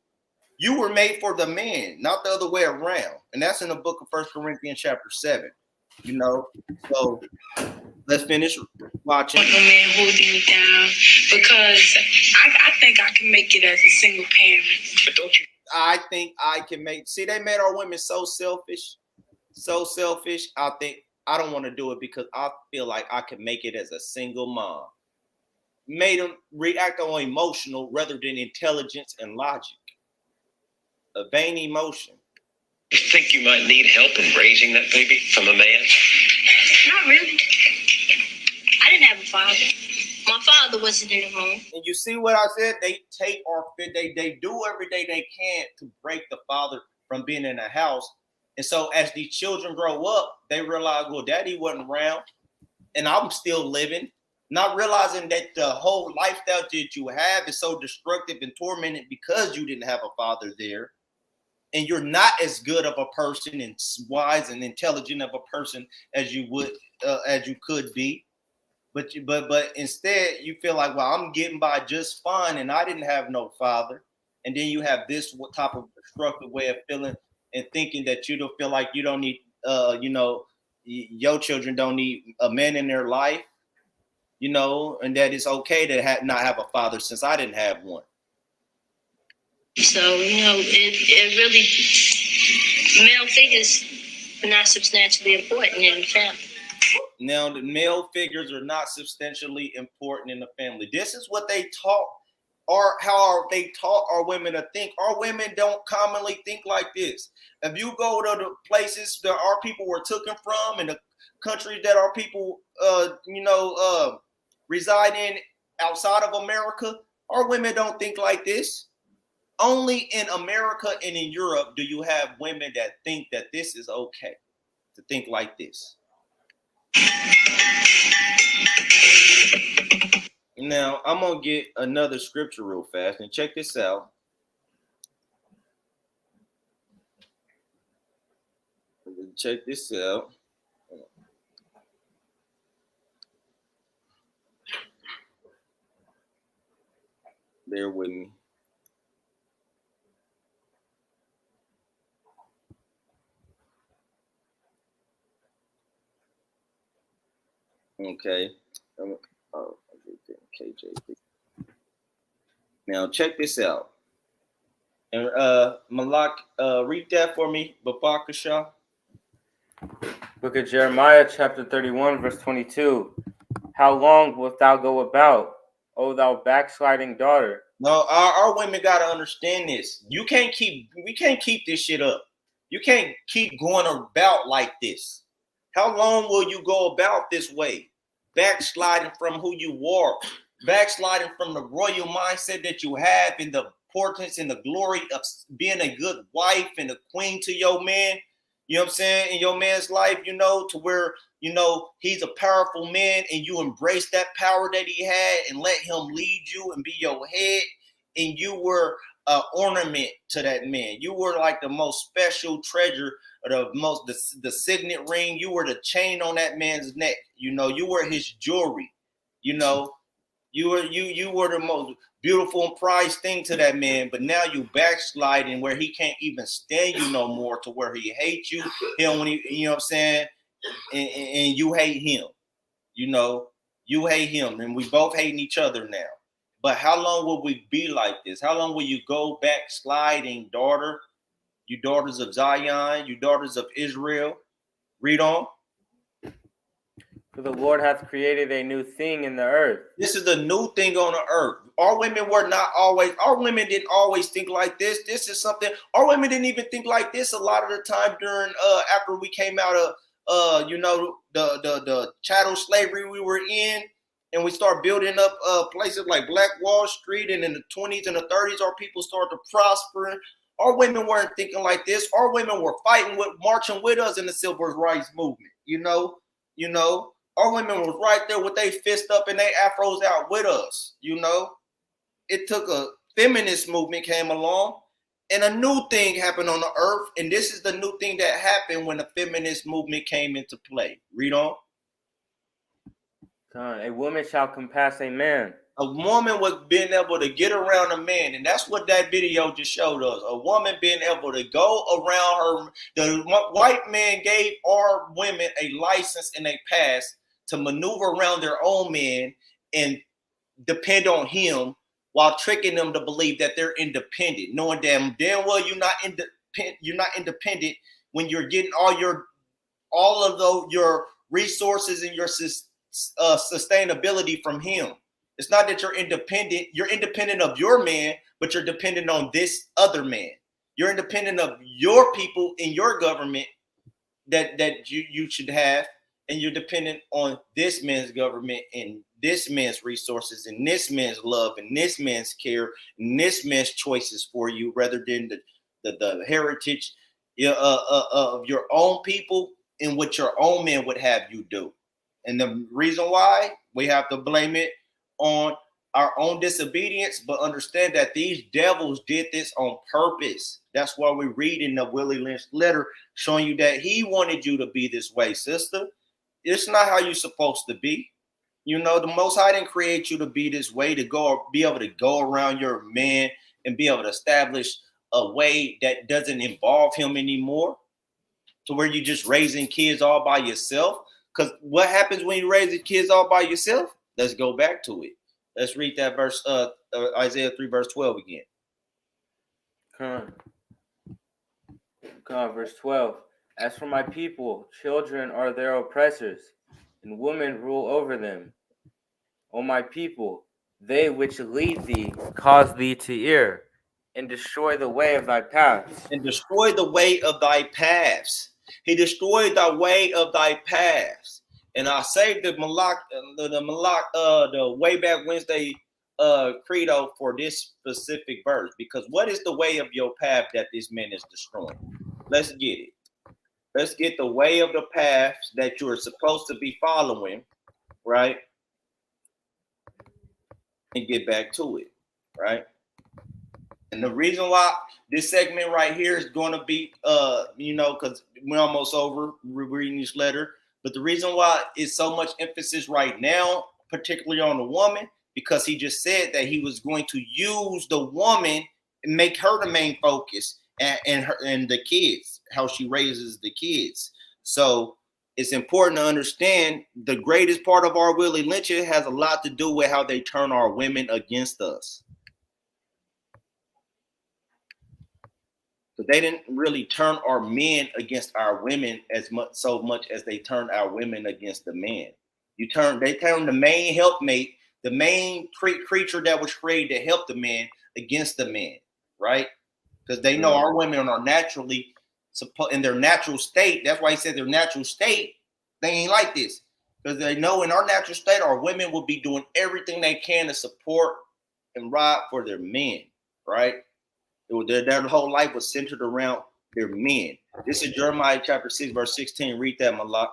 You were made for the man, not the other way around. And that's in the book of 1 Corinthians chapter 7. So let's finish watching. No man holding me down, because I think I can make it as a single parent. But don't you? I think I can make. See, they made our women so selfish. I think I don't want to do it because I feel like I can make it as a single mom. Made them react on emotional rather than intelligence and logic. A vain emotion. You think you might need help in raising that baby from a man? Not really. I didn't have a father. My father wasn't in the home. And you see what I said? They they do everything they can to break the father from being in the house. And so as these children grow up, they realize, well, daddy wasn't around and I'm still living. Not realizing that the whole lifestyle that you have is so destructive and tormented because you didn't have a father there. And you're not as good of a person and wise and intelligent of a person as you could be. But instead you feel like, well, I'm getting by just fine and I didn't have no father. And then you have this type of destructive way of feeling and thinking that you don't feel like you don't need, your children don't need a man in their life, and that it's okay to not have a father since I didn't have one. So, it really, male figures are not substantially important in the family. Now, the male figures are not substantially important in the family. This is what they taught, or how they taught our women to think. Our women don't commonly think like this. If you go to the places that our people were taken from and the countries that our people, reside in outside of America, our women don't think like this. Only in America and in Europe do you have women that think that this is okay to think like this. Now, I'm going to get another scripture real fast and check this out. Check this out. Bear with me. Okay. KJV. Now check this out. And Malak, read that for me, Babakasha. Book of Jeremiah, chapter 31, verse 22. How long wilt thou go about, O thou backsliding daughter? No, our women gotta understand this. We can't keep this shit up. You can't keep going about like this. How long will you go about this way? Backsliding from who you are, backsliding from the royal mindset that you have, and the importance and the glory of being a good wife and a queen to your man. You know what I'm saying? In your man's life, to where, he's a powerful man and you embrace that power that he had and let him lead you and be your head. And you were an ornament to that man. You were like the most special treasure, the signet ring. You were the chain on that man's neck. You were his jewelry. You were the most beautiful and prized thing to that man, but now you backsliding where he can't even stand you no more, to where he hates you. You know what I'm saying? And you hate him. You hate him, and we both hating each other now. But how long will we be like this? How long will you go backsliding, daughter? You daughters of Zion, you daughters of Israel. Read on. For the Lord hath created a new thing in the earth. This is a new thing on the earth. Our women didn't always think like this. This is something, our women didn't even think like this a lot of the time during, after we came out of, the chattel slavery we were in, and we start building up places like Black Wall Street, and in the 20s and the 30s, our people started to prosper. Our women weren't thinking like this. Our women were marching with us in the civil rights movement, Our women was right there with their fist up and their afros out with us, It took a feminist movement came along, and a new thing happened on the earth, and this is the new thing that happened when the feminist movement came into play. Read on. A woman shall compass a man. A woman was being able to get around a man, and that's what that video just showed us. A woman being able to go around her. The white man gave our women a license and a pass to maneuver around their own men and depend on him, while tricking them to believe that they're independent, knowing damn well you're not independent when you're getting all of your resources and your sustainability from him. It's not that you're independent. You're independent of your man, but you're dependent on this other man. You're independent of your people in your government that you should have, and you're dependent on this man's government and this man's resources and this man's love and this man's care and this man's choices for you, rather than the heritage of your own people and what your own man would have you do. And the reason why we have to blame it on our own disobedience, but understand that these devils did this on purpose. That's why we read in the Willie Lynch Letter, showing you that he wanted you to be this way, sister. It's not how you're supposed to be. The Most High didn't create you to be this way, to be able to go around your man and be able to establish a way that doesn't involve him anymore, to where you're just raising kids all by yourself. Because what happens when you raise the kids all by yourself? Let's go back to it. Let's read that verse, Isaiah 3, verse 12 again. Come on, verse 12. As for my people, children are their oppressors, and women rule over them. O my people, they which lead thee cause thee to err, and destroy the way of thy paths. And destroy the way of thy paths. He destroyed the way of thy paths. And I saved the way back Whenzday credo for this specific verse, because what is the way of your path that this man is destroying? Let's get it. Let's get the way of the paths that you're supposed to be following, right? And get back to it, right? And the reason why this segment right here is going to be, because we're almost over reading this letter, but the reason why it's so much emphasis right now, particularly on the woman, because he just said that he was going to use the woman and make her the main focus, and her and the kids, how she raises the kids. So it's important to understand the greatest part of our Willie Lynch has a lot to do with how they turn our women against us. So they didn't really turn our men against our women so much as they turned our women against the men. They turned the main helpmate, the main creature that was created to help the man against the men, right? Because they know our women are naturally in their natural state. That's why he said their natural state, they ain't like this. Because they know in our natural state, our women will be doing everything they can to support and ride for their men, right? Their whole life was centered around their men. This is Jeremiah chapter 6, verse 16. Read that, Malak.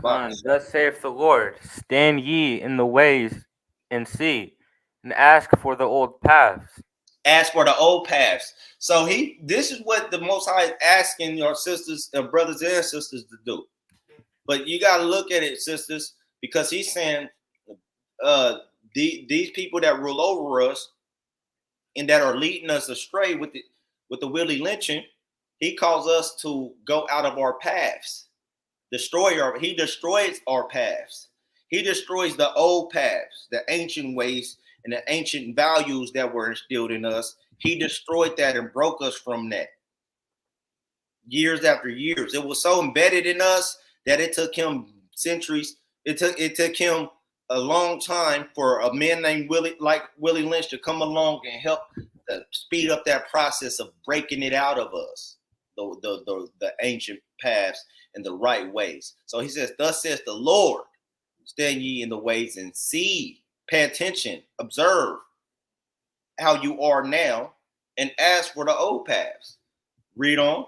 Thus saith the Lord, stand ye in the ways and see, and ask for the old paths. Ask for the old paths. So this is what the Most High is asking your sisters and brothers and sisters to do. But you got to look at it, sisters, because he's saying these people that rule over us and that are leading us astray with the Willie lynching, he calls us to go out of our paths. He destroys our paths. He destroys the old paths, the ancient ways and the ancient values that were instilled in us. He destroyed that and broke us from that. Years after years. It was so embedded in us that it took him centuries. It took him a long time for a man named Willie Lynch to come along and help speed up that process of breaking it out of us, the ancient paths and the right ways. So he says, thus says the Lord, stand ye in the ways and see, pay attention, observe how you are now, and ask for the old paths. Read on.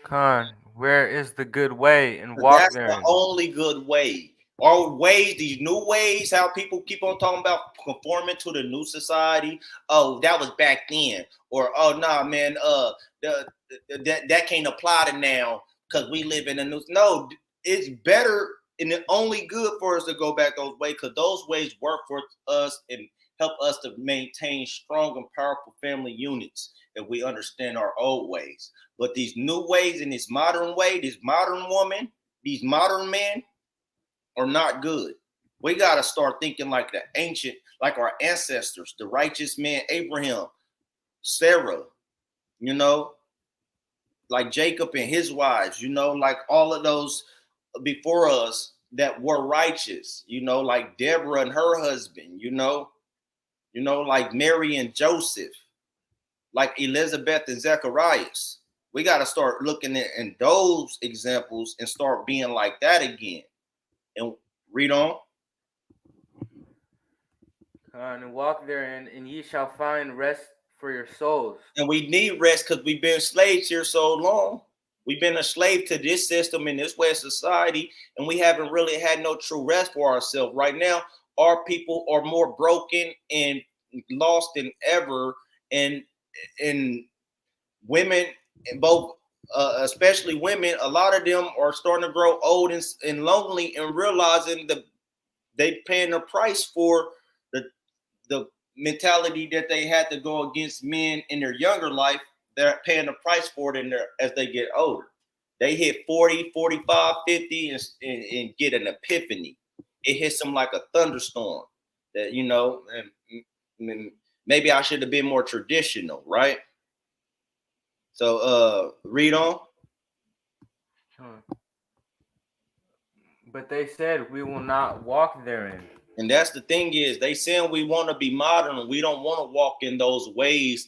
Khan, where is the good way and walk therein? That's the only good way. Our ways, these new ways, how people keep on talking about conforming to the new society. Oh, that was back then. Or, oh, nah, man, that can't apply to now because we live in a new. No, it's better and it's only good for us to go back those ways because those ways work for us and help us to maintain strong and powerful family units if we understand our old ways. But these new ways and this modern way, this modern woman, these modern men are not good. We got to start thinking like the ancient, like our ancestors, the righteous man, Abraham, Sarah, like Jacob and his wives, like all of those before us that were righteous, like Deborah and her husband, like Mary and Joseph, like Elizabeth and Zacharias. We got to start looking at in those examples and start being like that again. And read on. And walk therein, and ye shall find rest for your souls. And we need rest because we've been slaves here so long. We've been a slave to this system in this way of society, and we haven't really had no true rest for ourselves. Right now, our people are more broken and lost than ever, and women, both especially women, a lot of them are starting to grow old and lonely and realizing that they paying the price for the mentality that they had to go against men in their younger life. They're paying the price for it as they get older. They hit 40, 45, 50 and get an epiphany. It hits them like a thunderstorm that, and maybe I should have been more traditional, right? So read on. But they said, we will not walk therein. And that's the thing is, they saying we want to be modern. We don't want to walk in those ways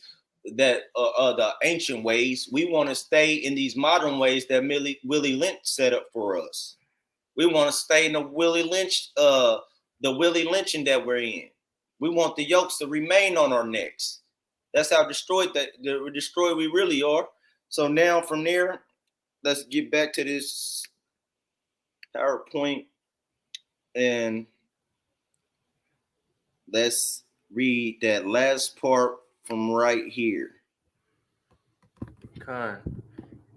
that the ancient ways. We want to stay in these modern ways that Willie Lynch set up for us. We want to stay in the Willie Lynching that we're in. We want the yokes to remain on our necks. That's how destroyed we really are. So now from there, let's get back to this PowerPoint and let's read that last part from right here.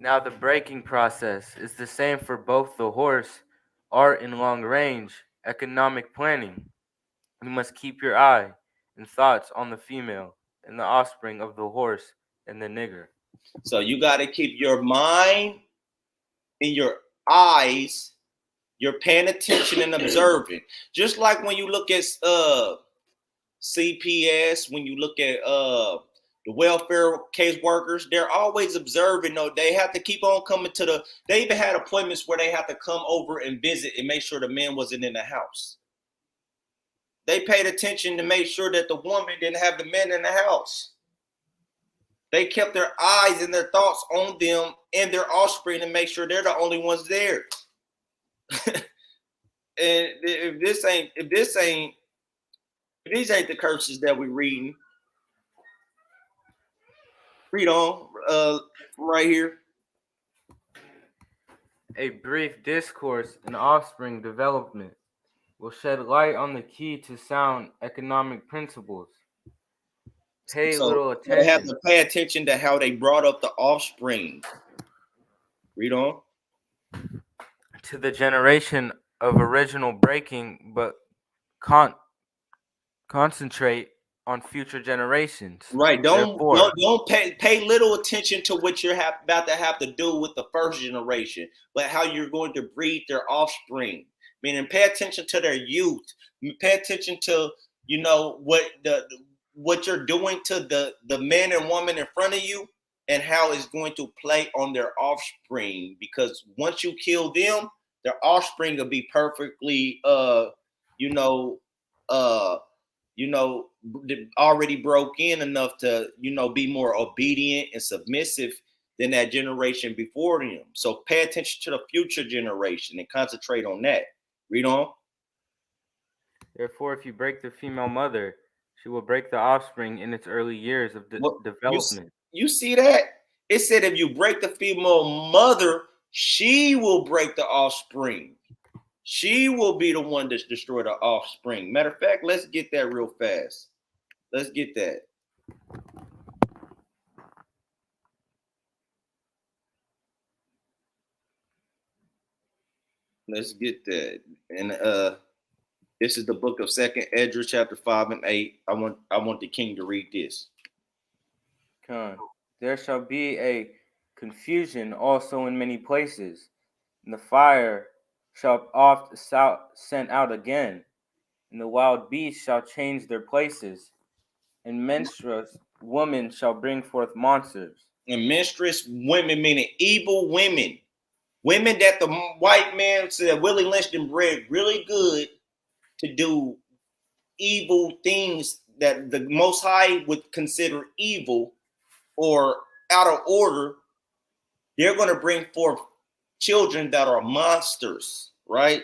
Now the braking process is the same for both the horse, art and long range, economic planning. You must keep your eye and thoughts on the female and the offspring of the horse and the nigger. So you got to keep your mind and your eyes, you're paying attention and observing. Just like when you look at CPS, when you look at the welfare case workers, they're always observing. Though they have to keep on coming to the. They even had appointments where they have to come over and visit and make sure the man wasn't in the house. They paid attention to make sure that the woman didn't have the men in the house. They kept their eyes and their thoughts on them and their offspring to make sure they're the only ones there. And if these ain't the curses that we're reading, read on right here. A brief discourse in offspring development will shed light on the key to sound economic principles. Pay little They have attention to pay attention to how they brought up the offspring. Read on. to the generation of original breaking, but concentrate on future generations. Right. Therefore, Don't pay little attention to what you're about to have to do with the first generation, but how you're going to breed their offspring. Meaning, pay attention to their youth. Pay attention to what you're doing to the man and woman in front of you, and how it's going to play on their offspring. Because once you kill them, their offspring will be perfectly already broke in enough to, be more obedient and submissive than that generation before them. So pay attention to the future generation and concentrate on that. Read on. therefore, if you break the female mother, she will break the offspring in its early years of development. You see that? It said if you break the female mother, she will break the offspring. She will be the one that's destroy the offspring. Matter of fact, let's get that real fast. Let's get that. Let's get that. And this is the book of 2nd Esdras, chapter 5 and 8. I want the king to read this. There shall be a confusion also in many places, and the fire shall oft sent out again, and the wild beasts shall change their places, and menstruous women shall bring forth monsters. And menstruous women, meaning evil women. Women that the white man said Willie Lynch them bred really good to do evil things that the Most High would consider evil or out of order. They're going to bring forth children that are monsters, right?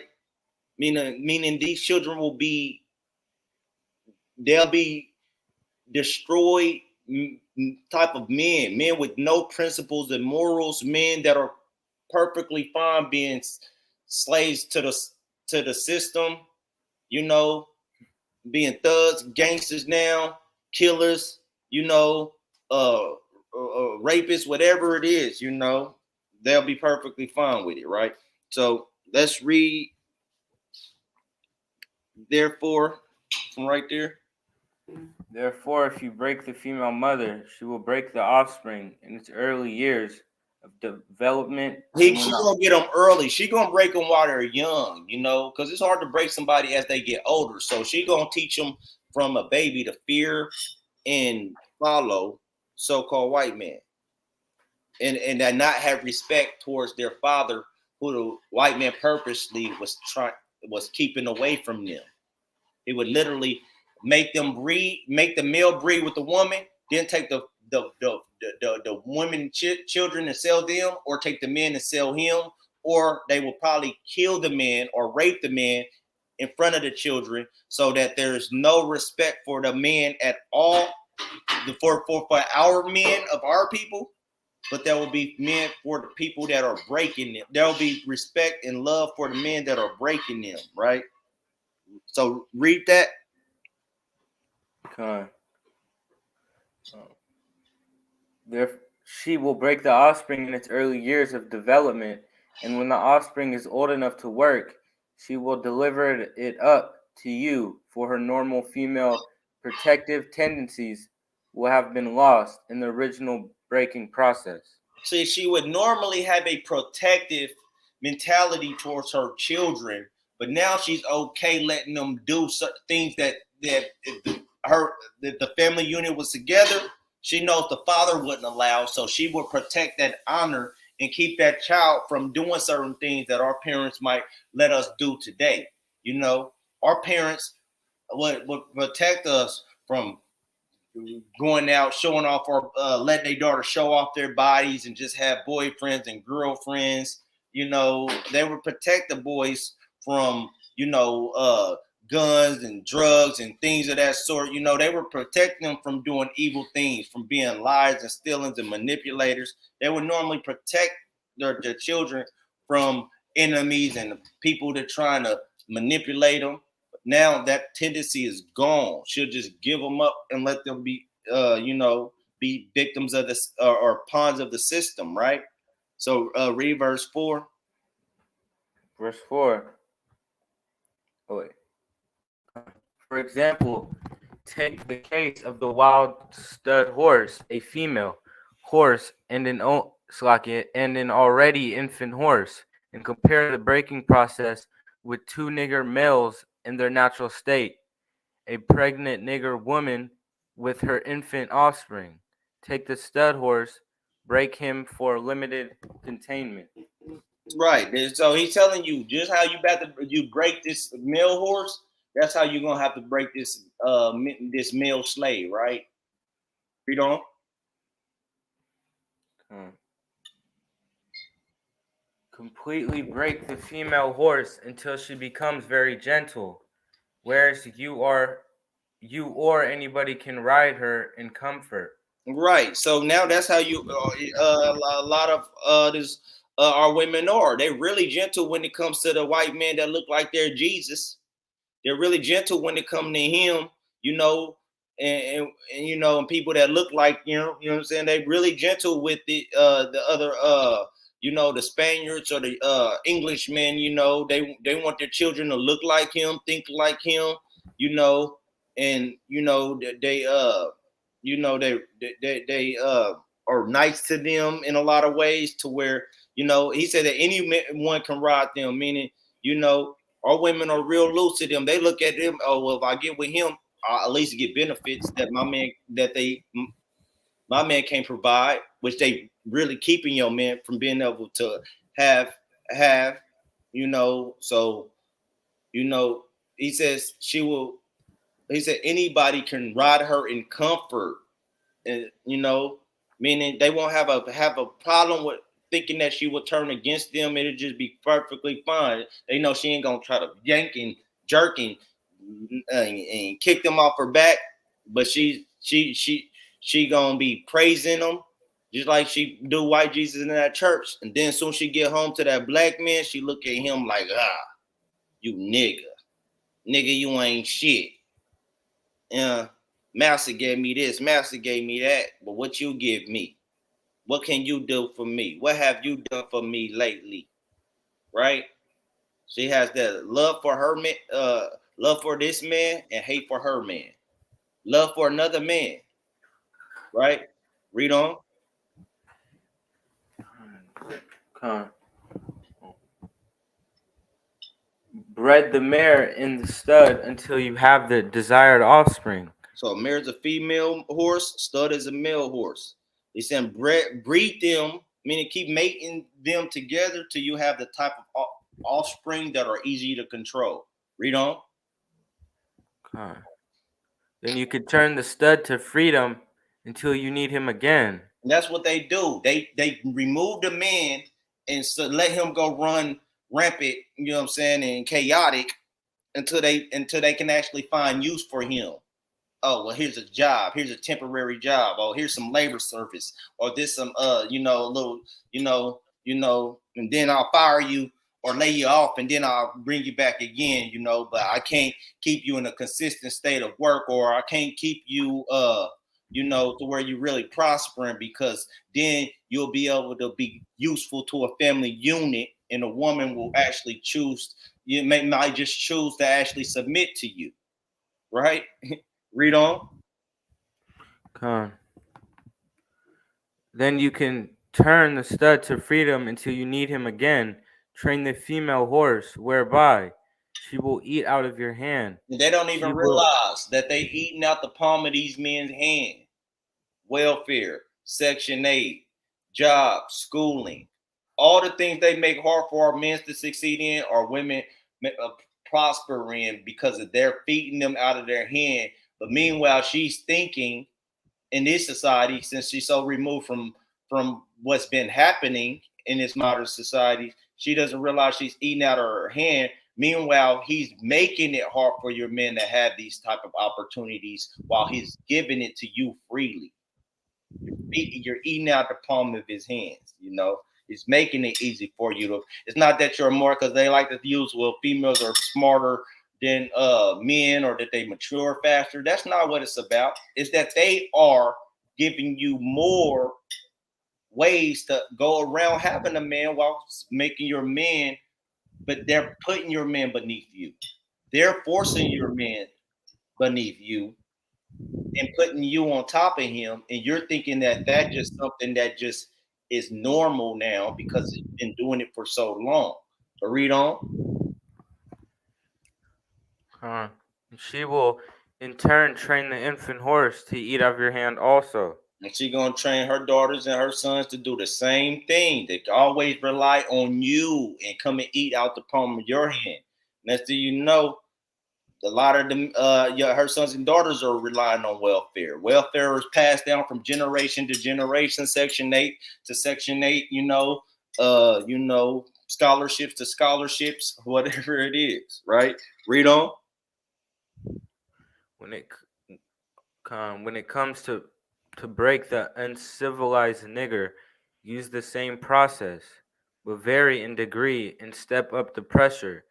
Meaning these children they'll be destroyed type of men with no principles and morals, men that are perfectly fine being slaves to the system, being thugs, gangsters now, killers, rapists, whatever it is, they'll be perfectly fine with it, right? So let's read, therefore, from right there. Therefore, if you break the female mother, she will break the offspring in its early years of development. She's gonna get them early. She's gonna break them while they're young, because it's hard to break somebody as they get older. So she's gonna teach them from a baby to fear and follow so-called white men, and that not have respect towards their father, who the white man purposely was keeping away from them. He would literally make the male breed with the woman, then take the women children and sell them, or take the men and sell him, or they will probably kill the man or rape the man in front of the children, so that there's no respect for the men at all, for our men of our people. but there will be men for the people that are breaking them. There will be respect and love for the men that are breaking them, right? So read that. There, she will break the offspring in its early years of development, and when the offspring is old enough to work, she will deliver it up to you, for her normal female protective tendencies will have been lost in the original breaking process. See, she would normally have a protective mentality towards her children, but now she's okay letting them do certain things that if the family unit was together, she knows the father wouldn't allow, so she would protect that honor and keep that child from doing certain things that our parents might let us do today. You know, our parents would protect us from going out, showing off, or letting their daughter show off their bodies and just have boyfriends and girlfriends. You know, they would protect the boys from, guns and drugs and things of that sort. You know, they would protect them from doing evil things, from being liars and stealings and manipulators. They would normally protect their children from enemies and people that are trying to manipulate them. Now that tendency is gone. She'll just give them up and let them be, be victims of this or pawns of the system, right? So read verse 4. Verse 4. Oh, wait. For example, take the case of the wild stud horse, a female horse, and an already infant horse, and compare the breaking process with two nigger males in their natural state, a pregnant nigger woman with her infant offspring. Take the stud horse, break him for limited containment. Right. So he's telling you just how you break this male horse. That's how you're gonna have to break this this male slave, right? Read on. Completely break the female horse until she becomes very gentle, whereas you or anybody can ride her in comfort. Right. So now that's how you a lot of this our women are. They're really gentle when it comes to the white men that look like they're Jesus. They're really gentle when it comes to him, and people that look like you know what I'm saying. They really gentle with the other the Spaniards or the Englishmen. They want their children to look like him, think like him, and they are nice to them in a lot of ways to where he said that anyone can ride them, meaning our women are real loose to them. They look at them, oh well, if I get with him, I'll at least get benefits that my man can't provide, which they really keeping your man from being able to have so he says he said anybody can ride her in comfort, and meaning they won't have a problem with thinking that she will turn against them. It'll just be perfectly fine. They know she ain't gonna try to yank and jerk and kick them off her back, but she gonna be praising them just like she do white Jesus in that church. And then soon she get home to that black man, she look at him like, you nigga, you ain't shit. Yeah. Master gave me this, master gave me that, but what you give me? What can you do for me? What have you done for me lately? Right? She has that love for her man, love for this man, and hate for her man. Love for another man. Right? Read on. Bred the mare in the stud until you have the desired offspring. So a mare is a female horse, stud is a male horse. He said breed them, meaning keep mating them together till you have the type of offspring that are easy to control. Read on. Then you could turn the stud to freedom until you need him again. And that's what they do. They remove the man and so let him go run rampant, you know what I'm saying, and chaotic until they can actually find use for him. oh, well, here's a job, here's a temporary job, oh, here's some labor service, or this some you know, a little, and then I'll fire you or lay you off, and then I'll bring you back again, but I can't keep you in a consistent state of work, or I can't keep you to where you're really prospering, because then you'll be able to be useful to a family unit, and a woman will actually might just choose to actually submit to you, right? Read on. Then you can turn the stud to freedom until you need him again. Train the female horse, whereby she will eat out of your hand. And they don't even realize that they eating out the palm of these men's hand. Welfare, Section 8, jobs, schooling, all the things they make hard for our men to succeed in, or women prosper in, because of they're feeding them out of their hand. But meanwhile, she's thinking in this society, since she's so removed from what's been happening in this modern society, she doesn't realize she's eating out of her hand. Meanwhile, he's making it hard for your men to have these type of opportunities while he's giving it to you freely. You're eating out the palm of his hands, He's making it easy for you to. It's not that you're more, because they like to use, well, females are smarter than men, or that they mature faster. That's not what it's about. It's that they are giving you more ways to go around having a man while making your man, but they're putting your man beneath you. They're forcing your man beneath you and putting you on top of him, and you're thinking that just something that just is normal now because it's been doing it for so long. So read on. She will in turn train the infant horse to eat out of your hand also. And she's going to train her daughters and her sons to do the same thing. They always rely on you and come and eat out the palm of your hand. Next thing you know, a lot of them, her sons and daughters are relying on welfare. Welfare is passed down from generation to generation, Section 8 to Section 8, scholarships to scholarships, whatever it is, right? Read on. When it comes to break the uncivilized nigger, use the same process, but vary in degree and step up the pressure,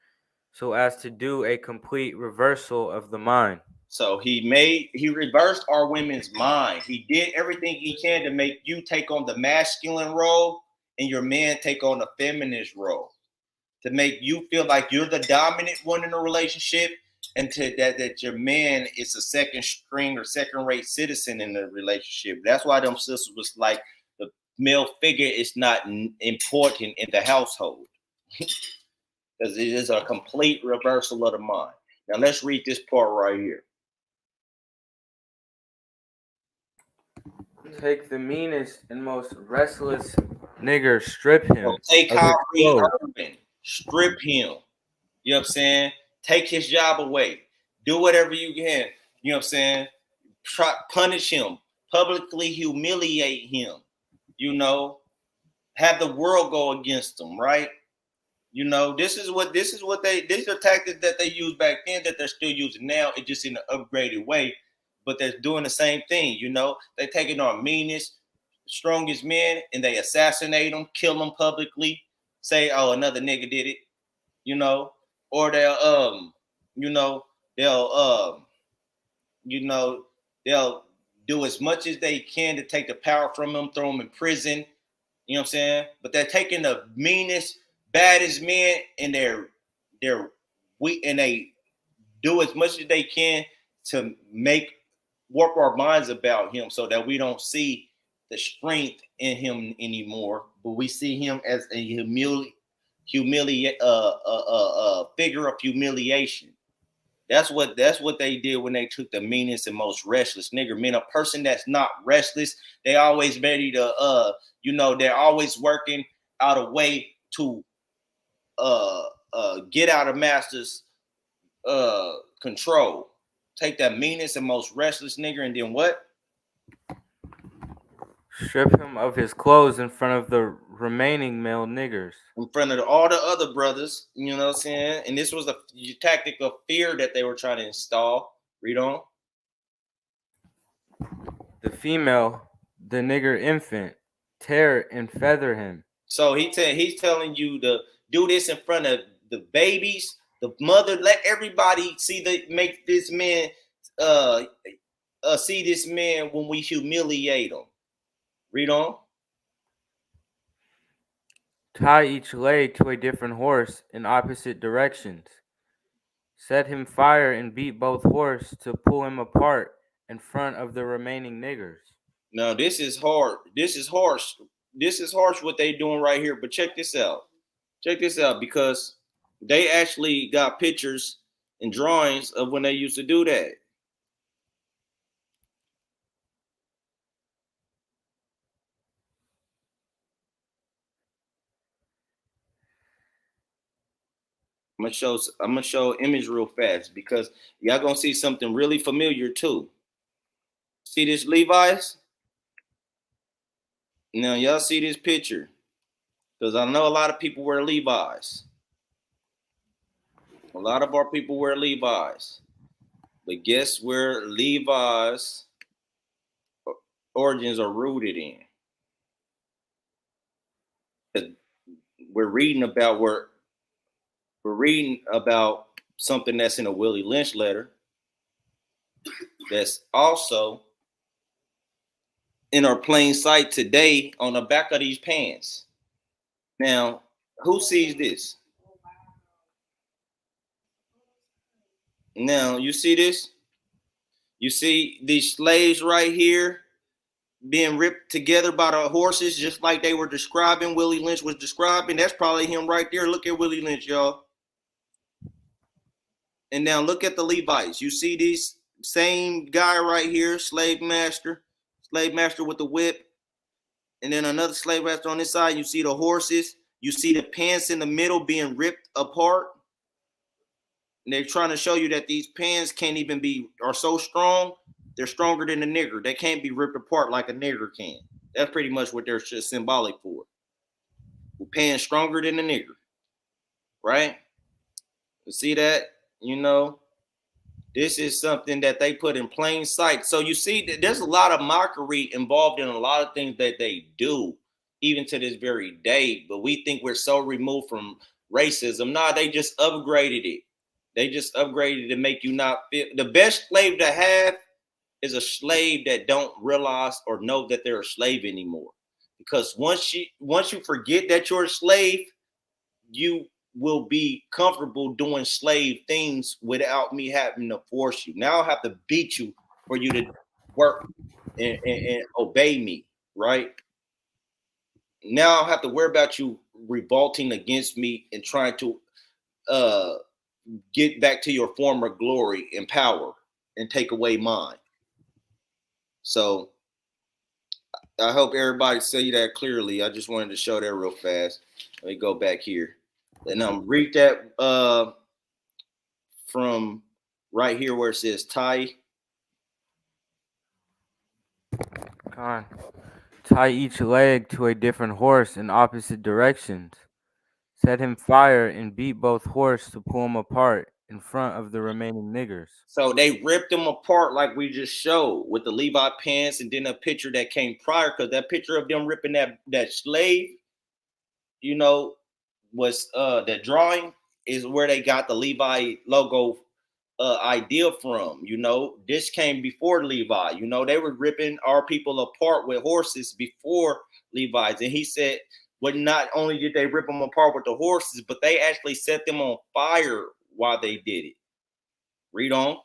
so as to do a complete reversal of the mind. So he reversed our women's mind. He did everything he can to make you take on the masculine role and your man take on the feminist role, to make you feel like you're the dominant one in a relationship, and that your man is a second string or second rate citizen in the relationship. That's why them sisters was like, the male figure is not important in the household. Because it is a complete reversal of the mind. Now let's read this part right here. Take the meanest and most restless nigger, strip him. So take Kyrie Irving, strip him. You know what I'm saying? Take his job away. Do whatever you can. You know what I'm saying? Punish him. Publicly humiliate him. Have the world go against him, right? These are tactics that they used back then that they're still using now. It's just in an upgraded way, but they're doing the same thing. They taking our meanest, strongest men, and they assassinate them, kill them publicly, say, oh, another nigga did it, or they'll do as much as they can to take the power from them, throw them in prison. You know what I'm saying? But they're taking the meanest, baddest men, and they're weak, and they do as much as they can to warp our minds about him, so that we don't see the strength in him anymore, but we see him as a figure of humiliation. That's what they did when they took the meanest and most restless nigger. Man, a person that's not restless, they always ready to they're always working out a way to get out of master's control. Take that meanest and most restless nigger, and then what? Strip him of his clothes in front of the remaining male niggers. In front of all the other brothers, you know what I'm saying? And this was a tactic of fear that they were trying to install. Read on. The female, the nigger infant, tear and feather him. So he's telling you to do this in front of the babies, the mother. Let everybody make this man see this man when we humiliate him. Read on. Tie each leg to a different horse in opposite directions. Set him fire and beat both horses to pull him apart in front of the remaining niggers. Now this is hard. This is harsh. This is harsh what they doing right here. But check this out. Check this out, because they actually got pictures and drawings of when they used to do that. I'm gonna show image real fast because y'all gonna see something really familiar too. See this Levi's? Now y'all see this picture, because I know a lot of people wear Levi's. A lot of our people wear Levi's, but guess where Levi's origins are rooted in? We're reading about something that's in a Willie Lynch letter. That's also in our plain sight today on the back of these pants. Now, who sees this? Now, you see this? You see these slaves right here being ripped together by the horses, just like they were describing, Willie Lynch was describing. That's probably him right there. Look at Willie Lynch, y'all. And now look at the Levites. You see this same guy right here, slave master with the whip. And then another slave master on this side. You see the horses. You see the pants in the middle being ripped apart. And they're trying to show you that these pants are so strong, they're stronger than a nigger. They can't be ripped apart like a nigger can. That's pretty much what they're just symbolic for. We're pants stronger than a nigger, right? You see that? You know, this is something that they put in plain sight. So you see that there's a lot of mockery involved in a lot of things that they do, even to this very day. But we think we're so removed from racism. Nah, they just upgraded it. They just upgraded to make you not feel. The best slave to have is a slave that don't realize or know that they're a slave anymore. Because once you forget that you're a slave, you will be comfortable doing slave things without me having to force you. Now I have to beat you for you to work and obey me, right? Now I have to worry about you revolting against me and trying to get back to your former glory and power and take away mine. So I hope everybody see that clearly. I just wanted to show that real fast. Let me go back here. And read that from right here where it says tie. Tie each leg to a different horse in opposite directions. Set him fire and beat both horses to pull him apart in front of the remaining niggers. So they ripped them apart like we just showed with the Levi pants, and then a picture that came prior, because that picture of them ripping that slave, you know, was that drawing is where they got the Levi logo idea from. You know, this came before Levi. You know, they were ripping our people apart with horses before Levi's. And he said, well, not only did they rip them apart with the horses, but they actually set them on fire while they did it. Read on.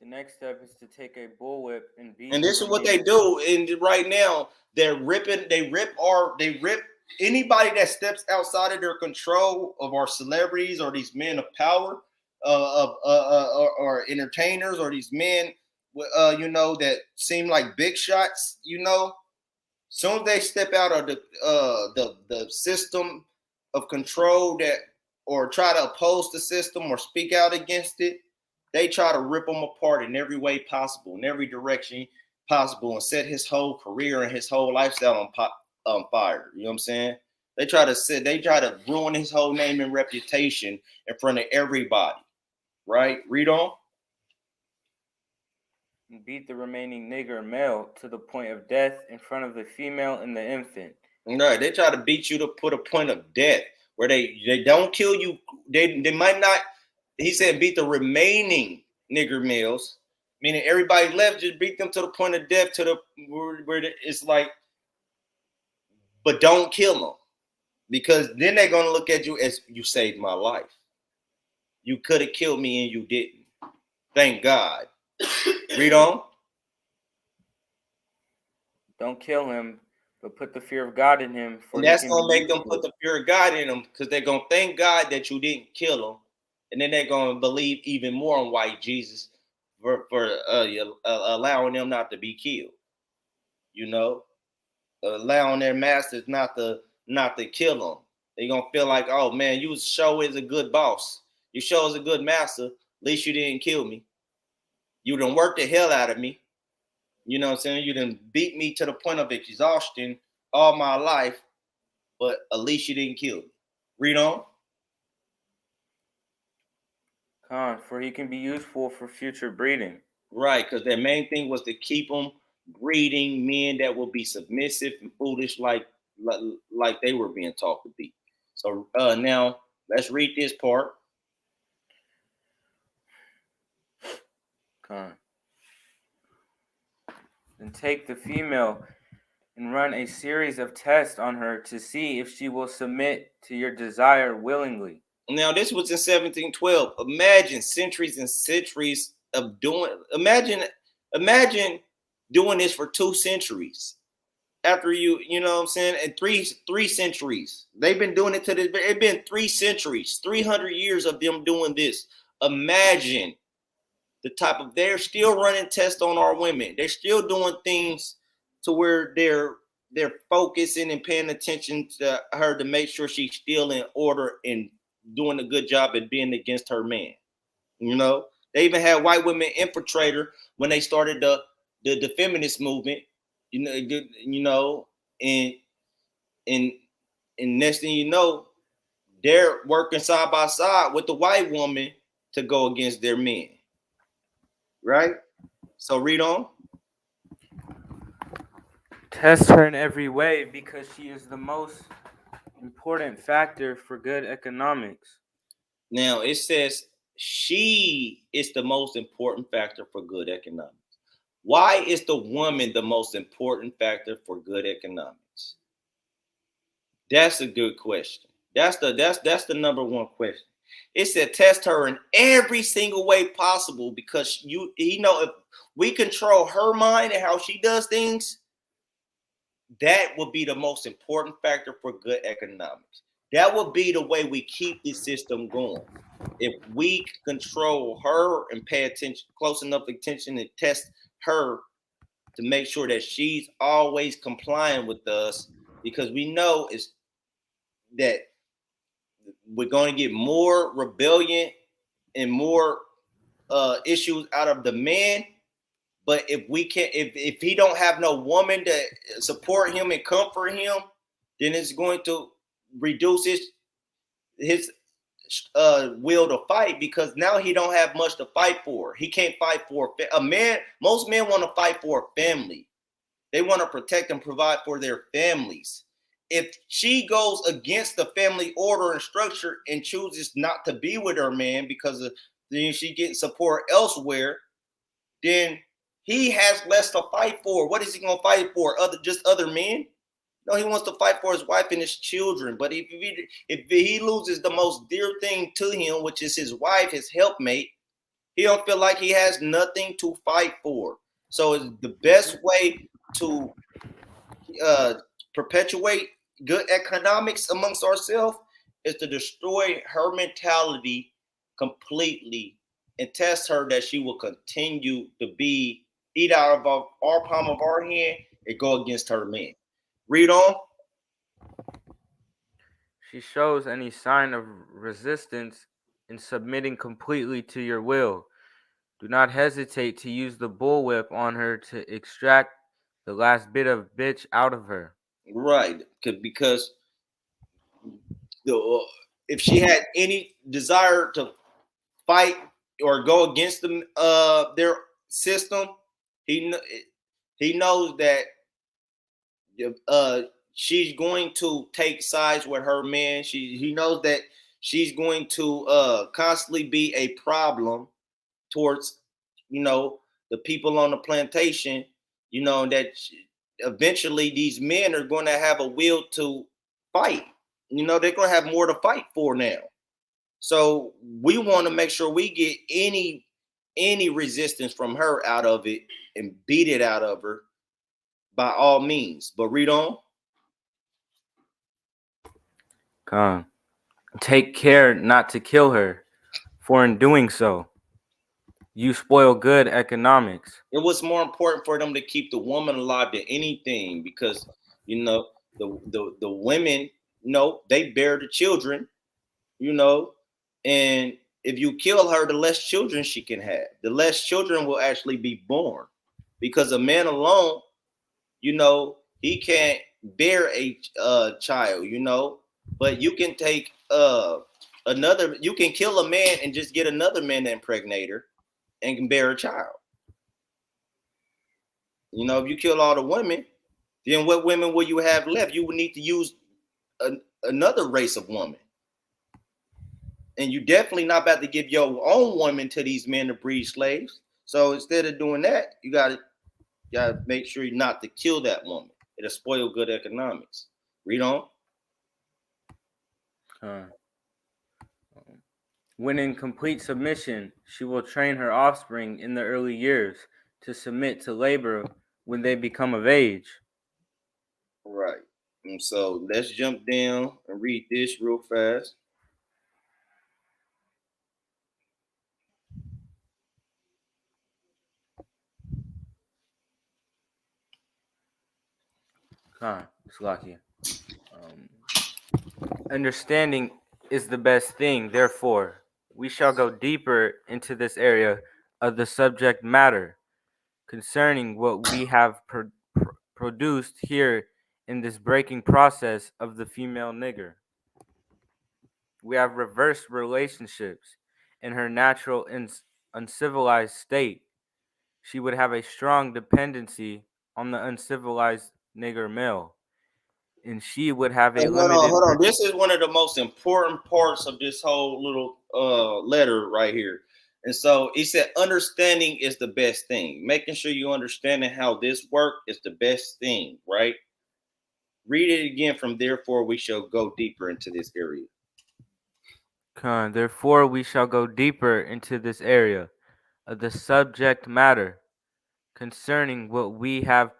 The next step is to take a bullwhip and beat. And this is what they do. And right now, they rip anybody that steps outside of their control of our celebrities or these men of power, or entertainers, or these men, you know, that seem like big shots. You know, soon as they step out of the system of control or try to oppose the system or speak out against it, they try to rip them apart in every way possible, in every direction possible, and set his whole career and his whole lifestyle on fire. You know what I'm saying? They try to ruin his whole name and reputation in front of everybody. Right? Read on. and beat the remaining nigger male to the point of death in front of the female and the infant. Right, they try to beat you to put a point of death where they don't kill you. They might not. He said beat the remaining nigger males, meaning everybody left. Just beat them to the point of death to the where it's like, but don't kill them because then they're gonna look at you as you saved my life. You could have killed me and you didn't. Thank God. Read on. Don't kill him, but put the fear of God in him. For And that's gonna make them put the fear of God in them because they're gonna thank God that you didn't kill them, and then they're gonna believe even more on white Jesus for allowing them not to be killed. You know, allowing their masters not to kill them. They're gonna feel like, oh man, you show is a good boss. You show is a good master. At least you didn't kill me. You done worked the hell out of me. You know what I'm saying? You done beat me to the point of exhaustion all my life, but at least you didn't kill me. Read on. For he can be useful for future breeding. Right, because their main thing was to keep them breeding men that will be submissive and foolish like they were being taught to be. So now let's read this part. And take the female and run a series of tests on her to see if she will submit to your desire willingly. Now, this was in 1712. Imagine centuries and centuries of doing. Imagine doing this for 2 centuries. After you know what I'm saying, and three centuries. They've been doing it to this. It's been 3 centuries, 300 years of them doing this. Imagine the type of they're still running tests on our women. They're still doing things to where they're focusing and paying attention to her to make sure she's still in order and doing a good job at being against her man. You know, they even had white women infiltrate her when they started the feminist movement. You know, and next thing you know, they're working side by side with the white woman to go against their men. Right? So read on. Test her in every way because she is the most important factor for good economics. Now it says she is the most important factor for good economics. Why is the woman the most important factor for good economics? That's a good question. That's the number one question. It said test her in every single way possible because you know if we control her mind and how she does things, that would be the most important factor for good economics. That would be the way we keep this system going. If we control her and pay attention, close enough attention and test her to make sure that she's always complying with us, because we know is that we're going to get more rebellion and more issues out of the man. But if we can't, if he don't have no woman to support him and comfort him, then it's going to reduce his will to fight, because now he don't have much to fight for. He can't fight for a man. Most men want to fight for a family. They want to protect and provide for their families. If she goes against the family order and structure and chooses not to be with her man because then she gets support elsewhere, then he has less to fight for. What is he going to fight for? Just other men? No, he wants to fight for his wife and his children. But if he loses the most dear thing to him, which is his wife, his helpmate, he don't feel like he has nothing to fight for. So it's the best way to perpetuate good economics amongst ourselves is to destroy her mentality completely and test her that she will continue to eat out of our palm of our hand and go against her man. Read on. She shows any sign of resistance in submitting completely to your will. Do not hesitate to use the bullwhip on her to extract the last bit of bitch out of her. Right, because if she had any desire to fight or go against them, their system, he knows that she's going to take sides with her man. He knows that she's going to constantly be a problem towards, the people on the plantation, that eventually these men are going to have a will to fight. They're going to have more to fight for now. So we want to make sure we get any resistance from her out of it and beat it out of her by all means. But read on. Come. Take care not to kill her, for in doing so, you spoil good economics. It was more important for them to keep the woman alive than anything, because the women, they bear the children, and if you kill her, the less children she can have. The less children will actually be born, because a man alone, he can't bear a child, but you can take you can kill a man and just get another man to impregnate her and can bear a child. If you kill all the women, then what women will you have left? You would need to use another race of woman. And you definitely not about to give your own woman to these men to breed slaves. So instead of doing that, you gotta make sure you're not to kill that woman. It'll spoil good economics. Read on. When in complete submission, she will train her offspring in the early years to submit to labor when they become of age. Right. And so let's jump down and read this real fast. Slakia. Understanding is the best thing, therefore, we shall go deeper into this area of the subject matter concerning what we have produced here in this breaking process of the female nigger. We have reversed relationships in her natural uncivilized state. She would have a strong dependency on the uncivilized nigger male, and she would have a Hey, limited. hold on. This is one of the most important parts of this whole little letter right here. And so he said, understanding is the best thing. Making sure you understanding how this work is the best thing, right? Read it again from therefore we shall go deeper into this area. Therefore, we shall go deeper into this area of the subject matter concerning what we have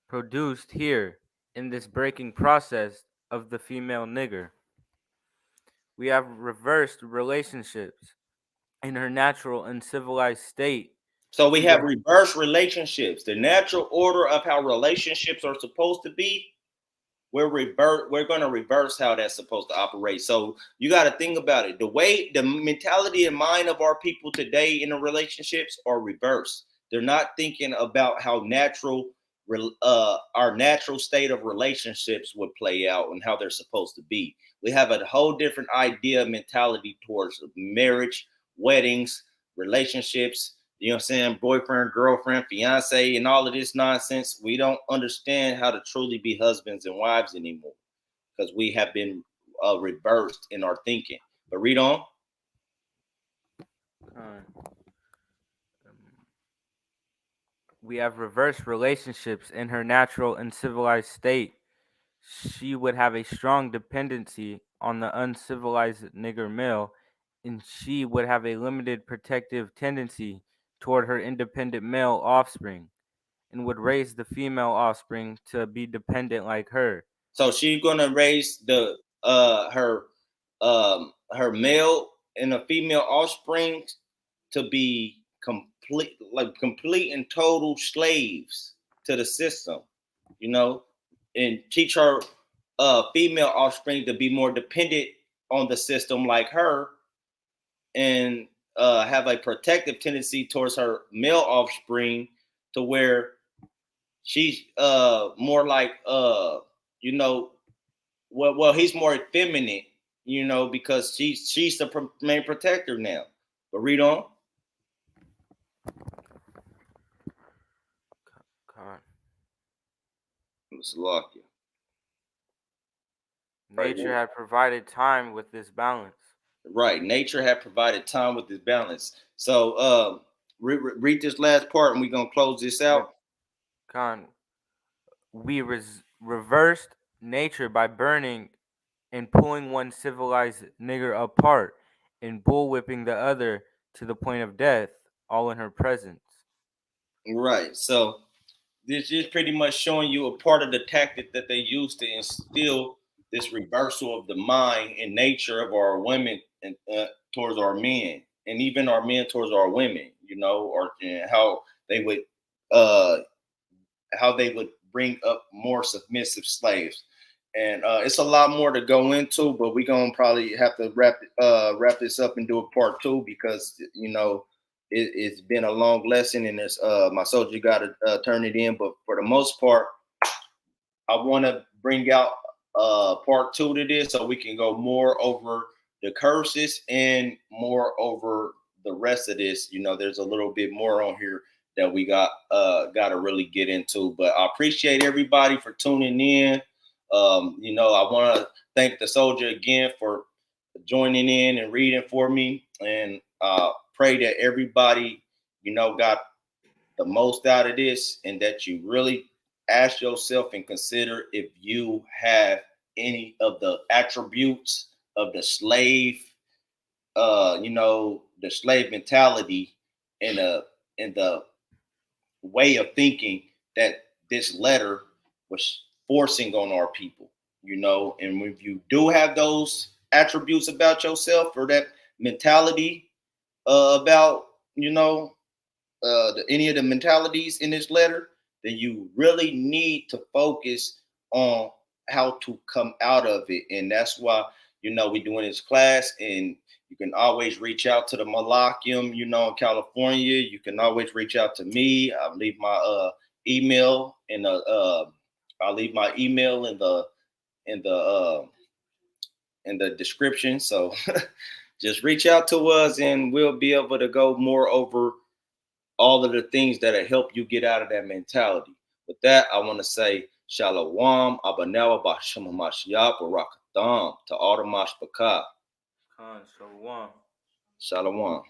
produced here in this breaking process of the female nigger. We have reversed relationships in her natural uncivilized state. So we have reverse relationships. The natural order of how relationships are supposed to be, we're going to reverse how that's supposed to operate. So you got to think about it. The mentality and mind of our people today in the relationships are reversed. They're not thinking about how our natural state of relationships would play out and how they're supposed to be. We have a whole different idea, mentality towards marriage, weddings, relationships. You know what I'm saying? Boyfriend, girlfriend, fiance, and all of this nonsense. We don't understand how to truly be husbands and wives anymore because we have been reversed in our thinking. But read on. We have reversed relationships in her natural and civilized state. She would have a strong dependency on the uncivilized nigger male, and she would have a limited protective tendency toward her independent male offspring, and would raise the female offspring to be dependent like her. So she's gonna raise her male and a female offspring to be complete and total slaves to the system, and teach her female offspring to be more dependent on the system like her, and have a protective tendency towards her male offspring to where she's more like well he's more effeminate, because she's the main protector now. But read on. Salakia. Nature had provided time with this balance. Right. Nature had provided time with this balance. So read this last part and we're going to close this out. Khan, we reversed nature by burning and pulling one civilized nigger apart and bullwhipping the other to the point of death, all in her presence. Right. So this is pretty much showing you a part of the tactic that they use to instill this reversal of the mind and nature of our women and towards our men, and even our men towards our women. You know, or how they would bring up more submissive slaves. And it's a lot more to go into, but we're gonna probably have to wrap this up and do a part 2 because you know it's been a long lesson and it's my soldier got to turn it in. But for the most part, I want to bring out part 2 to this so we can go more over the curses and more over the rest of this. You know, there's a little bit more on here that we got to really get into. But I appreciate everybody for tuning in. You know, I want to thank the soldier again for joining in and reading for me, and pray that everybody, you know, got the most out of this, and that you really ask yourself and consider if you have any of the attributes of the slave, you know, the slave mentality and the way of thinking that this letter was forcing on our people, you know. And if you do have those attributes about yourself or that mentality about, you know, any of the mentalities in this letter, then you really need to focus on how to come out of it. And that's why, you know, we're doing this class, and you can always reach out to the Malakyam, you know, in California. You can always reach out to me. I'll leave my email in the I'll leave my email in the description. So just reach out to us and we'll be able to go more over all of the things that help you get out of that mentality. With that, I want to say Shalom, Abanel, Bashama Mashiach, Barakatham, to all the Mashpaka. Khan, Shalom. Shalom.